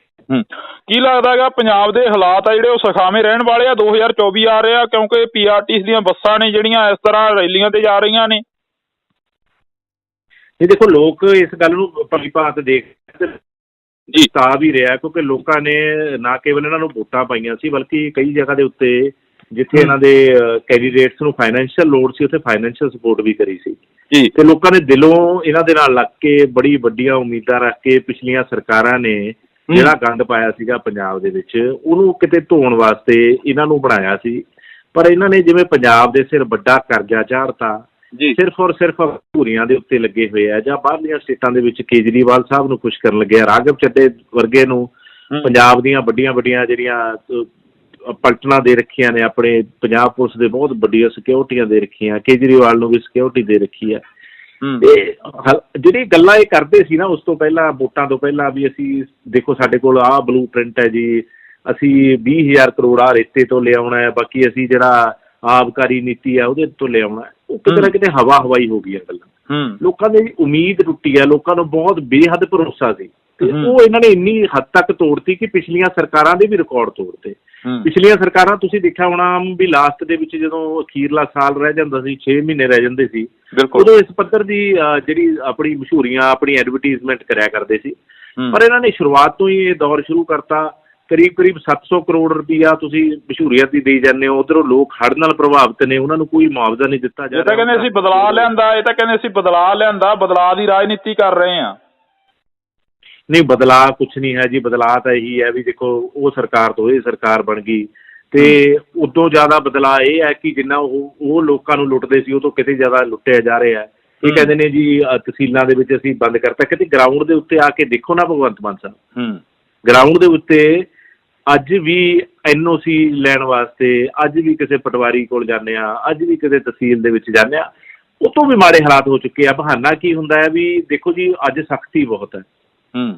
ਕੀ ਲੱਗਦਾ ਹੈਗਾ ਪੰਜਾਬ ਦੇ ਹਾਲਾਤ ਆ ਜਿਹੜੇ ਉਹ ਸੁਖਾਵੇਂ ਰਹਿਣ ਵਾਲੇ ਆ? 2024 ਆ ਰਿਹਾ, ਕਿਉਂਕਿ PRTC ਦੀਆਂ ਬੱਸਾਂ ਨੇ ਜਿਹੜੀਆਂ ਇਸ ਤਰ੍ਹਾਂ ਰੈਲੀਆਂ ਤੇ ਜਾ ਰਹੀਆਂ ਨੇ। ਇਹ ਦੇਖੋ ਲੋਕ ਇਸ ਗੱਲ ਨੂੰ ਭਲੀ ਭਾਂਤ ਦੇਖ ਜੀ ਤਾਂ ਵੀ ਰਿਹਾ, ਕਿਉਂਕਿ ਲੋਕਾਂ ਨੇ ਨਾ ਕੇਵਲ ਇਹਨਾਂ ਨੂੰ ਵੋਟਾਂ ਪਾਈਆਂ ਸੀ, ਬਲਕਿ ਕਈ ਜਗ੍ਹਾ ਦੇ ਉੱਤੇ ਜਿੱਥੇ ਇਹਨਾਂ ਦੇ ਕੈਂਡੀਡੇਟਸ ਨੂੰ ਫਾਈਨੈਂਸ਼ੀਅਲ ਲੋੜ ਸੀ ਉੱਥੇ ਫਾਈਨੈਂਸ਼ੀਅਲ ਸਪੋਰਟ ਵੀ ਕਰੀ ਸੀ ਜੀ। ਤੇ ਲੋਕਾਂ ਨੇ ਦਿਲੋਂ ਇਹਨਾਂ ਦੇ ਨਾਲ ਲੱਗ ਕੇ ਬੜੀ ਵੱਡੀਆਂ ਉਮੀਦਾਂ ਰੱਖ ਕੇ ਪਿਛਲੀਆਂ ਸਰਕਾਰਾਂ ਨੇ ਜਿਹੜਾ ਗੰਦ ਪਾਇਆ ਸੀਗਾ ਪੰਜਾਬ ਦੇ ਵਿੱਚ, ਉਹਨੂੰ ਕਿਤੇ ਧੋਣ ਵਾਸਤੇ ਇਹਨਾਂ ਨੂੰ ਬਣਾਇਆ ਸੀ। ਪਰ ਇਹਨਾਂ ਨੇ ਜਿਵੇਂ ਪੰਜਾਬ ਦੇ ਸਿਰ ਵੱਡਾ ਕਰਜ਼ਾ ਚਾੜਤਾ, ਸਿਰਫ ਔਰ ਸਿਰਫ ਧੂਰੀਆਂ ਦੇ ਉੱਤੇ ਲੱਗੇ ਹੋਏ ਆ, ਜਾਂ ਬਾਹਰਲੀਆਂ ਸਟੇਟਾਂ ਦੇ ਵਿੱਚ ਕੇਜਰੀਵਾਲ ਸਾਹਿਬ ਨੂੰ ਖੁਸ਼ ਕਰਨ ਲੱਗੇ ਆ, ਰਾਘਵ ਚੱਡੇ ਵਰਗੇ ਨੂੰ ਪੰਜਾਬ ਦੀਆਂ ਵੱਡੀਆਂ ਵੱਡੀਆਂ ਜਿਹੜੀਆਂ ਪਲਟਨਾਂ ਦੇ ਰੱਖੀਆਂ ਨੇ, ਆਪਣੇ ਪੰਜਾਬ ਪੁਲਿਸ ਦੇ ਬਹੁਤ ਵੱਡੀਆਂ ਸਿਕਿਉਰਟੀਆਂ ਦੇ ਰੱਖੀਆਂ, ਕੇਜਰੀਵਾਲ ਨੂੰ ਵੀ ਸਿਕਿਉਰਟੀ ਦੇ ਰੱਖੀ ਹੈ। ਤੇ ਜਿਹੜੀ ਗੱਲਾਂ ਇਹ ਕਰਦੇ ਸੀ ਨਾ ਉਸ ਤੋਂ ਪਹਿਲਾਂ, ਵੋਟਾਂ ਤੋਂ ਪਹਿਲਾਂ, ਵੀ ਅਸੀਂ ਦੇਖੋ ਸਾਡੇ ਕੋਲ ਆਹ ਬਲੂ ਪ੍ਰਿੰਟ ਹੈ ਜੀ, ਅਸੀਂ 20,000 ਕਰੋੜ ਆ ਰੇਤੇ ਤੋਂ ਲਿਆਉਣਾ ਹੈ, ਬਾਕੀ ਅਸੀਂ ਜਿਹੜਾ ਆਬਕਾਰੀ ਨੀਤੀ ਆ ਉਹਦੇ ਤੋਂ ਲਿਆਉਣਾ, ਉਹ ਕਿਤੇ ਨਾ ਕਿਤੇ ਹਵਾ ਹਵਾਈ ਹੋ ਗਈਆਂ ਗੱਲਾਂ। ਲੋਕਾਂ ਦੀ ਉਮੀਦ ਟੁੱਟੀ ਹੈ, ਲੋਕਾਂ ਨੂੰ ਬਹੁਤ ਬੇਹੱਦ ਭਰੋਸਾ ਸੀ ਤੇ ਉਹ ਇਹਨਾਂ ਨੇ ਇੰਨੀ ਹੱਦ ਤੱਕ ਤੋੜਤੀ ਕਿ ਪਿਛਲੀਆਂ ਸਰਕਾਰਾਂ ਦੇ ਵੀ ਰਿਕਾਰਡ ਤੋੜਤੇ। ਪਿਛਲੀਆਂ ਸਰਕਾਰਾਂ ਤੁਸੀਂ ਦੇਖਿਆ ਹੋਣਾ ਵੀ ਲਾਸਟ ਦੇ ਵਿੱਚ ਜਦੋਂ ਅਖੀਰਲਾ ਸਾਲ ਰਹਿ ਜਾਂਦਾ ਸੀ, 6 ਮਹੀਨੇ ਰਹਿ ਜਾਂਦੇ ਸੀ, ਉਦੋਂ ਇਸ ਪੱਧਰ ਦੀ ਜਿਹੜੀ ਆਪਣੀ ਮਸ਼ਹੂਰੀਆਂ, ਆਪਣੀ ਐਡਵਰਟੀਜ਼ਮੈਂਟ ਕਰਿਆ ਕਰਦੇ ਸੀ। ਪਰ ਇਹਨਾਂ ਨੇ ਸ਼ੁਰੂਆਤ ਤੋਂ ਹੀ ਇਹ ਦੌਰ ਸ਼ੁਰੂ ਕਰਤਾ। ਕਰੀਬ 700 ਕਰੋੜ ਰੁਪਈਆ ਤੁਸੀਂ ਮਸ਼ਹੂਰੀਅਤ ਦੀ ਦੇਈ ਜਾਂਦੇ ਹੋ, ਉੱਧਰੋਂ ਲੋਕ ਹੜ੍ਹ ਨਾਲ ਪ੍ਰਭਾਵਿਤ ਨੇ, ਉਹਨਾਂ ਨੂੰ ਕੋਈ ਮੁਆਵਜ਼ਾ ਨਹੀਂ ਦਿੱਤਾ ਜਾ ਰਿਹਾ। ਇਹ ਤਾਂ ਕਹਿੰਦੇ ਅਸੀਂ ਬਦਲਾਅ ਲਿਆਂਦਾ, ਬਦਲਾਅ ਦੀ ਰਾਜਨੀਤੀ ਕਰ ਰਹੇ ਹਾਂ। ਨਹੀਂ, ਬਦਲਾਅ ਕੁਛ ਨਹੀਂ ਹੈ ਜੀ। ਬਦਲਾਅ ਤਾਂ ਇਹੀ ਹੈ ਵੀ ਦੇਖੋ, ਉਹ ਸਰਕਾਰ ਤੋਂ ਇਹ ਸਰਕਾਰ ਬਣ ਗਈ ਤੇ ਉਦੋਂ ਜ਼ਿਆਦਾ ਬਦਲਾਅ ਇਹ ਹੈ ਕਿ ਜਿੰਨਾ ਉਹ ਲੋਕਾਂ ਨੂੰ ਲੁੱਟਦੇ ਸੀ ਉਹ ਤੋਂ ਕਿਤੇ ਜ਼ਿਆਦਾ ਲੁੱਟਿਆ ਜਾ ਰਿਹਾ ਹੈ। ਇਹ ਕਹਿੰਦੇ ਨੇ ਜੀ ਤਹਿਸੀਲਾਂ ਦੇ ਵਿੱਚ ਅਸੀਂ ਬੰਦ ਕਰਤਾ, ਕਿਤੇ ਗਰਾਊਂਡ ਦੇ ਉੱਤੇ ਆ ਕੇ ਦੇਖੋ ਨਾ ਭਗਵੰਤ ਮਾਨ ਸਾਹਿਬ, ਗਰਾਊਂਡ ਦੇ ਉੱਤੇ ਅੱਜ ਵੀ NOC ਲੈਣ ਵਾਸਤੇ, ਅੱਜ ਵੀ ਕਿਸੇ ਪਟਵਾਰੀ ਕੋਲ ਜਾਂਦੇ ਆ, ਅੱਜ ਵੀ ਕਿਸੇ ਤਹਿਸੀਲ ਦੇ ਵਿੱਚ ਜਾਂਦੇ ਆ, ਉਹ ਤੋਂ ਵੀ ਮਾੜੇ ਹਾਲਾਤ ਹੋ ਚੁੱਕੇ ਆ। ਬਹਾਨਾ ਕੀ ਹੁੰਦਾ ਹੈ ਵੀ ਦੇਖੋ ਜੀ ਅੱਜ ਸਖਤੀ ਬਹੁਤ ਹੈ।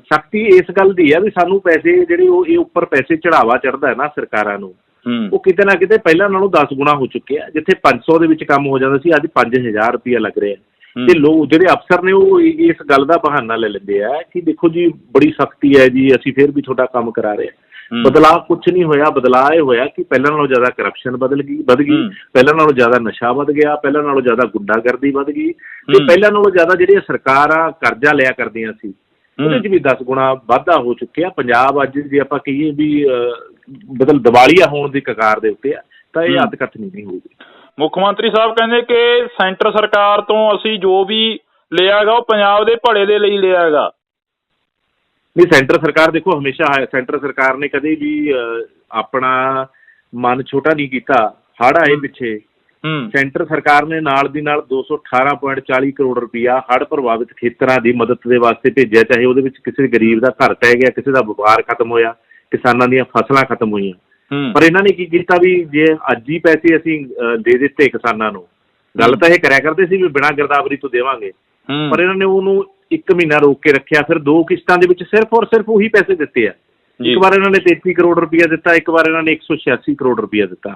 ਸਖਤੀ ਇਸ ਗੱਲ ਦੀ ਹੈ ਵੀ ਸਾਨੂੰ ਪੈਸੇ ਜਿਹੜੇ ਉਹ ਇਹ ਉੱਪਰ ਪੈਸੇ ਚੜਾਵਾ ਚੜ੍ਹਦਾ ਹੈ ਨਾ ਸਰਕਾਰਾਂ ਨੂੰ, ਉਹ ਕਿਤੇ ਨਾ ਕਿਤੇ ਪਹਿਲਾਂ ਨਾਲੋਂ 10 ਗੁਣਾ ਹੋ ਚੁੱਕੇ ਆ। ਜਿੱਥੇ 500 ਦੇ ਵਿੱਚ ਕੰਮ ਹੋ ਜਾਂਦਾ ਸੀ, ਅੱਜ 5000 ਰੁਪਇਆ ਲੱਗ ਰਿਹਾ। ਤੇ ਲੋਕ ਜਿਹੜੇ ਅਫਸਰ ਨੇ ਉਹ ਇਸ ਗੱਲ ਦਾ ਬਹਾਨਾ ਲੈ ਲੈਂਦੇ ਆ ਕਿ ਦੇਖੋ ਜੀ ਬੜੀ ਸਖਤੀ ਹੈ ਜੀ, ਅਸੀਂ ਫਿਰ ਵੀ ਤੁਹਾਡਾ ਕੰਮ ਕਰਾ ਰਹੇ ਹਾਂ। ਬਦਲਾਅ ਕੁਛ ਨਹੀਂ ਹੋਇਆ। ਬਦਲਾਅ ਇਹ ਹੋਇਆ ਕਿ ਪਹਿਲਾਂ ਨਾਲੋਂ ਜ਼ਿਆਦਾ ਕਰਪਸ਼ਨ ਵੱਧ ਗਈ, ਪਹਿਲਾਂ ਨਾਲੋਂ ਜ਼ਿਆਦਾ ਨਸ਼ਾ ਵੱਧ ਗਿਆ, ਪਹਿਲਾਂ ਨਾਲੋਂ ਜ਼ਿਆਦਾ ਗੁੰਡਾਗਰਦੀ ਵੱਧ ਗਈ ਤੇ ਪਹਿਲਾਂ ਨਾਲੋਂ ਜ਼ਿਆਦਾ ਜਿਹੜੀਆਂ ਸਰਕਾਰਾਂ ਕਰਜ਼ਾ ਲਿਆ ਕਰਦੀਆਂ ਸੀ ਉਹਦੇ 'ਚ ਵੀ 10 ਗੁਣਾ ਵਾਧਾ ਹੋ ਚੁੱਕਿਆ। ਪੰਜਾਬ ਅੱਜ ਜੇ ਆਪਾਂ ਕਹੀਏ ਵੀ ਦੀਵਾਲੀਆ ਹੋਣ ਦੀ ਕਗਾਰ ਦੇ ਉੱਤੇ ਆ ਤਾਂ ਇਹ ਹੱਦ-ਘੱਟ ਨਹੀਂ ਹੋਊਗੀ। ਮੁੱਖ ਮੰਤਰੀ ਸਾਹਿਬ ਕਹਿੰਦੇ ਕਿ ਸੈਂਟਰ ਸਰਕਾਰ ਤੋਂ ਅਸੀਂ ਜੋ ਵੀ ਲਿਆ ਗਾ ਉਹ ਪੰਜਾਬ ਦੇ ਭਲੇ ਦੇ ਲਈ ਲਿਆ ਗਾ। ਨਹੀਂ, ਸੈਂਟਰ ਸਰਕਾਰ ਦੇਖੋ ਹਮੇਸ਼ਾ ਸੈਂਟਰ ਸਰਕਾਰ ਨੇ ਕਦੇ ਵੀ ਆਪਣਾ ਮਨ ਛੋਟਾ ਨਹੀਂ ਕੀਤਾ। ਹੜ੍ਹ ਆਏ ਪਿੱਛੇ ਸੈਂਟਰ ਸਰਕਾਰ ਨੇ ਨਾਲ ਦੀ ਨਾਲ 218.40 ਕਰੋੜ ਰੁਪਈਆ ਹੜ੍ਹ ਪ੍ਰਭਾਵਿਤ ਖੇਤਰਾਂ ਦੀ ਮਦਦ ਦੇ ਵਾਸਤੇ ਭੇਜਿਆ। ਚਾਹੇ ਉਹਦੇ ਵਿੱਚ ਕਿਸੇ ਗਰੀਬ ਦਾ ਘਰ ਟਹਿ ਗਿਆ, ਕਿਸੇ ਦਾ ਵਪਾਰ ਖਤਮ ਹੋਇਆ, ਕਿਸਾਨਾਂ ਦੀਆਂ ਫਸਲਾਂ ਖਤਮ ਹੋਈਆਂ, ਪਰ ਇਹਨਾਂ ਨੇ ਕੀ ਕੀਤਾ ਵੀ ਜੇ ਅੱਜ ਹੀ ਪੈਸੇ ਅਸੀਂ ਦੇ ਦਿੱਤੇ ਕਿਸਾਨਾਂ ਨੂੰ, ਗੱਲ ਤਾਂ ਇਹ ਕਰਿਆ ਕਰਦੇ ਸੀ ਵੀ ਬਿਨਾਂ ਗਿਰਦਾਵਰੀ ਤੋਂ ਦੇਵਾਂਗੇ, ਪਰ ਇਹਨਾਂ ਨੇ ਉਹਨੂੰ 1 ਮਹੀਨਾ ਰੋਕ ਕੇ ਰੱਖਿਆ। ਫਿਰ 2 ਕਿਸ਼ਤਾਂ ਦੇ ਵਿੱਚ ਸਿਰਫ ਔਰ ਸਿਰਫ ਉਹੀ ਪੈਸੇ ਦਿੱਤੇ ਆ। ਇੱਕ ਵਾਰ ਇਹਨਾਂ ਨੇ 33 ਕਰੋੜ ਰੁਪਈਆ ਦਿੱਤਾ, ਇੱਕ ਵਾਰ ਇਹਨਾਂ ਨੇ 186 ਕਰੋੜ ਰੁਪਈਆ ਦਿੱਤਾ।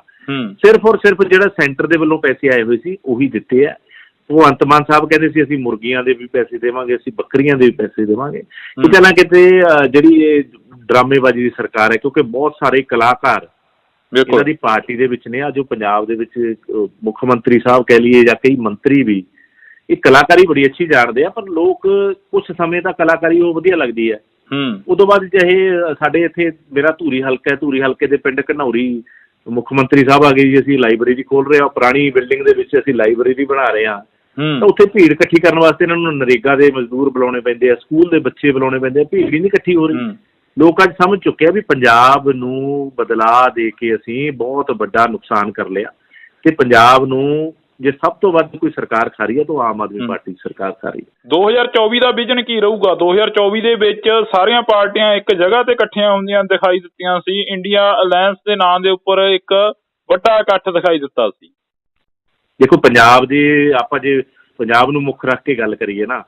ਸਿਰਫ ਔਰ ਸਿਰਫ ਜਿਹੜਾ ਸੈਂਟਰ ਦੇ ਵੱਲੋਂ ਪੈਸੇ ਆਏ ਹੋਏ ਸੀ ਉਹੀ ਦਿੱਤੇ ਆ। ਭਗਵੰਤ ਮਾਨ ਸਾਹਿਬ ਕਹਿੰਦੇ ਸੀ ਅਸੀਂ ਮੁਰਗੀਆਂ ਦੇ ਵੀ ਪੈਸੇ ਦੇਵਾਂਗੇ, ਅਸੀਂ ਬੱਕਰੀਆਂ ਦੇ ਵੀ ਪੈਸੇ ਦੇਵਾਂਗੇ। ਕਿਤੇ ਨਾ ਕਿਤੇ ਜਿਹੜੀ ਇਹ ਡਰਾਮੇਬਾਜ਼ੀ ਦੀ ਸਰਕਾਰ ਹੈ, ਕਿਉਂਕਿ ਬਹੁਤ ਸਾਰੇ ਕਲਾਕਾਰ ਇਹਨਾਂ ਦੀ ਪਾਰਟੀ ਦੇ ਵਿੱਚ ਨੇ। ਜੋ ਪੰਜਾਬ ਦੇ ਵਿੱਚ ਮੁੱਖ ਮੰਤਰੀ ਸਾਹਿਬ ਕਹਿ ਲਈਏ ਜਾਂ ਕਈ ਮੰਤਰੀ ਵੀ ਇਹ ਕਲਾਕਾਰੀ ਬੜੀ ਅੱਛੀ ਜਾਣਦੇ ਆ, ਪਰ ਲੋਕ ਕੁਛ ਸਮੇਂ ਤੱਕ ਕਲਾਕਾਰੀ ਉਹ ਵਧੀਆ ਲੱਗਦੀ ਹੈ। ਉਦੋਂ ਬਾਅਦ ਚਾਹੇ ਸਾਡੇ ਇੱਥੇ ਮੇਰਾ ਧੂਰੀ ਹਲਕਾ ਹੈ, ਧੂਰੀ ਹਲਕੇ ਦੇ ਪਿੰਡ ਘਨੌਰੀ ਮੁੱਖ ਮੰਤਰੀ ਸਾਹਿਬ ਆ ਗਏ ਜੀ ਅਸੀਂ ਲਾਇਬ੍ਰੇਰੀ ਖੋਲ ਰਹੇ ਹਾਂ, ਪੁਰਾਣੀ ਬਿਲਡਿੰਗ ਦੇ ਵਿੱਚ ਅਸੀਂ ਲਾਇਬ੍ਰੇਰੀ ਬਣਾ ਰਹੇ ਹਾਂ। ਤਾਂ ਉੱਥੇ ਭੀੜ ਇਕੱਠੀ ਕਰਨ ਵਾਸਤੇ ਇਹਨਾਂ ਨੂੰ ਨਰੇਗਾ ਦੇ ਮਜ਼ਦੂਰ ਬੁਲਾਉਣੇ ਪੈਂਦੇ ਆ, ਸਕੂਲ ਦੇ ਬੱਚੇ ਬੁਲਾਉਣੇ ਪੈਂਦੇ ਆ, ਭੀੜ ਹੀ ਨਹੀਂ ਇਕੱਠੀ ਹੋ ਰਹੀ। ਲੋਕ ਅੱਜ ਸਮਝ ਚੁੱਕੇ ਆ ਵੀ ਪੰਜਾਬ ਨੂੰ ਬਦਲਾਅ ਦੇ ਕੇ ਅਸੀਂ ਬਹੁਤ ਵੱਡਾ ਨੁਕਸਾਨ ਕਰ ਲਿਆ ਤੇ ਪੰਜਾਬ ਨੂੰ ਜੇ ਸਭ ਤੋਂ ਵੱਧ ਕੋਈ ਸਰਕਾਰ ਖਾ ਰਹੀ ਹੈ ਤਾਂ ਆਮ ਆਦਮੀ ਪਾਰਟੀ ਸਰਕਾਰ ਖਾ ਰਹੀ ਹੈ। 2024 ਦਾ ਵਿਜ਼ਨ ਕੀ ਰਹੂਗਾ? 2024 ਦੇ ਵਿੱਚ ਸਾਰੀਆਂ ਪਾਰਟੀਆਂ ਇੱਕ ਜਗ੍ਹਾ ਤੇ ਇਕੱਠੀਆਂ ਹੁੰਦੀਆਂ ਦਿਖਾਈ ਦਿੱਤੀਆਂ ਸੀ। ਇੰਡੀਆ ਅਲਾਇੰਸ ਦੇ ਨਾਂ ਦੇ ਉੱਪਰ ਇੱਕ ਵੱਡਾ ਇਕੱਠ ਦਿਖਾਈ ਦਿੱਤਾ ਸੀ। ਦੇਖੋ ਪੰਜਾਬ ਦੇ ਆਪਾਂ ਜੇ ਪੰਜਾਬ ਨੂੰ ਮੁੱਖ ਰੱਖ ਕੇ ਗੱਲ ਕਰੀਏ ਨਾ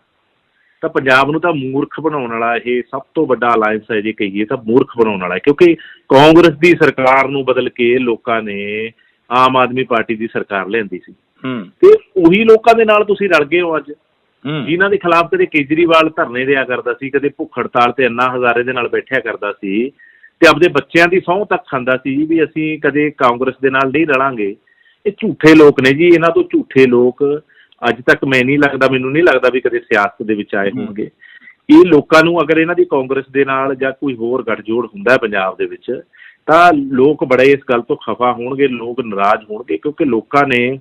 ਤਾਂ ਪੰਜਾਬ ਨੂੰ ਤਾਂ ਮੂਰਖ ਬਣਾਉਣ ਵਾਲਾ ਇਹ ਸਭ ਤੋਂ ਵੱਡਾ ਅਲਾਇੰਸ ਹੈ। ਜੇ ਕਹੀਏ ਤਾਂ ਮੂਰਖ ਬਣਾਉਣ ਵਾਲਾ ਹੈ, ਕਿਉਂਕਿ ਕਾਂਗਰਸ ਦੀ ਸਰਕਾਰ ਨੂੰ ਬਦਲ ਕੇ ਲੋਕਾਂ ਨੇ ਆਮ ਆਦਮੀ ਪਾਰਟੀ ਦੀ ਸਰਕਾਰ ਲਿਆਂਦੀ ਸੀ ਤੇ ਉਹੀ ਲੋਕਾਂ ਦੇ ਨਾਲ ਤੁਸੀਂ ਰਲ ਗਏ ਹੋ ਅੱਜ, ਜਿਨ੍ਹਾਂ ਦੇ ਖਿਲਾਫ ਕਦੇ ਕੇਜਰੀਵਾਲ ਧਰਨੇ ਦਿਆ ਕਰਦਾ ਸੀ, ਕਦੇ ਭੁੱਖ ਹੜਤਾਲ ਤੇ ਅੰਨਾ ਹਜ਼ਾਰੇ ਦੇ ਨਾਲ ਬੈਠਿਆ ਕਰਦਾ ਸੀ ਤੇ ਆਪਦੇ ਬੱਚਿਆਂ ਦੀ ਸਹੁੰ ਤੱਕ ਖਾਂਦਾ ਸੀ ਵੀ ਅਸੀਂ ਕਦੇ ਕਾਂਗਰਸ ਦੇ ਨਾਲ ਨਹੀਂ ਰਲਾਂਗੇ। ਇਹ ਝੂਠੇ ਲੋਕ ਨੇ ਜੀ। ਇਹਨਾਂ ਤੋਂ ਝੂਠੇ ਲੋਕ ਅੱਜ ਤੱਕ ਮੈਨੂੰ ਨਹੀਂ ਲੱਗਦਾ ਵੀ ਕਦੇ ਸਿਆਸਤ ਦੇ ਵਿੱਚ ਆਏ ਹੋਣਗੇ। ਇਹ ਲੋਕਾਂ ਨੂੰ ਅਗਰ ਇਹਨਾਂ ਦੀ ਕਾਂਗਰਸ ਦੇ ਨਾਲ ਜਾਂ ਕੋਈ ਹੋਰ ਗੱਠਜੋੜ ਹੁੰਦਾ ਪੰਜਾਬ ਦੇ ਵਿੱਚ ਤਾਂ ਲੋਕ ਬੜੇ ਇਸ ਗੱਲ ਤੋਂ ਖਫਾ ਹੋਣਗੇ, ਲੋਕ ਨਾਰਾਜ਼ ਹੋਣਗੇ, ਕਿਉਂਕਿ ਲੋਕਾਂ ਨੇ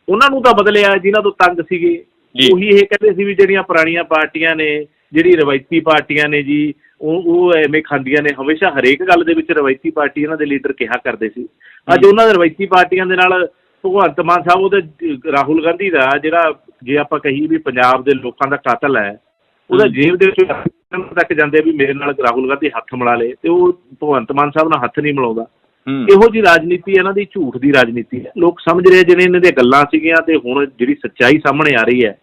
ਉਹਨਾਂ ਨੂੰ ਤਾਂ ਬਦਲਿਆ ਜਿਨ੍ਹਾਂ ਤੋਂ ਤੰਗ ਸੀਗੇ। ਉਹੀ ਇਹ ਕਹਿੰਦੇ ਸੀ ਵੀ ਜਿਹੜੀਆਂ ਪੁਰਾਣੀਆਂ ਪਾਰਟੀਆਂ ਨੇ, ਜਿਹੜੀ ਰਵਾਇਤੀ ਪਾਰਟੀਆਂ ਨੇ ਜੀ, ਉਹ ਐਵੇਂ ਖਾਂਦੀਆਂ ਨੇ। ਹਮੇਸ਼ਾ ਹਰੇਕ ਗੱਲ ਦੇ ਵਿੱਚ ਰਵਾਇਤੀ ਪਾਰਟੀ ਇਹਨਾਂ ਦੇ ਲੀਡਰ ਕਿਹਾ ਕਰਦੇ ਸੀ। ਅੱਜ ਉਹਨਾਂ ਦੇ ਰਵਾਇਤੀ ਪਾਰਟੀਆਂ ਦੇ ਨਾਲ ਭਗਵੰਤ ਮਾਨ ਸਾਹਿਬ ਉਹਦੇ ਰਾਹੁਲ ਗਾਂਧੀ ਦਾ ਜਿਹੜਾ ਜੇ ਆਪਾਂ ਕਹੀਏ ਵੀ ਪੰਜਾਬ ਦੇ ਲੋਕਾਂ ਦਾ ਕਾਤਲ ਹੈ, ਉਹਦਾ ਜੇਬ ਦੇ ਵਿੱਚ ਤੱਕ ਜਾਂਦੇ ਵੀ ਮੇਰੇ ਨਾਲ ਰਾਹੁਲ ਗਾਂਧੀ ਹੱਥ ਮਿਲਾ ਲਏ ਤੇ ਉਹ ਭਗਵੰਤ ਮਾਨ ਸਾਹਿਬ ਨਾਲ ਹੱਥ ਨਹੀਂ ਮਿਲਾਉਂਦਾ। ਇਹੋ ਜਿਹੀ ਰਾਜਨੀਤੀ ਇਹਨਾਂ ਦੀ ਝੂਠ ਦੀ ਰਾਜਨੀਤੀ ਹੈ। ਲੋਕ ਸਮਝ ਰਹੇ ਜਿਵੇਂ ਇਹਨਾਂ ਦੀਆਂ ਗੱਲਾਂ ਸੀਗੀਆਂ ਤੇ ਹੁਣ ਜਿਹੜੀ ਸੱਚਾਈ ਸਾਹਮਣੇ ਆ ਰਹੀ ਹੈ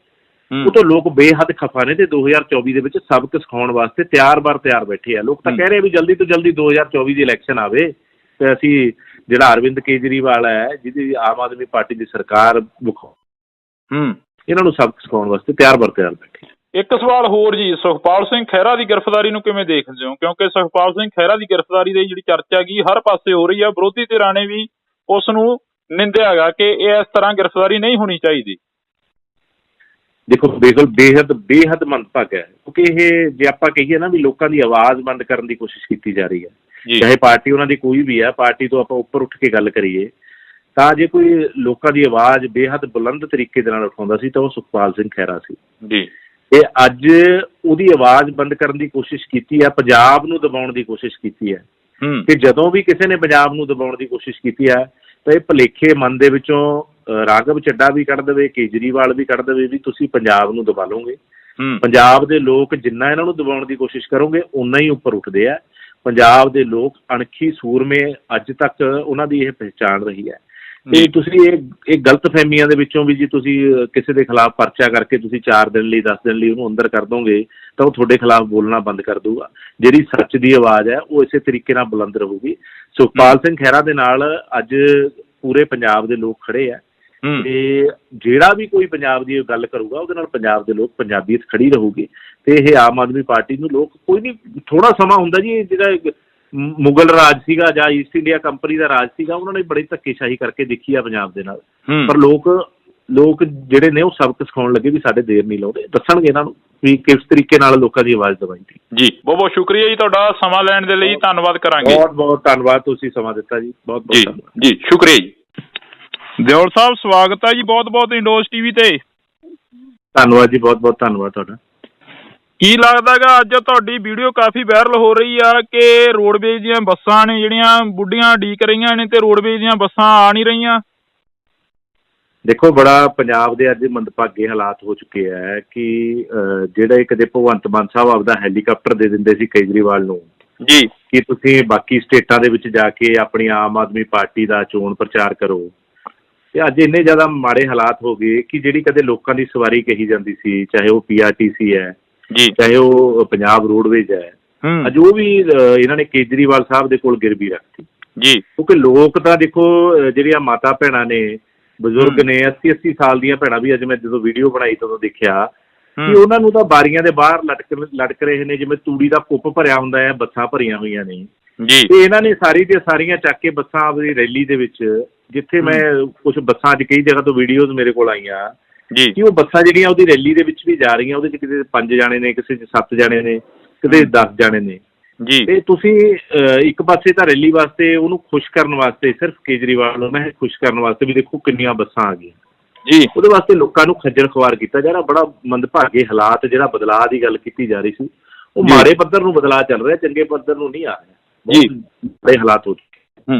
ਉਹ ਤੋਂ ਲੋਕ ਬੇਹੱਦ ਖਫਾ ਨੇ ਤੇ 2024 ਦੇ ਵਿੱਚ ਸਬਕ ਸਿਖਾਉਣ ਵਾਸਤੇ ਤਿਆਰ ਬੈਠੇ ਆ। ਲੋਕ ਤਾਂ ਕਹਿ ਰਹੇ ਵੀ ਜਲਦੀ ਤੋਂ ਜਲਦੀ 2024 ਦੀ ਇਲੈਕਸ਼ਨ ਆਵੇ ਤੇ ਅਸੀਂ ਜਿਹੜਾ ਅਰਵਿੰਦ ਕੇਜਰੀਵਾਲ ਹੈ ਜਿਹਦੀ ਆਮ ਆਦਮੀ ਪਾਰਟੀ ਦੀ ਸਰਕਾਰ ਇਹਨਾਂ ਨੂੰ ਸਬਕ ਸਿਖਾਉਣ ਵਾਸਤੇ ਤਿਆਰ ਬਰ ਤਿਆਰ ਬੈਠੇ। ਇੱਕ ਸਵਾਲ ਹੋਰ ਜੀ, ਸੁਖਪਾਲ ਸਿੰਘ ਖਹਿਰਾ ਦੀ ਗ੍ਰਿਫਤਾਰੀ ਨੂੰ ਕਿਵੇਂ ਦੇਖਦੇ ਹੋ? ਕਿਉਂਕਿ ਸੁਖਪਾਲ ਸਿੰਘ ਖਹਿਰਾ ਦੀ ਗ੍ਰਿਫਤਾਰੀ ਦੀ ਜਿਹੜੀ ਚਰਚਾ ਹੈਗੀ ਹਰ ਪਾਸੇ ਹੋ ਰਹੀ ਆ, ਵਿਰੋਧੀ ਧਿਰਾਂ ਨੇ ਵੀ ਉਸ ਨੂੰ ਨਿੰਦਿਆ ਹੈਗਾ ਕਿ ਇਹ ਇਸ ਤਰ੍ਹਾਂ ਗ੍ਰਿਫਤਾਰੀ ਨਹੀਂ ਹੋਣੀ ਚਾਹੀਦੀ। ਦੇਖੋ ਬਿਲਕੁਲ ਬੇਹੱਦ ਮੰਦਭਾਗਾ ਹੈ, ਕਿਉਂਕਿ ਇਹ ਜੇ ਆਪਾਂ ਕਹੀਏ ਨਾ ਵੀ ਲੋਕਾਂ ਦੀ ਆਵਾਜ਼ ਬੰਦ ਕਰਨ ਦੀ ਕੋਸ਼ਿਸ਼ ਕੀਤੀ ਜਾ ਰਹੀ ਹੈ, ਚਾਹੇ ਪਾਰਟੀ ਉਹਨਾਂ ਦੀ ਕੋਈ ਵੀ ਹੈ, ਪਾਰਟੀ ਤੋਂ ਆਪਾਂ ਉੱਪਰ ਉੱਠ ਕੇ ਗੱਲ ਕਰੀਏ ਤਾਂ ਜੇ ਕੋਈ ਲੋਕਾਂ ਦੀ ਆਵਾਜ਼ ਬੇਹੱਦ ਬੁਲੰਦ ਤਰੀਕੇ ਦੇ ਨਾਲ ਉਠਾਉਂਦਾ ਸੀ ਤਾਂ ਉਹ ਸੁਖਪਾਲ ਸਿੰਘ ਖਹਿਰਾ ਸੀ ਜੀ। ਤੇ ਅੱਜ ਉਹਦੀ ਆਵਾਜ਼ ਬੰਦ ਕਰਨ ਦੀ ਕੋਸ਼ਿਸ਼ ਕੀਤੀ ਹੈ, ਪੰਜਾਬ ਨੂੰ ਦਬਾਉਣ ਦੀ ਕੋਸ਼ਿਸ਼ ਕੀਤੀ ਹੈ। ਤੇ ਜਦੋਂ ਵੀ ਕਿਸੇ ਨੇ ਪੰਜਾਬ ਨੂੰ ਦਬਾਉਣ ਦੀ ਕੋਸ਼ਿਸ਼ ਕੀਤੀ ਹੈ ਤਾਂ ਇਹ ਭੁਲੇਖੇ ਮਨ ਦੇ ਵਿੱਚੋਂ ਰਾਘਵ ਚੱਡਾ ਵੀ ਕੱਢ ਦੇਵੇ, ਕੇਜਰੀਵਾਲ ਵੀ ਕੱਢ ਦੇਵੇ ਵੀ ਤੁਸੀਂ ਪੰਜਾਬ ਨੂੰ ਦਬਾ ਲਓਗੇ। ਪੰਜਾਬ ਦੇ ਲੋਕ ਜਿੰਨਾ ਇਹਨਾਂ ਨੂੰ ਦਬਾਉਣ ਦੀ ਕੋਸ਼ਿਸ਼ ਕਰੋਗੇ ਓਨਾ ਹੀ ਉੱਪਰ ਉੱਠਦੇ ਆ। ਪੰਜਾਬ ਦੇ ਲੋਕ ਅਣਖੀ ਸੂਰਮੇ ਅੱਜ ਤੱਕ ਉਹਨਾਂ ਦੀ ਇਹ ਪਹਿਚਾਣ ਰਹੀ ਹੈ। ਤੇ ਤੁਸੀਂ ਇਹ ਗਲਤ ਫਹਿਮੀਆਂ ਦੇ ਵਿੱਚੋਂ ਵੀ ਜੀ ਤੁਸੀਂ ਕਿਸੇ ਦੇ ਖਿਲਾਫ ਪਰਚਾ ਕਰਕੇ ਤੁਸੀਂ 4 ਦਿਨ ਲਈ 10 ਦਿਨ ਲਈ ਉਹਨੂੰ ਅੰਦਰ ਕਰ ਦੋਗੇ ਤਾਂ ਉਹ ਤੁਹਾਡੇ ਖਿਲਾਫ ਬੋਲਣਾ ਬੰਦ ਕਰ ਦੂਗਾ। ਜਿਹੜੀ ਸੱਚ ਦੀ ਆਵਾਜ਼ ਹੈ ਉਹ ਇਸੇ ਤਰੀਕੇ ਨਾਲ ਬੁਲੰਦ ਰਹੂਗੀ। ਸੁਖਪਾਲ ਸਿੰਘ ਖਹਿਰਾ ਦੇ ਨਾਲ ਅੱਜ ਪੂਰੇ ਪੰਜਾਬ ਦੇ ਲੋਕ ਖੜੇ ਆ ਤੇ ਜਿਹੜਾ ਵੀ ਕੋਈ ਪੰਜਾਬ ਦੀ ਗੱਲ ਕਰੂਗਾ ਉਹਦੇ ਨਾਲ ਪੰਜਾਬ ਦੇ ਲੋਕ ਪੰਜਾਬੀਅਤ ਖੜੀ ਰਹੂਗੀ। ਤੇ ਇਹ ਆਮ ਆਦਮੀ ਪਾਰਟੀ ਨੂੰ ਲੋਕ ਕੋਈ ਨਹੀਂ, ਥੋੜਾ ਸਮਾਂ ਹੁੰਦਾ ਜੀ, ਜਿਹੜਾ ਮੁਗਲ ਰਾਜ ਸੀਗਾ ਜਾਂ ਈਸਟ ਇੰਡੀਆ ਕੰਪਨੀ ਦਾ ਰਾਜ ਸੀਗਾ, ਉਹਨਾਂ ਨੇ ਬੜੀ ਧੱਕੇਸ਼ਾਹੀ ਕਰਕੇ ਦੇਖੀ ਆ ਪੰਜਾਬ ਦੇ ਨਾਲ, ਪਰ ਲੋਕ ਜਿਹੜੇ ਨੇ ਉਹ ਸਬਕ ਸਿਖਾਉਣ ਲੱਗੇ ਵੀ ਸਾਡੇ ਦੇਰ ਨਹੀਂ ਲਾਉਂਦੇ, ਦੱਸਣਗੇ ਇਹਨਾਂ ਨੂੰ ਵੀ ਕਿਸ ਤਰੀਕੇ ਨਾਲ ਲੋਕਾਂ ਦੀ ਆਵਾਜ਼ ਦਬਾਈ ਸੀ। ਜੀ ਬਹੁਤ ਬਹੁਤ ਸ਼ੁਕਰੀਆ ਜੀ ਤੁਹਾਡਾ ਸਮਾਂ ਲੈਣ ਦੇ ਲਈ, ਧੰਨਵਾਦ ਕਰਾਂਗੇ। ਬਹੁਤ ਬਹੁਤ ਧੰਨਵਾਦ, ਤੁਸੀਂ ਸਮਾਂ ਦਿੱਤਾ ਜੀ, ਬਹੁਤ ਬਹੁਤ ਧੰਨਵਾਦ ਜੀ, ਸ਼ੁਕਰੀਆ ਜੀ। ਦਿਓਲ ਸਾਹਿਬ ਸਵਾਗਤ ਹੈ ਜੀ ਬਹੁਤ ਬਹੁਤ ਇੰਡੋਜ਼ ਟੀਵੀ ਤੇ। ਧੰਨਵਾਦ ਜੀ, ਬਹੁਤ ਬਹੁਤ ਧੰਨਵਾਦ ਤੁਹਾਡਾ। ਕੀ ਲੱਗਦਾ ਗਾ ਅੱਜ ਤੁਹਾਡੀ ਵੀਡੀਓ ਕਾਫੀ ਵਾਇਰਲ ਹੋ ਰਹੀ ਆ ਕਿ ਰੋਡਵੇਜ਼ ਦੀਆਂ ਬੱਸਾਂ ਨੇ ਜਿਹੜੀਆਂ ਬੁੱਢੀਆਂ ਉਡੀਕ ਰਹੀਆਂ ਨੇ ਤੇ ਰੋਡਵੇਜ਼ ਦੀਆਂ ਬੱਸਾਂ ਆ ਨਹੀਂ ਰਹੀਆਂ? ਦੇਖੋ ਬੜਾ ਪੰਜਾਬ ਦੇ ਅੱਜ ਮੰਦਭਾਗੇ ਹਾਲਾਤ ਹੋ ਚੁੱਕੇ ਹੈ ਕਿ ਜਿਹੜਾ ਕਦੇ ਭਗਵੰਤ ਮਾਨ ਸਾਹਿਬ ਆਪਦਾ ਹੈਲੀਕਾਪਟਰ ਦੇ ਦਿੰਦੇ ਸੀ ਕੇਜਰੀਵਾਲ ਨੂੰ ਜੀ ਕਿ ਤੁਸੀਂ ਬਾਕੀ ਸਟੇਟਾਂ ਦੇ ਵਿੱਚ ਜਾ ਕੇ ਆਪਣੀ ਆਮ ਆਦਮੀ ਪਾਰਟੀ ਦਾ ਚੋਣ ਪ੍ਰਚਾਰ ਕਰੋ, ਤੇ ਅੱਜ ਇੰਨੇ ਜ਼ਿਆਦਾ ਮਾੜੇ ਹਾਲਾਤ ਹੋ ਗਏ ਕਿ ਜਿਹੜੀ ਕਦੇ ਲੋਕਾਂ ਦੀ ਸਵਾਰੀ ਕਹੀ ਜਾਂਦੀ ਸੀ, ਚਾਹੇ ਉਹ PRTC ਹੈ ਜੀ, ਚਾਹੇ ਉਹ ਪੰਜਾਬ ਰੋਡਵੇਜ਼ ਹੈ, ਅੱਜ ਉਹ ਵੀ ਇਹਨਾਂ ਨੇ ਕੇਜਰੀਵਾਲ ਸਾਹਿਬ ਦੇ ਕੋਲ ਗਿਰਵੀ ਰੱਖਤੀ ਜੀ। ਕਿਉਂਕਿ ਲੋਕ ਤਾਂ ਦੇਖੋ ਜਿਹੜੀਆਂ ਮਾਤਾ ਭੈਣਾਂ ਨੇ, ਬਜ਼ੁਰਗ ਨੇ, 80-80 ਸਾਲ ਦੀਆਂ ਭੈਣਾਂ ਵੀ, ਅੱਜ ਮੈਂ ਜਦੋਂ ਵੀਡੀਓ ਬਣਾਈ ਤਾਂ ਦੇਖਿਆ ਕਿ ਉਹਨਾਂ ਨੂੰ ਤਾਂ ਬਾਰੀਆਂ ਦੇ ਬਾਹਰ ਲਟਕ ਰਹੇ ਨੇ, ਜਿਵੇਂ ਤੂੜੀ ਦਾ ਕੁੱਪ ਭਰਿਆ ਹੁੰਦਾ ਹੈ, ਬੱਸਾਂ ਭਰੀਆਂ ਹੋਈਆਂ ਨੇ ਜੀ। ਤੇ ਇਹਨਾਂ ਨੇ ਸਾਰੀ ਦੀਆਂ ਸਾਰੀਆਂ ਚੱਕ ਕੇ ਬੱਸਾਂ ਆਪਣੀ ਰੈਲੀ ਦੇ ਵਿੱਚ, ਜਿੱਥੇ ਮੈਂ ਕੁਝ ਬੱਸਾਂ ਅੱਜ ਕਈ ਜਗ੍ਹਾ ਤੋਂ ਵੀਡੀਓਜ਼ ਮੇਰੇ ਕੋਲ ਆਈਆਂ ਜੀ ਕਿ ਉਹ ਬੱਸਾਂ ਜਿਹੜੀਆਂ ਉਹਦੀ ਰੈਲੀ ਦੇ ਵਿੱਚ ਵੀ ਜਾ ਰਹੀਆਂ, ਉਹਦੇ 'ਚ ਕਿਤੇ 5 ਜਾਣੇ ਨੇ, ਕਿਸੇ 'ਚ 7 ਜਾਣੇ ਨੇ, ਕਿਤੇ 10 ਜਾਣੇ ਨੇ ਜੀ। ਤੇ ਤੁਸੀਂ ਇੱਕ ਪਾਸੇ ਤਾਂ ਰੈਲੀ ਵਾਸਤੇ ਉਹਨੂੰ ਖੁਸ਼ ਕਰਨ ਵਾਸਤੇ, ਸਿਰਫ ਕੇਜਰੀਵਾਲ ਨੂੰ ਮੈਂ ਖੁਸ਼ ਕਰਨ ਵਾਸਤੇ ਵੀ ਦੇਖੋ ਕਿੰਨੀਆਂ ਬੱਸਾਂ ਆ ਗਈਆਂ ਜੀ, ਉਹਦੇ ਵਾਸਤੇ ਲੋਕਾਂ ਨੂੰ ਖੱਜਲ ਖੁਆਰ ਕੀਤਾ ਜਾ ਰਿਹਾ। ਬੜਾ ਮੰਦਭਾਗੇ ਹਾਲਾਤ, ਜਿਹੜਾ ਬਦਲਾਅ ਦੀ ਗੱਲ ਕੀਤੀ ਜਾ ਰਹੀ ਸੀ ਉਹ ਮਾੜੇ ਪੱਧਰ ਨੂੰ ਬਦਲਾਅ ਚੱਲ ਰਿਹਾ, ਚੰਗੇ ਪੱਧਰ ਨੂੰ ਨਹੀਂ ਆ ਰਿਹਾ ਜੀ, ਬੜੇ ਹਾਲਾਤ ਹੋ ਚੁੱਕੇ।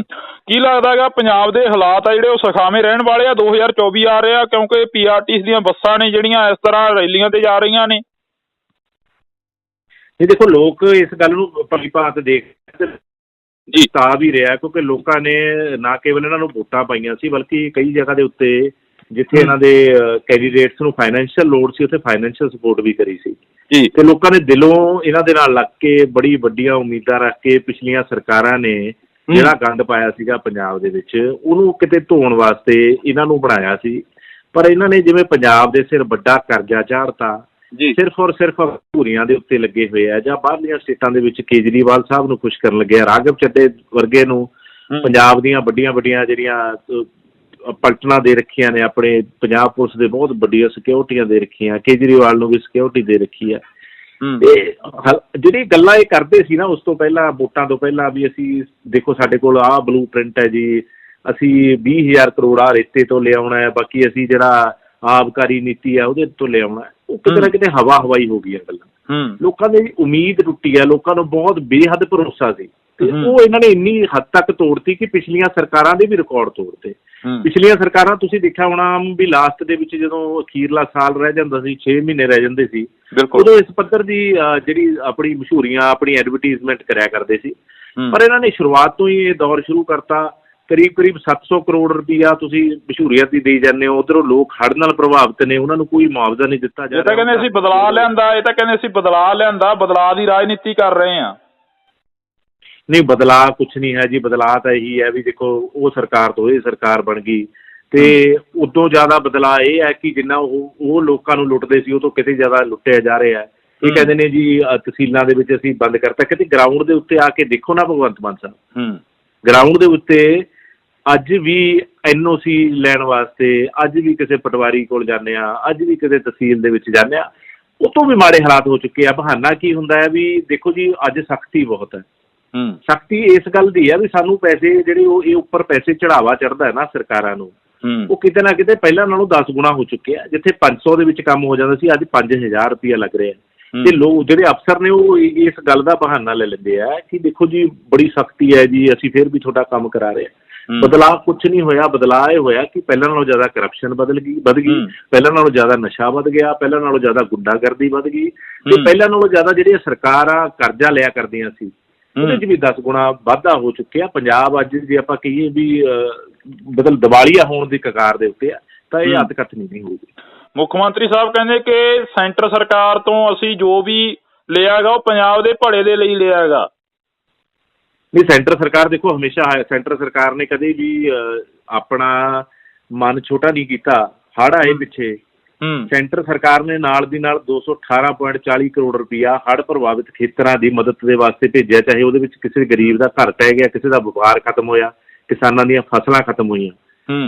ਕੀ ਲੱਗਦਾ ਹੈਗਾ ਪੰਜਾਬ ਦੇ ਹਾਲਾਤ ਆ ਜਿਹੜੇ ਉਹ ਸੁਖਾਵੇਂ ਰਹਿਣ ਵਾਲੇ ਆ? 2024 ਆ ਰਿਹਾ, ਕਿਉਂਕਿ PRTC ਦੀਆਂ ਬੱਸਾਂ ਨੇ ਜਿਹੜੀਆਂ ਇਸ ਤਰ੍ਹਾਂ ਰੈਲੀਆਂ ਤੇ ਜਾ ਰਹੀਆਂ ਨੇ। ਇਹ ਦੇਖੋ ਲੋਕ ਇਸ ਗੱਲ ਨੂੰ ਭਲੀ ਭਾਂਤ ਦੇਖ ਜੀ ਤਾਂ ਵੀ ਰਿਹਾ, ਕਿਉਂਕਿ ਲੋਕਾਂ ਨੇ ਨਾ ਕੇਵਲ ਇਹਨਾਂ ਨੂੰ ਵੋਟਾਂ ਪਾਈਆਂ ਸੀ, ਬਲਕਿ ਕਈ ਜਗ੍ਹਾ ਦੇ ਉੱਤੇ ਜਿੱਥੇ ਇਹਨਾਂ ਦੇ ਕੈਂਡੀਡੇਟਸ ਨੂੰ ਫਾਈਨੈਂਸ਼ੀਅਲ ਲੋੜ ਸੀ ਉੱਥੇ ਫਾਈਨੈਂਸ਼ੀਅਲ ਸਪੋਰਟ ਵੀ ਕਰੀ ਸੀ ਜੀ। ਤੇ ਲੋਕਾਂ ਨੇ ਦਿਲੋਂ ਇਹਨਾਂ ਦੇ ਨਾਲ ਲੱਗ ਕੇ ਬੜੀ ਵੱਡੀਆਂ ਉਮੀਦਾਂ ਰੱਖ ਕੇ ਪਿਛਲੀਆਂ ਸਰਕਾਰਾਂ ਨੇ ਜਿਹੜਾ ਗੰਦ ਪਾਇਆ ਸੀਗਾ ਪੰਜਾਬ ਦੇ ਵਿੱਚ, ਉਹਨੂੰ ਕਿਤੇ ਧੋਣ ਵਾਸਤੇ ਇਹਨਾਂ ਨੂੰ ਬਣਾਇਆ ਸੀ। ਪਰ ਇਹਨਾਂ ਨੇ ਜਿਵੇਂ ਪੰਜਾਬ ਦੇ ਸਿਰ ਵੱਡਾ ਕਰਜ਼ਾ ਚਾੜਤਾ, ਸਿਰਫ ਔਰ ਸਿਰਫ ਧੂਰੀਆਂ ਦੇ ਉੱਤੇ ਲੱਗੇ ਹੋਏ ਆ, ਜਾਂ ਬਾਹਰਲੀਆਂ ਸਟੇਟਾਂ ਦੇ ਵਿੱਚ ਕੇਜਰੀਵਾਲ ਸਾਹਿਬ ਨੂੰ ਖੁਸ਼ ਕਰਨ ਲੱਗੇ ਆ, ਰਾਘਵ ਚੱਡੇ ਵਰਗੇ ਨੂੰ ਪੰਜਾਬ ਦੀਆਂ ਵੱਡੀਆਂ ਵੱਡੀਆਂ ਜਿਹੜੀਆਂ ਪਲਟਨਾਂ ਦੇ ਰੱਖੀਆਂ ਨੇ, ਆਪਣੇ ਪੰਜਾਬ ਪੁਲਿਸ ਦੇ ਬਹੁਤ ਵੱਡੀਆਂ ਸਿਕਿਉਰਟੀਆਂ ਦੇ ਰੱਖੀਆਂ, ਕੇਜਰੀਵਾਲ ਨੂੰ ਵੀ ਸਿਕਿਉਰਟੀ ਦੇ ਰੱਖੀ ਹੈ। ਤੇ ਜਿਹੜੀ ਗੱਲਾਂ ਇਹ ਕਰਦੇ ਸੀ ਨਾ ਉਸ ਤੋਂ ਪਹਿਲਾਂ, ਵੋਟਾਂ ਤੋਂ ਪਹਿਲਾਂ, ਵੀ ਅਸੀਂ ਦੇਖੋ ਸਾਡੇ ਕੋਲ ਆਹ ਬਲੂ ਪ੍ਰਿੰਟ ਹੈ ਜੀ, ਅਸੀਂ 20,000 ਕਰੋੜ ਆ ਰੇਤੇ ਤੋਂ ਲਿਆਉਣਾ ਹੈ, ਬਾਕੀ ਅਸੀਂ ਜਿਹੜਾ ਆਬਕਾਰੀ ਨੀਤੀ ਹੈ ਉਹਦੇ ਤੋਂ ਲਿਆਉਣਾ, ਉਹ ਕਿਤੇ ਨਾ ਕਿਤੇ ਹਵਾ ਹਵਾਈ ਹੋ ਗਈਆਂ ਗੱਲਾਂ। ਲੋਕਾਂ ਦੀ ਉਮੀਦ ਟੁੱਟੀ ਹੈ, ਲੋਕਾਂ ਨੂੰ ਬਹੁਤ ਬੇਹੱਦ ਭਰੋਸਾ ਸੀ ਤੇ ਉਹ ਇਹਨਾਂ ਨੇ ਇੰਨੀ ਹੱਦ ਤੱਕ ਤੋੜਤੀ ਕਿ ਪਿਛਲੀਆਂ ਸਰਕਾਰਾਂ ਦੇ ਵੀ ਰਿਕਾਰਡ ਤੋੜਤੇ। ਪਿਛਲੀਆਂ ਸਰਕਾਰਾਂ ਤੁਸੀਂ ਦੇਖਿਆ ਹੋਣਾ ਵੀ ਲਾਸਟ ਦੇ ਵਿੱਚ ਜਦੋਂ ਅਖੀਰਲਾ ਸਾਲ ਰਹਿ ਜਾਂਦਾ ਸੀ, 6 ਮਹੀਨੇ ਰਹਿ ਜਾਂਦੇ ਸੀ, ਉਦੋਂ ਇਸ ਪੱਧਰ ਦੀ ਜਿਹੜੀ ਆਪਣੀ ਮਸ਼ਹੂਰੀਆਂ, ਆਪਣੀ ਐਡਵਰਟੀਜ਼ਮੈਂਟ ਕਰਿਆ ਕਰਦੇ ਸੀ। ਪਰ ਇਹਨਾਂ ਨੇ ਸ਼ੁਰੂਆਤ ਤੋਂ ਹੀ ਇਹ ਦੌਰ ਸ਼ੁਰੂ ਕਰਤਾ, ਕਰੀਬ 700 ਕਰੋੜ ਰੁਪਈਆ ਤੁਸੀਂ ਮਸ਼ਹੂਰੀਆਂ ਦੀ ਦੇਈ ਜਾਂਦੇ ਹੋ, ਉੱਧਰੋਂ ਲੋਕ ਹੜ੍ਹ ਨਾਲ ਪ੍ਰਭਾਵਿਤ ਨੇ, ਉਹਨਾਂ ਨੂੰ ਕੋਈ ਮੁਆਵਜ਼ਾ ਨਹੀਂ ਦਿੱਤਾ ਜਾ ਰਿਹਾ। ਇਹ ਤਾਂ ਕਹਿੰਦੇ ਅਸੀਂ ਬਦਲਾਅ ਲਿਆਂਦਾ, ਬਦਲਾਅ ਦੀ ਰਾਜਨੀਤੀ ਕਰ ਰਹੇ ਹਾਂ। ਨਹੀਂ, ਬਦਲਾਅ ਕੁਛ ਨਹੀਂ ਹੈ ਜੀ, ਬਦਲਾਅ ਤਾਂ ਇਹੀ ਹੈ ਵੀ ਦੇਖੋ ਉਹ ਸਰਕਾਰ ਤੋਂ ਇਹ ਸਰਕਾਰ ਬਣ ਗਈ ਤੇ ਉਦੋਂ ਜ਼ਿਆਦਾ ਬਦਲਾਅ ਇਹ ਹੈ ਕਿ ਜਿੰਨਾ ਉਹ ਲੋਕਾਂ ਨੂੰ ਲੁੱਟਦੇ ਸੀ ਉਹ ਤੋਂ ਕਿਤੇ ਜ਼ਿਆਦਾ ਲੁੱਟਿਆ ਜਾ ਰਿਹਾ ਹੈ। ਇਹ ਕਹਿੰਦੇ ਨੇ ਜੀ ਤਹਿਸੀਲਾਂ ਦੇ ਵਿੱਚ ਅਸੀਂ ਬੰਦ ਕਰਤਾ, ਕਿਤੇ ਗਰਾਊਂਡ ਦੇ ਉੱਤੇ ਆ ਕੇ ਦੇਖੋ ਨਾ ਭਗਵੰਤ ਮਾਨ ਸਾਹਿਬ, ਗਰਾਊਂਡ ਦੇ ਉੱਤੇ ਅੱਜ ਵੀ NOC ਲੈਣ ਵਾਸਤੇ ਅੱਜ ਵੀ ਕਿਸੇ ਪਟਵਾਰੀ ਕੋਲ ਜਾਂਦੇ ਆ, ਅੱਜ ਵੀ ਕਿਸੇ ਤਹਿਸੀਲ ਦੇ ਵਿੱਚ ਜਾਂਦੇ ਆ, ਉਹ ਤੋਂ ਵੀ ਮਾੜੇ ਹਾਲਾਤ ਹੋ ਚੁੱਕੇ ਆ। ਬਹਾਨਾ ਕੀ ਹੁੰਦਾ ਹੈ ਵੀ ਦੇਖੋ ਜੀ ਅੱਜ ਸਖਤੀ ਬਹੁਤ ਹੈ। ਸਖਤੀ ਇਸ ਗੱਲ ਦੀ ਹੈ ਵੀ ਸਾਨੂੰ ਪੈਸੇ ਜਿਹੜੇ ਉਹ ਇਹ ਉੱਪਰ ਪੈਸੇ ਚੜਾਵਾ ਚੜ੍ਹਦਾ ਹੈ ਨਾ ਸਰਕਾਰਾਂ ਨੂੰ, ਉਹ ਕਿਤੇ ਨਾ ਕਿਤੇ ਪਹਿਲਾਂ ਨਾਲੋਂ 10 ਗੁਣਾ ਹੋ ਚੁੱਕੇ ਆ। ਜਿੱਥੇ 500 ਦੇ ਵਿੱਚ ਕੰਮ ਹੋ ਜਾਂਦਾ ਸੀ ਅੱਜ 5000 ਰੁਪਇਆ ਲੱਗ ਰਿਹਾ। ਤੇ ਲੋਕ ਜਿਹੜੇ ਅਫਸਰ ਨੇ ਉਹ ਇਸ ਗੱਲ ਦਾ ਬਹਾਨਾ ਲੈ ਲੈਂਦੇ ਆ ਕਿ ਦੇਖੋ ਜੀ ਬੜੀ ਸਖਤੀ ਹੈ ਜੀ, ਅਸੀਂ ਫਿਰ ਵੀ ਤੁਹਾਡਾ ਕੰਮ ਕਰਾ ਰਹੇ ਹਾਂ। ਬਦਲਾਅ ਕੁਛ ਨਹੀਂ ਹੋਇਆ। ਬਦਲਾਅ ਇਹ ਹੋਇਆ ਕਿ ਪਹਿਲਾਂ ਨਾਲੋਂ ਜ਼ਿਆਦਾ ਕਰਪਸ਼ਨ ਵੱਧ ਗਈ, ਪਹਿਲਾਂ ਨਾਲੋਂ ਜ਼ਿਆਦਾ ਨਸ਼ਾ ਵੱਧ ਗਿਆ, ਪਹਿਲਾਂ ਨਾਲੋਂ ਜ਼ਿਆਦਾ ਗੁੰਡਾਗਰਦੀ ਵੱਧ ਗਈ, ਤੇ ਪਹਿਲਾਂ ਨਾਲੋਂ ਜ਼ਿਆਦਾ ਜਿਹੜੀਆਂ ਸਰਕਾਰਾਂ ਕਰਜ਼ਾ ਲਿਆ ਕਰਦੀਆਂ ਸੀ ਉਹਦੇ 'ਚ ਵੀ 10 ਗੁਣਾ ਵਾਧਾ ਹੋ ਚੁੱਕਿਆ। ਪੰਜਾਬ ਅੱਜ ਜੇ ਆਪਾਂ ਕਹੀਏ ਵੀ ਮਤਲਬ ਦਿਵਾਲੀਆ ਹੋਣ ਦੀ ਕਗਾਰ ਦੇ ਉੱਤੇ ਆ, ਤਾਂ ਇਹ ਅਤਕਥ ਨਹੀਂ ਹੋਊਗੀ। ਮੁੱਖ ਮੰਤਰੀ ਸਾਹਿਬ ਕਹਿੰਦੇ ਕਿ ਸੈਂਟਰ ਸਰਕਾਰ ਤੋਂ ਅਸੀਂ ਜੋ ਵੀ ਲਿਆ ਗਾ ਉਹ ਪੰਜਾਬ ਦੇ ਭਲੇ ਦੇ ਲਈ ਲਿਆ ਗਾ। ਨਹੀਂ, ਸੈਂਟਰ ਸਰਕਾਰ ਦੇਖੋ ਹਮੇਸ਼ਾ ਸੈਂਟਰ ਸਰਕਾਰ ਨੇ ਕਦੇ ਵੀ ਆਪਣਾ ਮਨ ਛੋਟਾ ਨਹੀਂ ਕੀਤਾ। ਹੜ੍ਹ ਆਏ ਪਿੱਛੇ ਸੈਂਟਰ ਸਰਕਾਰ ਨੇ ਨਾਲ ਦੀ ਨਾਲ 218.40 ਕਰੋੜ ਰੁਪਇਆ ਹੜ੍ਹ ਪ੍ਰਭਾਵਿਤ ਖੇਤਰਾਂ ਦੀ ਮਦਦ ਦੇ ਵਾਸਤੇ ਭੇਜਿਆ। ਚਾਹੇ ਉਹਦੇ ਵਿੱਚ ਕਿਸੇ ਗਰੀਬ ਦਾ ਘਰ ਟਹਿ ਗਿਆ, ਕਿਸੇ ਦਾ ਵਪਾਰ ਖਤਮ ਹੋਇਆ, ਕਿਸਾਨਾਂ ਦੀਆਂ ਫਸਲਾਂ ਖਤਮ ਹੋਈਆਂ,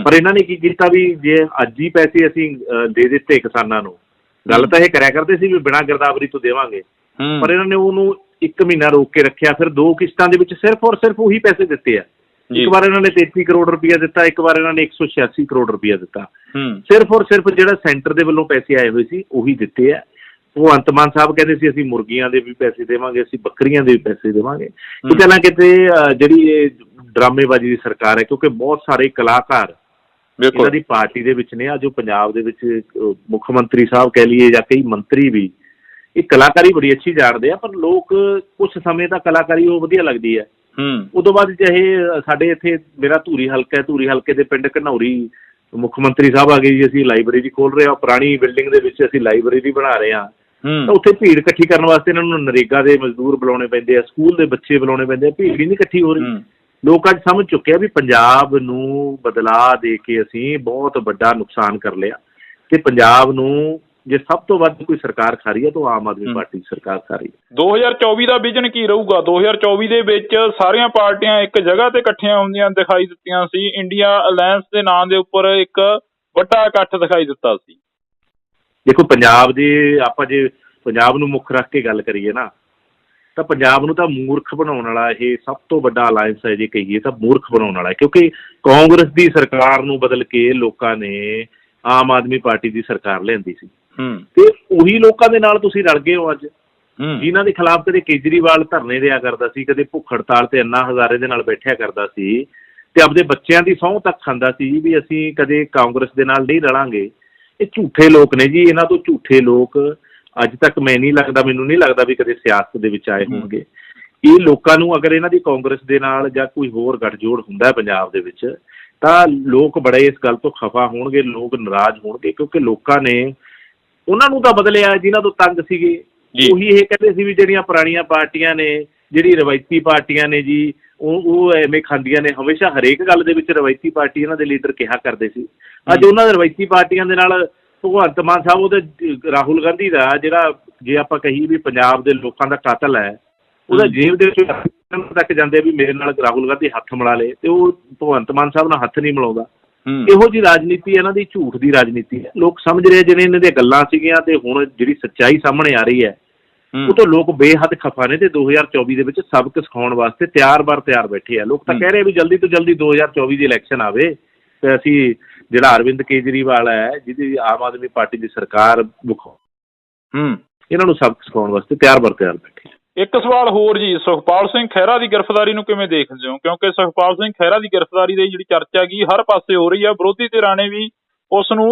ਪਰ ਇਹਨਾਂ ਨੇ ਕੀ ਕੀਤਾ ਵੀ ਜੇ ਅੱਜ ਹੀ ਪੈਸੇ ਅਸੀਂ ਦੇ ਦਿੱਤੇ ਕਿਸਾਨਾਂ ਨੂੰ, ਗੱਲ ਤਾਂ ਇਹ ਕਰਿਆ ਕਰਦੇ ਸੀ ਵੀ ਬਿਨਾਂ ਗਿਰਦਾਵਰੀ ਤੋਂ ਦੇਵਾਂਗੇ, ਪਰ ਇਹਨਾਂ ਨੇ ਉਹਨੂੰ 1 ਮਹੀਨਾ ਰੋਕ ਕੇ ਰੱਖਿਆ। ਫਿਰ 2 ਕਿਸ਼ਤਾਂ ਦੇ ਵਿੱਚ ਸਿਰਫ ਔਰ ਸਿਰਫ ਉਹੀ ਪੈਸੇ ਦਿੱਤੇ ਆ। ਇੱਕ ਵਾਰ ਇਹਨਾਂ ਨੇ 33 ਕਰੋੜ ਰੁਪਇਆ ਦਿੱਤਾ, ਇੱਕ ਵਾਰ ਇਹਨਾਂ ਨੇ 186 ਕਰੋੜ ਰੁਪਇਆ ਦਿੱਤਾ। ਸਿਰਫ ਔਰ ਸਿਰਫ ਜਿਹੜਾ ਸੈਂਟਰ ਦੇ ਵੱਲੋਂ ਪੈਸੇ ਆਏ ਹੋਏ ਸੀ ਉਹੀ ਦਿੱਤੇ ਆ। ਭਗਵੰਤ ਮਾਨ ਸਾਹਿਬ ਕਹਿੰਦੇ ਸੀ ਅਸੀਂ ਮੁਰਗੀਆਂ ਦੇ ਵੀ ਪੈਸੇ ਦੇਵਾਂਗੇ, ਅਸੀਂ ਬੱਕਰੀਆਂ ਦੇ ਵੀ ਪੈਸੇ ਦੇਵਾਂਗੇ। ਕਿਤੇ ਨਾ ਕਿਤੇ ਜਿਹੜੀ ਇਹ ਡਰਾਮੇਬਾਜ਼ੀ ਦੀ ਸਰਕਾਰ ਹੈ, ਕਿਉਂਕਿ ਬਹੁਤ ਸਾਰੇ ਕਲਾਕਾਰ ਇਹਨਾਂ ਦੀ ਪਾਰਟੀ ਦੇ ਵਿੱਚ ਨੇ। ਜੋ ਪੰਜਾਬ ਦੇ ਵਿੱਚ ਮੁੱਖ ਮੰਤਰੀ ਸਾਹਿਬ ਕਹਿ ਲਈਏ ਜਾਂ ਕਈ ਮੰਤਰੀ ਵੀ ਇਹ ਕਲਾਕਾਰੀ ਬੜੀ ਅੱਛੀ ਜਾਣਦੇ ਆ, ਪਰ ਲੋਕ ਕੁਛ ਸਮੇਂ ਤੱਕ ਕਲਾਕਾਰੀ ਉਹ ਵਧੀਆ ਲੱਗਦੀ ਹੈ। ਉਦੋਂ ਬਾਅਦ ਚਾਹੇ ਸਾਡੇ ਇੱਥੇ ਮੇਰਾ ਧੂਰੀ ਹਲਕਾ ਹੈ, ਧੂਰੀ ਹਲਕੇ ਦੇ ਪਿੰਡ ਘਨੌਰੀ ਮੁੱਖ ਮੰਤਰੀ ਸਾਹਿਬ ਆ ਗਏ ਜੀ ਅਸੀਂ ਲਾਇਬ੍ਰੇਰੀ ਖੋਲ ਰਹੇ ਹਾਂ, ਪੁਰਾਣੀ ਬਿਲਡਿੰਗ ਦੇ ਵਿੱਚ ਅਸੀਂ ਲਾਇਬ੍ਰੇਰੀ ਬਣਾ ਰਹੇ ਹਾਂ। ਤਾਂ ਉੱਥੇ ਭੀੜ ਇਕੱਠੀ ਕਰਨ ਵਾਸਤੇ ਇਹਨਾਂ ਨੂੰ ਨਰੇਗਾ ਦੇ ਮਜ਼ਦੂਰ ਬੁਲਾਉਣੇ ਪੈਂਦੇ ਆ, ਸਕੂਲ ਦੇ ਬੱਚੇ ਬੁਲਾਉਣੇ ਪੈਂਦੇ ਆ, ਭੀੜ ਹੀ ਨਹੀਂ ਇਕੱਠੀ ਹੋ ਰਹੀ। ਲੋਕ ਅੱਜ ਸਮਝ ਚੁੱਕੇ ਆ ਵੀ ਪੰਜਾਬ ਨੂੰ ਬਦਲਾਅ ਦੇ ਕੇ ਅਸੀਂ ਬਹੁਤ ਵੱਡਾ ਨੁਕਸਾਨ ਕਰ ਲਿਆ, ਤੇ ਪੰਜਾਬ ਨੂੰ ਜੇ ਸਭ ਤੋਂ ਵੱਧ ਕੋਈ ਸਰਕਾਰ ਖਾ ਰਹੀ ਹੈ ਤਾਂ ਆਮ ਆਦਮੀ ਪਾਰਟੀ ਸਰਕਾਰ ਖਾ ਰਹੀ ਹੈ। 2024 ਦਾ ਵਿਜ਼ਨ ਕੀ ਰਹੂਗਾ? 2024 ਦੇ ਵਿੱਚ ਸਾਰੀਆਂ ਪਾਰਟੀਆਂ ਇੱਕ ਜਗ੍ਹਾ ਤੇ ਇਕੱਠੀਆਂ ਹੁੰਦੀਆਂ ਦਿਖਾਈ ਦਿੱਤੀਆਂ ਸੀ। ਇੰਡੀਆ ਅਲਾਇੰਸ ਦੇ ਨਾਂ ਦੇ ਉੱਪਰ ਇੱਕ ਵੱਡਾ ਇਕੱਠ ਦਿਖਾਈ ਦਿੱਤਾ ਸੀ। ਦੇਖੋ ਪੰਜਾਬ ਦੇ ਆਪਾਂ ਜੇ ਪੰਜਾਬ ਨੂੰ ਮੁੱਖ ਰੱਖ ਕੇ ਗੱਲ ਕਰੀਏ ਨਾ, ਤਾਂ ਪੰਜਾਬ ਨੂੰ ਤਾਂ ਮੂਰਖ ਬਣਾਉਣ ਵਾਲਾ ਇਹ ਸਭ ਤੋਂ ਵੱਡਾ ਅਲਾਇੰਸ ਹੈ। ਜੇ ਕਹੀਏ ਤਾਂ ਮੂਰਖ ਬਣਾਉਣ ਵਾਲਾ, ਕਿਉਂਕਿ ਕਾਂਗਰਸ ਦੀ ਸਰਕਾਰ ਨੂੰ ਬਦਲ ਕੇ ਲੋਕਾਂ ਨੇ ਆਮ ਆਦਮੀ ਪਾਰਟੀ ਦੀ ਸਰਕਾਰ ਲਿਆਂਦੀ ਸੀ, ਤੇ ਉਹੀ ਲੋਕਾਂ ਦੇ ਨਾਲ ਤੁਸੀਂ ਰਲ ਗਏ ਹੋ ਅੱਜ, ਜਿਨ੍ਹਾਂ ਦੇ ਖਿਲਾਫ ਕਦੇ ਕੇਜਰੀਵਾਲ ਧਰਨੇ ਦਿਆ ਕਰਦਾ ਸੀ, ਕਦੇ ਭੁੱਖ ਹੜਤਾਲ ਤੇ ਅੰਨਾ ਹਜ਼ਾਰੇ ਦੇ ਨਾਲ ਬੈਠਿਆ ਕਰਦਾ ਸੀ, ਤੇ ਆਪਦੇ ਬੱਚਿਆਂ ਦੀ ਸਹੁੰ ਤੱਕ ਖਾਂਦਾ ਸੀ ਵੀ ਅਸੀਂ ਕਦੇ ਕਾਂਗਰਸ ਦੇ ਨਾਲ ਨਹੀਂ ਰਲਾਂਗੇ। ਇਹ ਝੂਠੇ ਲੋਕ ਨੇ ਜੀ। ਇਹਨਾਂ ਤੋਂ ਝੂਠੇ ਲੋਕ ਅੱਜ ਤੱਕ ਮੈਨੂੰ ਨਹੀਂ ਲੱਗਦਾ ਵੀ ਕਦੇ ਸਿਆਸਤ ਦੇ ਵਿੱਚ ਆਏ ਹੋਣਗੇ। ਇਹ ਲੋਕਾਂ ਨੂੰ ਅਗਰ ਇਹਨਾਂ ਦੀ ਕਾਂਗਰਸ ਦੇ ਨਾਲ ਜਾਂ ਕੋਈ ਹੋਰ ਗੱਠਜੋੜ ਹੁੰਦਾ ਪੰਜਾਬ ਦੇ ਵਿੱਚ, ਤਾਂ ਲੋਕ ਬੜੇ ਇਸ ਗੱਲ ਤੋਂ ਖਫਾ ਹੋਣਗੇ, ਲੋਕ ਨਾਰਾਜ਼ ਹੋਣਗੇ, ਕਿਉਂਕਿ ਲੋਕਾਂ ਨੇ ਉਹਨਾਂ ਨੂੰ ਤਾਂ ਬਦਲਿਆ ਜਿਨ੍ਹਾਂ ਤੋਂ ਤੰਗ ਸੀਗੇ। ਉਹੀ ਇਹ ਕਹਿੰਦੇ ਸੀ ਵੀ ਜਿਹੜੀਆਂ ਪੁਰਾਣੀਆਂ ਪਾਰਟੀਆਂ ਨੇ, ਜਿਹੜੀ ਰਵਾਇਤੀ ਪਾਰਟੀਆਂ ਨੇ ਜੀ, ਉਹ ਐਵੇਂ ਖਾਂਦੀਆਂ ਨੇ। ਹਮੇਸ਼ਾ ਹਰੇਕ ਗੱਲ ਦੇ ਵਿੱਚ ਰਵਾਇਤੀ ਪਾਰਟੀ ਇਹਨਾਂ ਦੇ ਲੀਡਰ ਕਿਹਾ ਕਰਦੇ ਸੀ। ਅੱਜ ਉਹਨਾਂ ਦੇ ਰਵਾਇਤੀ ਪਾਰਟੀਆਂ ਦੇ ਨਾਲ ਭਗਵੰਤ ਮਾਨ ਸਾਹਿਬ ਉਹਦੇ ਰਾਹੁਲ ਗਾਂਧੀ ਦਾ ਜਿਹੜਾ, ਜੇ ਆਪਾਂ ਕਹੀਏ ਵੀ ਪੰਜਾਬ ਦੇ ਲੋਕਾਂ ਦਾ ਕਾਤਲ ਹੈ, ਉਹਦਾ ਜੇਬ ਦੇ ਵਿੱਚ ਤੱਕ ਜਾਂਦੇ ਵੀ ਮੇਰੇ ਨਾਲ ਰਾਹੁਲ ਗਾਂਧੀ ਹੱਥ ਮਿਲਾ ਲੇ, ਤੇ ਉਹ ਭਗਵੰਤ ਮਾਨ ਸਾਹਿਬ ਨਾਲ ਹੱਥ ਨਹੀਂ ਮਿਲਾਉਂਦਾ। ਇਹੋ ਜਿਹੀ ਰਾਜਨੀਤੀ ਇਹਨਾਂ ਦੀ ਝੂਠ ਦੀ ਰਾਜਨੀਤੀ ਹੈ। ਲੋਕ ਸਮਝ ਰਹੇ ਜਿਵੇਂ ਇਹਨਾਂ ਦੀਆਂ ਗੱਲਾਂ ਸੀਗੀਆਂ, ਤੇ ਹੁਣ ਜਿਹੜੀ ਸੱਚਾਈ ਸਾਹਮਣੇ ਆ ਰਹੀ ਹੈ ਉਹ ਤੋਂ ਲੋਕ ਬੇਹੱਦ ਖਫਾ ਨੇ, ਤੇ 2024 ਦੇ ਵਿੱਚ ਸਬਕ ਸਿਖਾਉਣ ਵਾਸਤੇ ਤਿਆਰ ਬੈਠੇ ਆ। ਲੋਕ ਤਾਂ ਕਹਿ ਰਹੇ ਵੀ ਜਲਦੀ ਤੋਂ ਜਲਦੀ 2024 ਦੀ ਇਲੈਕਸ਼ਨ ਆਵੇ, ਤੇ ਅਸੀਂ ਜਿਹੜਾ ਅਰਵਿੰਦ ਕੇਜਰੀਵਾਲ ਹੈ, ਜਿਹਦੀ ਆਮ ਆਦਮੀ ਪਾਰਟੀ ਦੀ ਸਰਕਾਰ ਇਹਨਾਂ ਨੂੰ ਸਬਕ ਸਿਖਾਉਣ ਵਾਸਤੇ ਤਿਆਰ ਬੈਠੇ। ਇੱਕ ਸਵਾਲ ਹੋਰ ਜੀ, ਸੁਖਪਾਲ ਸਿੰਘ ਖਹਿਰਾ ਦੀ ਗ੍ਰਿਫਤਾਰੀ ਨੂੰ ਕਿਵੇਂ ਦੇਖਦੇ ਹੋ? ਕਿਉਂਕਿ ਸੁਖਪਾਲ ਸਿੰਘ ਖਹਿਰਾ ਦੀ ਗ੍ਰਿਫਤਾਰੀ ਦੀ ਜਿਹੜੀ ਚਰਚਾ ਹੈਗੀ ਹਰ ਪਾਸੇ ਹੋ ਰਹੀ ਹੈ, ਵਿਰੋਧੀ ਧਿਰਾਂ ਨੇ ਵੀ ਉਸ ਨੂੰ